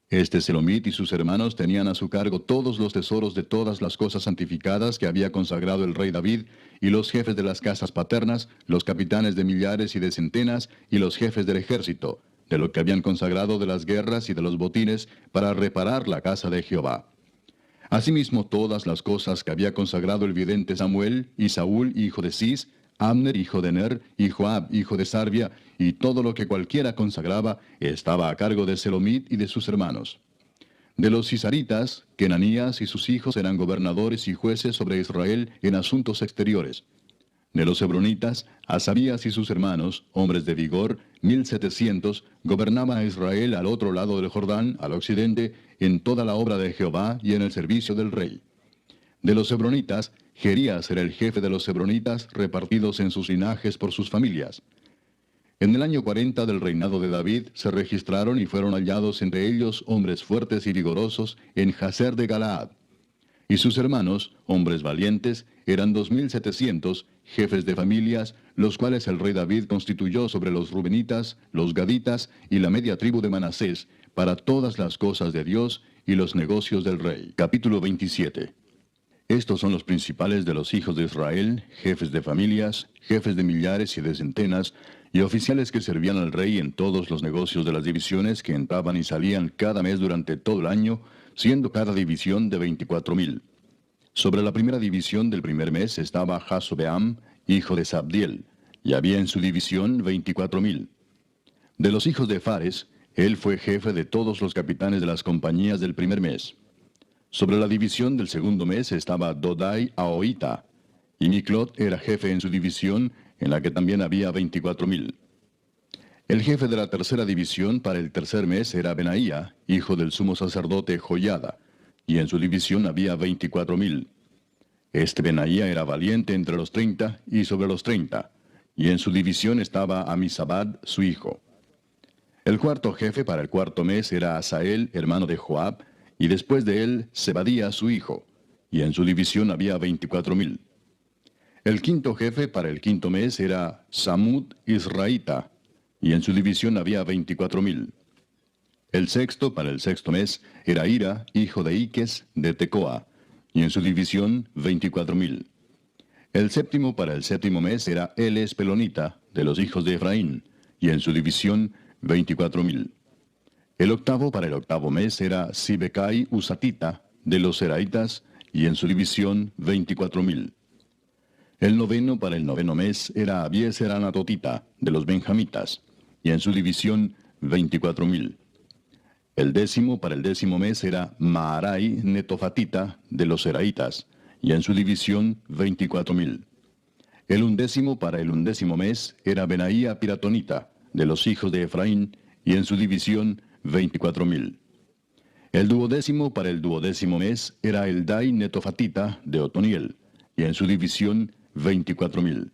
Este Selomit y sus hermanos tenían a su cargo todos los tesoros de todas las cosas santificadas que había consagrado el rey David, y los jefes de las casas paternas, los capitanes de millares y de centenas, y los jefes del ejército, de lo que habían consagrado de las guerras y de los botines, para reparar la casa de Jehová. Asimismo todas las cosas que había consagrado el vidente Samuel, y Saúl, hijo de Cis, Abner, hijo de Ner, y Joab, hijo de Sarvia, y todo lo que cualquiera consagraba, estaba a cargo de Selomit y de sus hermanos. De los cisaritas, Kenanías y sus hijos eran gobernadores y jueces sobre Israel en asuntos exteriores. De los hebronitas, Asabías y sus hermanos, hombres de vigor, 1700, gobernaban a Israel al otro lado del Jordán, al occidente, en toda la obra de Jehová y en el servicio del rey. De los hebronitas, Jerías era el jefe de los hebronitas, repartidos en sus linajes por sus familias. En el año 40 del reinado de David se registraron y fueron hallados entre ellos hombres fuertes y vigorosos en Jazer de Galaad. Y sus hermanos, hombres valientes, eran 2700, jefes de familias, los cuales el rey David constituyó sobre los rubenitas, los gaditas y la media tribu de Manasés, para todas las cosas de Dios y los negocios del rey. Capítulo 27. Estos son los principales de los hijos de Israel, jefes de familias, jefes de millares y de centenas, y oficiales que servían al rey en todos los negocios de las divisiones que entraban y salían cada mes durante todo el año, siendo cada división de 24,000. Sobre la primera división del primer mes estaba Jasobeam, hijo de Sabdiel, y había en su división 24,000. De los hijos de Fares, él fue jefe de todos los capitanes de las compañías del primer mes. Sobre la división del segundo mes estaba Dodai Ahoita, y Miclot era jefe en su división, en la que también había 24,000. El jefe de la tercera división para el tercer mes era Benaía, hijo del sumo sacerdote Joiada, y en su división había 24,000. Este Benaía era valiente entre los 30 y sobre los 30, y en su división estaba Amisabad, su hijo. El cuarto jefe para el cuarto mes era Asael, hermano de Joab, y después de él Zebadía, su hijo, y en su división había 24,000. El quinto jefe para el quinto mes era Samud Israelita, y en su división había 24,000. El sexto para el sexto mes era Ira, hijo de Iques, de Tecoa, y en su división 24,000. El séptimo para el séptimo mes era Eles Pelonita, de los hijos de Efraín, y en su división 24,000. El octavo para el octavo mes era Sibecai Usatita, de los Seraitas, y en su división 24,000. El noveno para el noveno mes era Abieser Anatotita, de los Benjamitas, y en su división 24,000. El décimo para el décimo mes era Maarai Netofatita, de los Seraitas, y en su división 24,000. El undécimo para el undécimo mes era Benaía Piratonita, de los hijos de Efraín, y en su división 24,000. El duodécimo para el duodécimo mes era Eldai Netofatita, de Otoniel, y en su división 24,000.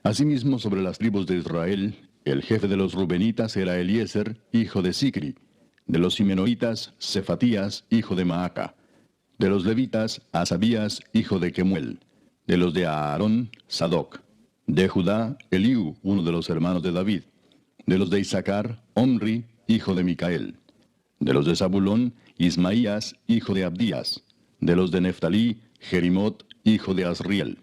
Asimismo, sobre las tribus de Israel, el jefe de los Rubenitas era Eliezer, hijo de Sicri; de los Simenoitas, Cefatías, hijo de Maaca; de los Levitas, Asabías, hijo de Kemuel; de los de Aarón, Sadoc; de Judá, Eliú, uno de los hermanos de David; de los de Isaacar, Omri, hijo de Micael; de los de Zabulón, Ismaías, hijo de Abdías; de los de Neftalí, Jerimot, hijo de Asriel;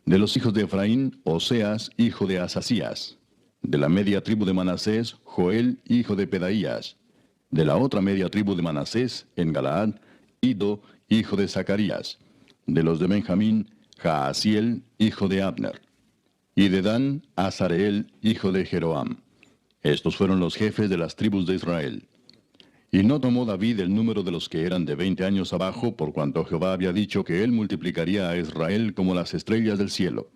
de los hijos de Efraín, Oseas, hijo de Asasías; de la media tribu de Manasés, Joel, hijo de Pedaías; de la otra media tribu de Manasés, en Galaad, Ido, hijo de Zacarías; de los de Benjamín, Jaasiel, hijo de Abner; y de Dan, Azareel, hijo de Jeroam. Estos fueron los jefes de las tribus de Israel. Y no tomó David el número de los que eran de 20 años abajo, por cuanto Jehová había dicho que él multiplicaría a Israel como las estrellas del cielo.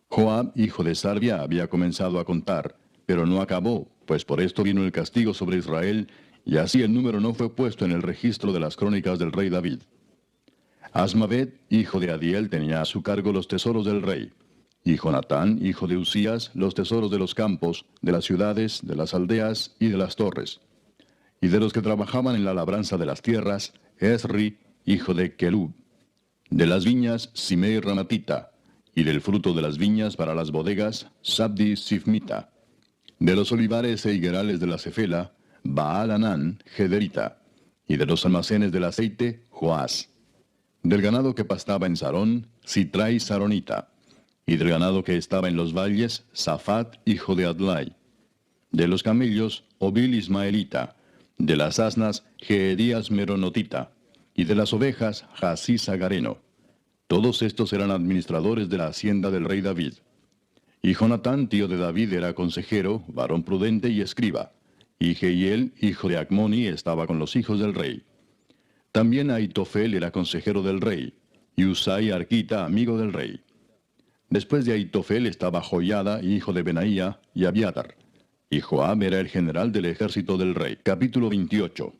Joab, hijo de Sarvia, había comenzado a contar, pero no acabó, pues por esto vino el castigo sobre Israel, y así el número no fue puesto en el registro de las crónicas del rey David. Asmavet, hijo de Adiel, tenía a su cargo los tesoros del rey, y Jonatán, hijo de Usías, los tesoros de los campos, de las ciudades, de las aldeas y de las torres. Y de los que trabajaban en la labranza de las tierras, Esri, hijo de Kelub; de las viñas, Simei Ramatita; y del fruto de las viñas para las bodegas, Sabdi Sifmita; de los olivares e higuerales de la Cefela, Baal Anán, Gederita; y de los almacenes del aceite, Joás; del ganado que pastaba en Sarón, Sitrai Saronita; y del ganado que estaba en los valles, Safat, hijo de Adlai; de los camellos, Obil Ismaelita; de las asnas, Geedías Meronotita; y de las ovejas, Jasís Agareno. Todos estos eran administradores de la hacienda del rey David. Y Jonatán, tío de David, era consejero, varón prudente y escriba. Y Jehiel, hijo de Acmoni, estaba con los hijos del rey. También Ahitofel era consejero del rey, y Usai Arquita, amigo del rey. Después de Ahitofel estaba Joiada, hijo de Benaía, y Abiatar. Y Joab era el general del ejército del rey. Capítulo 28.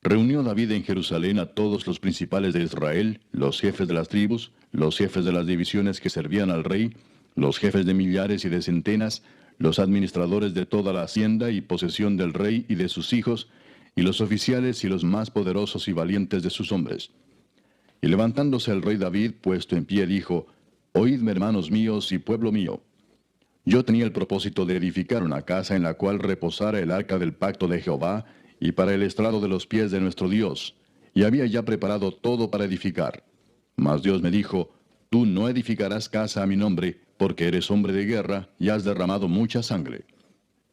Reunió David en Jerusalén a todos los principales de Israel, los jefes de las tribus, los jefes de las divisiones que servían al rey, los jefes de millares y de centenas, los administradores de toda la hacienda y posesión del rey y de sus hijos, y los oficiales y los más poderosos y valientes de sus hombres. Y levantándose el rey David, puesto en pie, dijo: Oídme, hermanos míos y pueblo mío. Yo tenía el propósito de edificar una casa en la cual reposara el arca del pacto de Jehová, y para el estrado de los pies de nuestro Dios, y había ya preparado todo para edificar. Mas Dios me dijo: Tú no edificarás casa a mi nombre, porque eres hombre de guerra, y has derramado mucha sangre.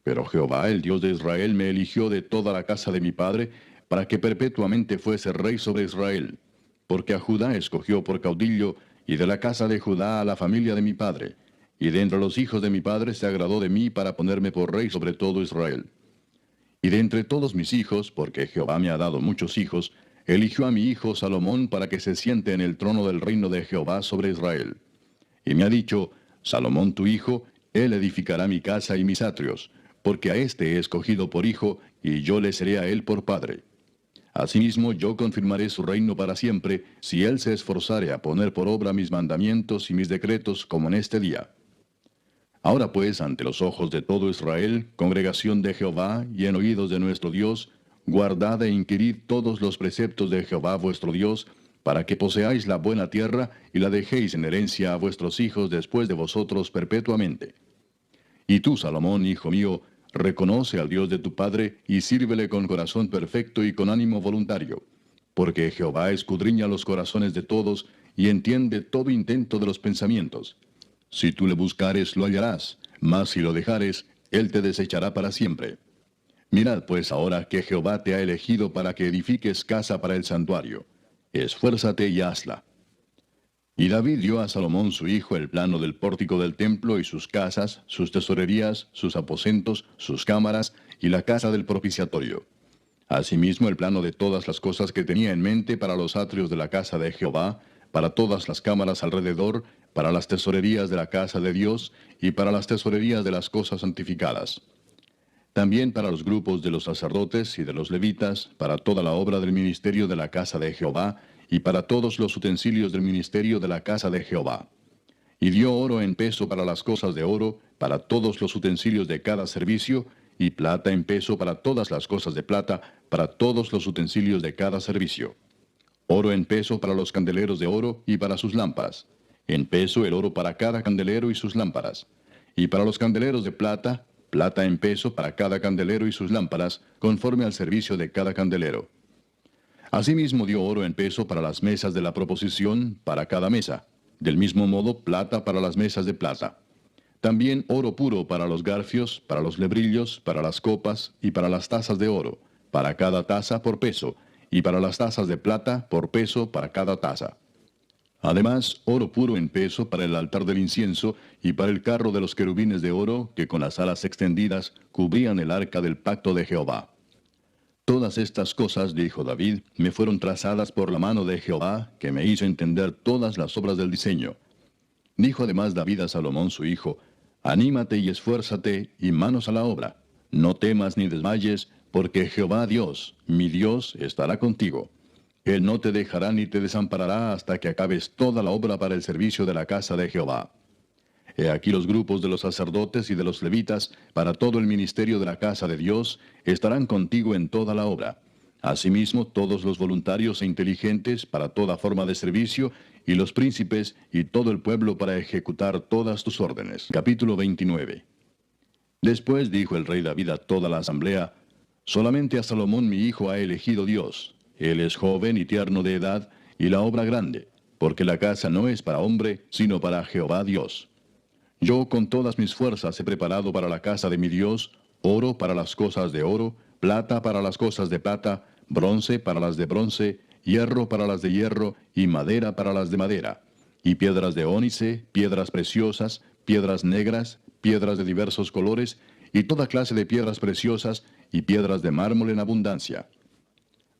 Pero Jehová, el Dios de Israel, me eligió de toda la casa de mi padre, para que perpetuamente fuese rey sobre Israel. Porque a Judá escogió por caudillo, y de la casa de Judá a la familia de mi padre. Y de entre los hijos de mi padre se agradó de mí para ponerme por rey sobre todo Israel. Y de entre todos mis hijos, porque Jehová me ha dado muchos hijos, eligió a mi hijo Salomón para que se siente en el trono del reino de Jehová sobre Israel. Y me ha dicho: Salomón tu hijo, Él edificará mi casa y mis atrios, porque a éste he escogido por hijo, y yo le seré a él por padre. Asimismo yo confirmaré su reino para siempre, si él se esforzare a poner por obra mis mandamientos y mis decretos como en este día. Ahora pues, ante los ojos de todo Israel, congregación de Jehová, y en oídos de nuestro Dios, guardad e inquirid todos los preceptos de Jehová vuestro Dios, para que poseáis la buena tierra, y la dejéis en herencia a vuestros hijos después de vosotros perpetuamente. Y tú, Salomón, hijo mío, reconoce al Dios de tu Padre, y sírvele con corazón perfecto y con ánimo voluntario, porque Jehová escudriña los corazones de todos, y entiende todo intento de los pensamientos. Si tú le buscares, lo hallarás, mas si lo dejares, él te desechará para siempre. Mirad pues ahora que Jehová te ha elegido para que edifiques casa para el santuario. Esfuérzate y hazla. Y David dio a Salomón su hijo el plano del pórtico del templo y sus casas, sus tesorerías, sus aposentos, sus cámaras y la casa del propiciatorio. Asimismo el plano de todas las cosas que tenía en mente para los atrios de la casa de Jehová, para todas las cámaras alrededor, para las tesorerías de la casa de Dios y para las tesorerías de las cosas santificadas. También para los grupos de los sacerdotes y de los levitas, para toda la obra del ministerio de la casa de Jehová, y para todos los utensilios del ministerio de la casa de Jehová. Y dio oro en peso para las cosas de oro, para todos los utensilios de cada servicio, y plata en peso para todas las cosas de plata, para todos los utensilios de cada servicio. Oro en peso para los candeleros de oro y para sus lámparas. En peso el oro para cada candelero y sus lámparas. Y para los candeleros de plata, plata en peso para cada candelero y sus lámparas, conforme al servicio de cada candelero. Asimismo dio oro en peso para las mesas de la proposición, para cada mesa. Del mismo modo, plata para las mesas de plata. También oro puro para los garfios, para los lebrillos, para las copas y para las tazas de oro, para cada taza por peso, y para las tazas de plata por peso para cada taza. Además, oro puro en peso para el altar del incienso y para el carro de los querubines de oro que con las alas extendidas cubrían el arca del pacto de Jehová. Todas estas cosas, dijo David, me fueron trazadas por la mano de Jehová, que me hizo entender todas las obras del diseño. Dijo además David a Salomón su hijo, anímate y esfuérzate, y manos a la obra. No temas ni desmayes, porque Jehová Dios, mi Dios, estará contigo. Él no te dejará ni te desamparará hasta que acabes toda la obra para el servicio de la casa de Jehová. He aquí los grupos de los sacerdotes y de los levitas, para todo el ministerio de la casa de Dios, estarán contigo en toda la obra. Asimismo, todos los voluntarios e inteligentes para toda forma de servicio, y los príncipes y todo el pueblo para ejecutar todas tus órdenes. Capítulo 29. Después dijo el rey David a toda la asamblea, solamente a Salomón mi hijo ha elegido Dios. Él es joven y tierno de edad, y la obra grande, porque la casa no es para hombre, sino para Jehová Dios. Yo con todas mis fuerzas he preparado para la casa de mi Dios, oro para las cosas de oro, plata para las cosas de plata, bronce para las de bronce, hierro para las de hierro, y madera para las de madera, y piedras de ónice, piedras preciosas, piedras negras, piedras de diversos colores, y toda clase de piedras preciosas, y piedras de mármol en abundancia.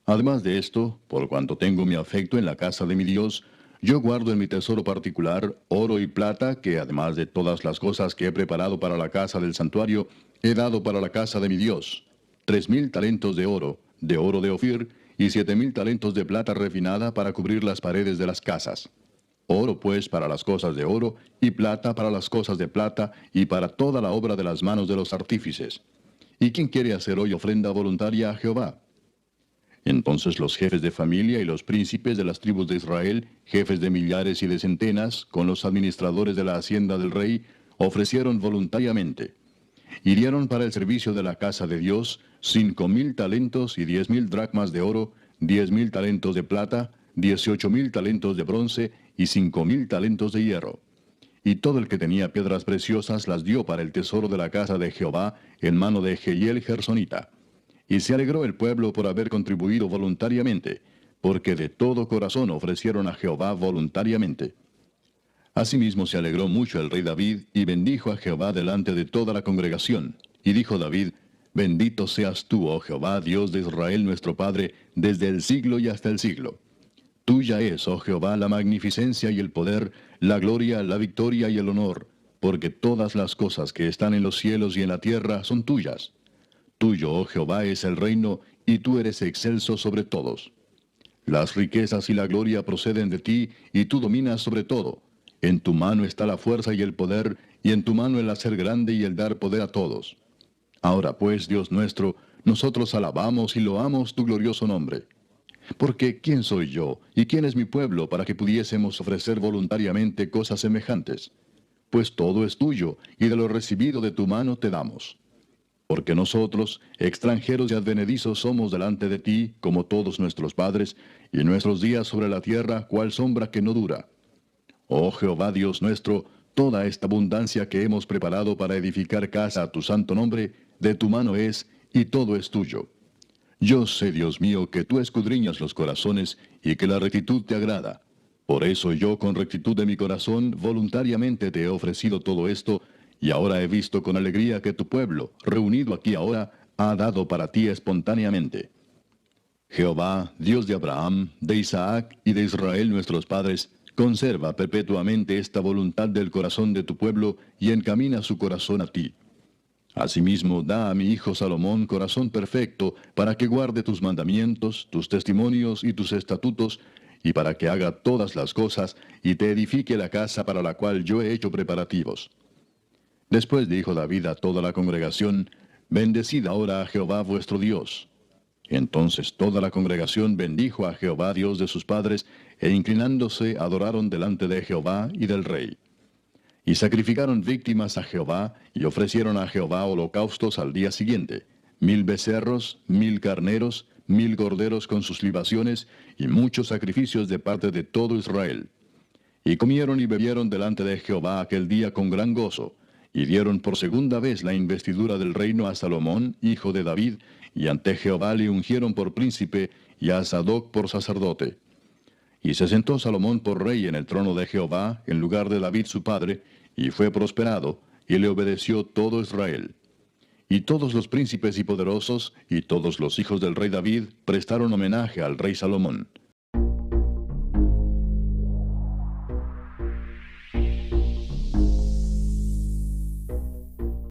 Además de esto, por cuanto tengo mi afecto en la casa de mi Dios, yo guardo en mi tesoro particular oro y plata, que además de todas las cosas que he preparado para la casa del santuario, he dado para la casa de mi Dios, 3,000 talentos de oro de Ofir, y 7,000 talentos de plata refinada para cubrir las paredes de las casas. Oro pues para las cosas de oro, y plata para las cosas de plata, y para toda la obra de las manos de los artífices. ¿Y quién quiere hacer hoy ofrenda voluntaria a Jehová? Entonces los jefes de familia y los príncipes de las tribus de Israel, jefes de millares y de centenas, con los administradores de la hacienda del rey, ofrecieron voluntariamente. Y dieron para el servicio de la casa de Dios 5,000 talentos y 10,000 dracmas de oro, 10,000 talentos de plata, 18,000 talentos de bronce y 5,000 talentos de hierro. Y todo el que tenía piedras preciosas las dio para el tesoro de la casa de Jehová en mano de Jehiel Gersonita. Y se alegró el pueblo por haber contribuido voluntariamente, porque de todo corazón ofrecieron a Jehová voluntariamente. Asimismo se alegró mucho el rey David, y bendijo a Jehová delante de toda la congregación. Y dijo David, bendito seas tú, oh Jehová, Dios de Israel nuestro Padre, desde el siglo y hasta el siglo. Tuya es, oh Jehová, la magnificencia y el poder, la gloria, la victoria y el honor, porque todas las cosas que están en los cielos y en la tierra son tuyas. Tuyo, oh Jehová, es el reino, y tú eres excelso sobre todos. Las riquezas y la gloria proceden de ti, y tú dominas sobre todo. En tu mano está la fuerza y el poder, y en tu mano el hacer grande y el dar poder a todos. Ahora pues, Dios nuestro, nosotros alabamos y loamos tu glorioso nombre. Porque ¿quién soy yo, y quién es mi pueblo, para que pudiésemos ofrecer voluntariamente cosas semejantes? Pues todo es tuyo, y de lo recibido de tu mano te damos. Porque nosotros, extranjeros y advenedizos, somos delante de ti, como todos nuestros padres, y nuestros días sobre la tierra, cual sombra que no dura. Oh Jehová Dios nuestro, toda esta abundancia que hemos preparado para edificar casa a tu santo nombre, de tu mano es, y todo es tuyo. Yo sé, Dios mío, que tú escudriñas los corazones, y que la rectitud te agrada. Por eso yo, con rectitud de mi corazón, voluntariamente te he ofrecido todo esto, y ahora he visto con alegría que tu pueblo, reunido aquí ahora, ha dado para ti espontáneamente. Jehová, Dios de Abraham, de Isaac y de Israel nuestros padres, conserva perpetuamente esta voluntad del corazón de tu pueblo, y encamina su corazón a ti. Asimismo, da a mi hijo Salomón corazón perfecto, para que guarde tus mandamientos, tus testimonios y tus estatutos, y para que haga todas las cosas, y te edifique la casa para la cual yo he hecho preparativos. Después dijo David a toda la congregación, Bendecid ahora a Jehová vuestro Dios. Entonces toda la congregación bendijo a Jehová Dios de sus padres, e inclinándose adoraron delante de Jehová y del rey. Y sacrificaron víctimas a Jehová, y ofrecieron a Jehová holocaustos al día siguiente, 1000 becerros, 1000 carneros, 1000 corderos con sus libaciones, y muchos sacrificios de parte de todo Israel. Y comieron y bebieron delante de Jehová aquel día con gran gozo, y dieron por segunda vez la investidura del reino a Salomón, hijo de David, y ante Jehová le ungieron por príncipe, y a Sadoc por sacerdote. Y se sentó Salomón por rey en el trono de Jehová, en lugar de David su padre, y fue prosperado, y le obedeció todo Israel. Y todos los príncipes y poderosos, y todos los hijos del rey David, prestaron homenaje al rey Salomón.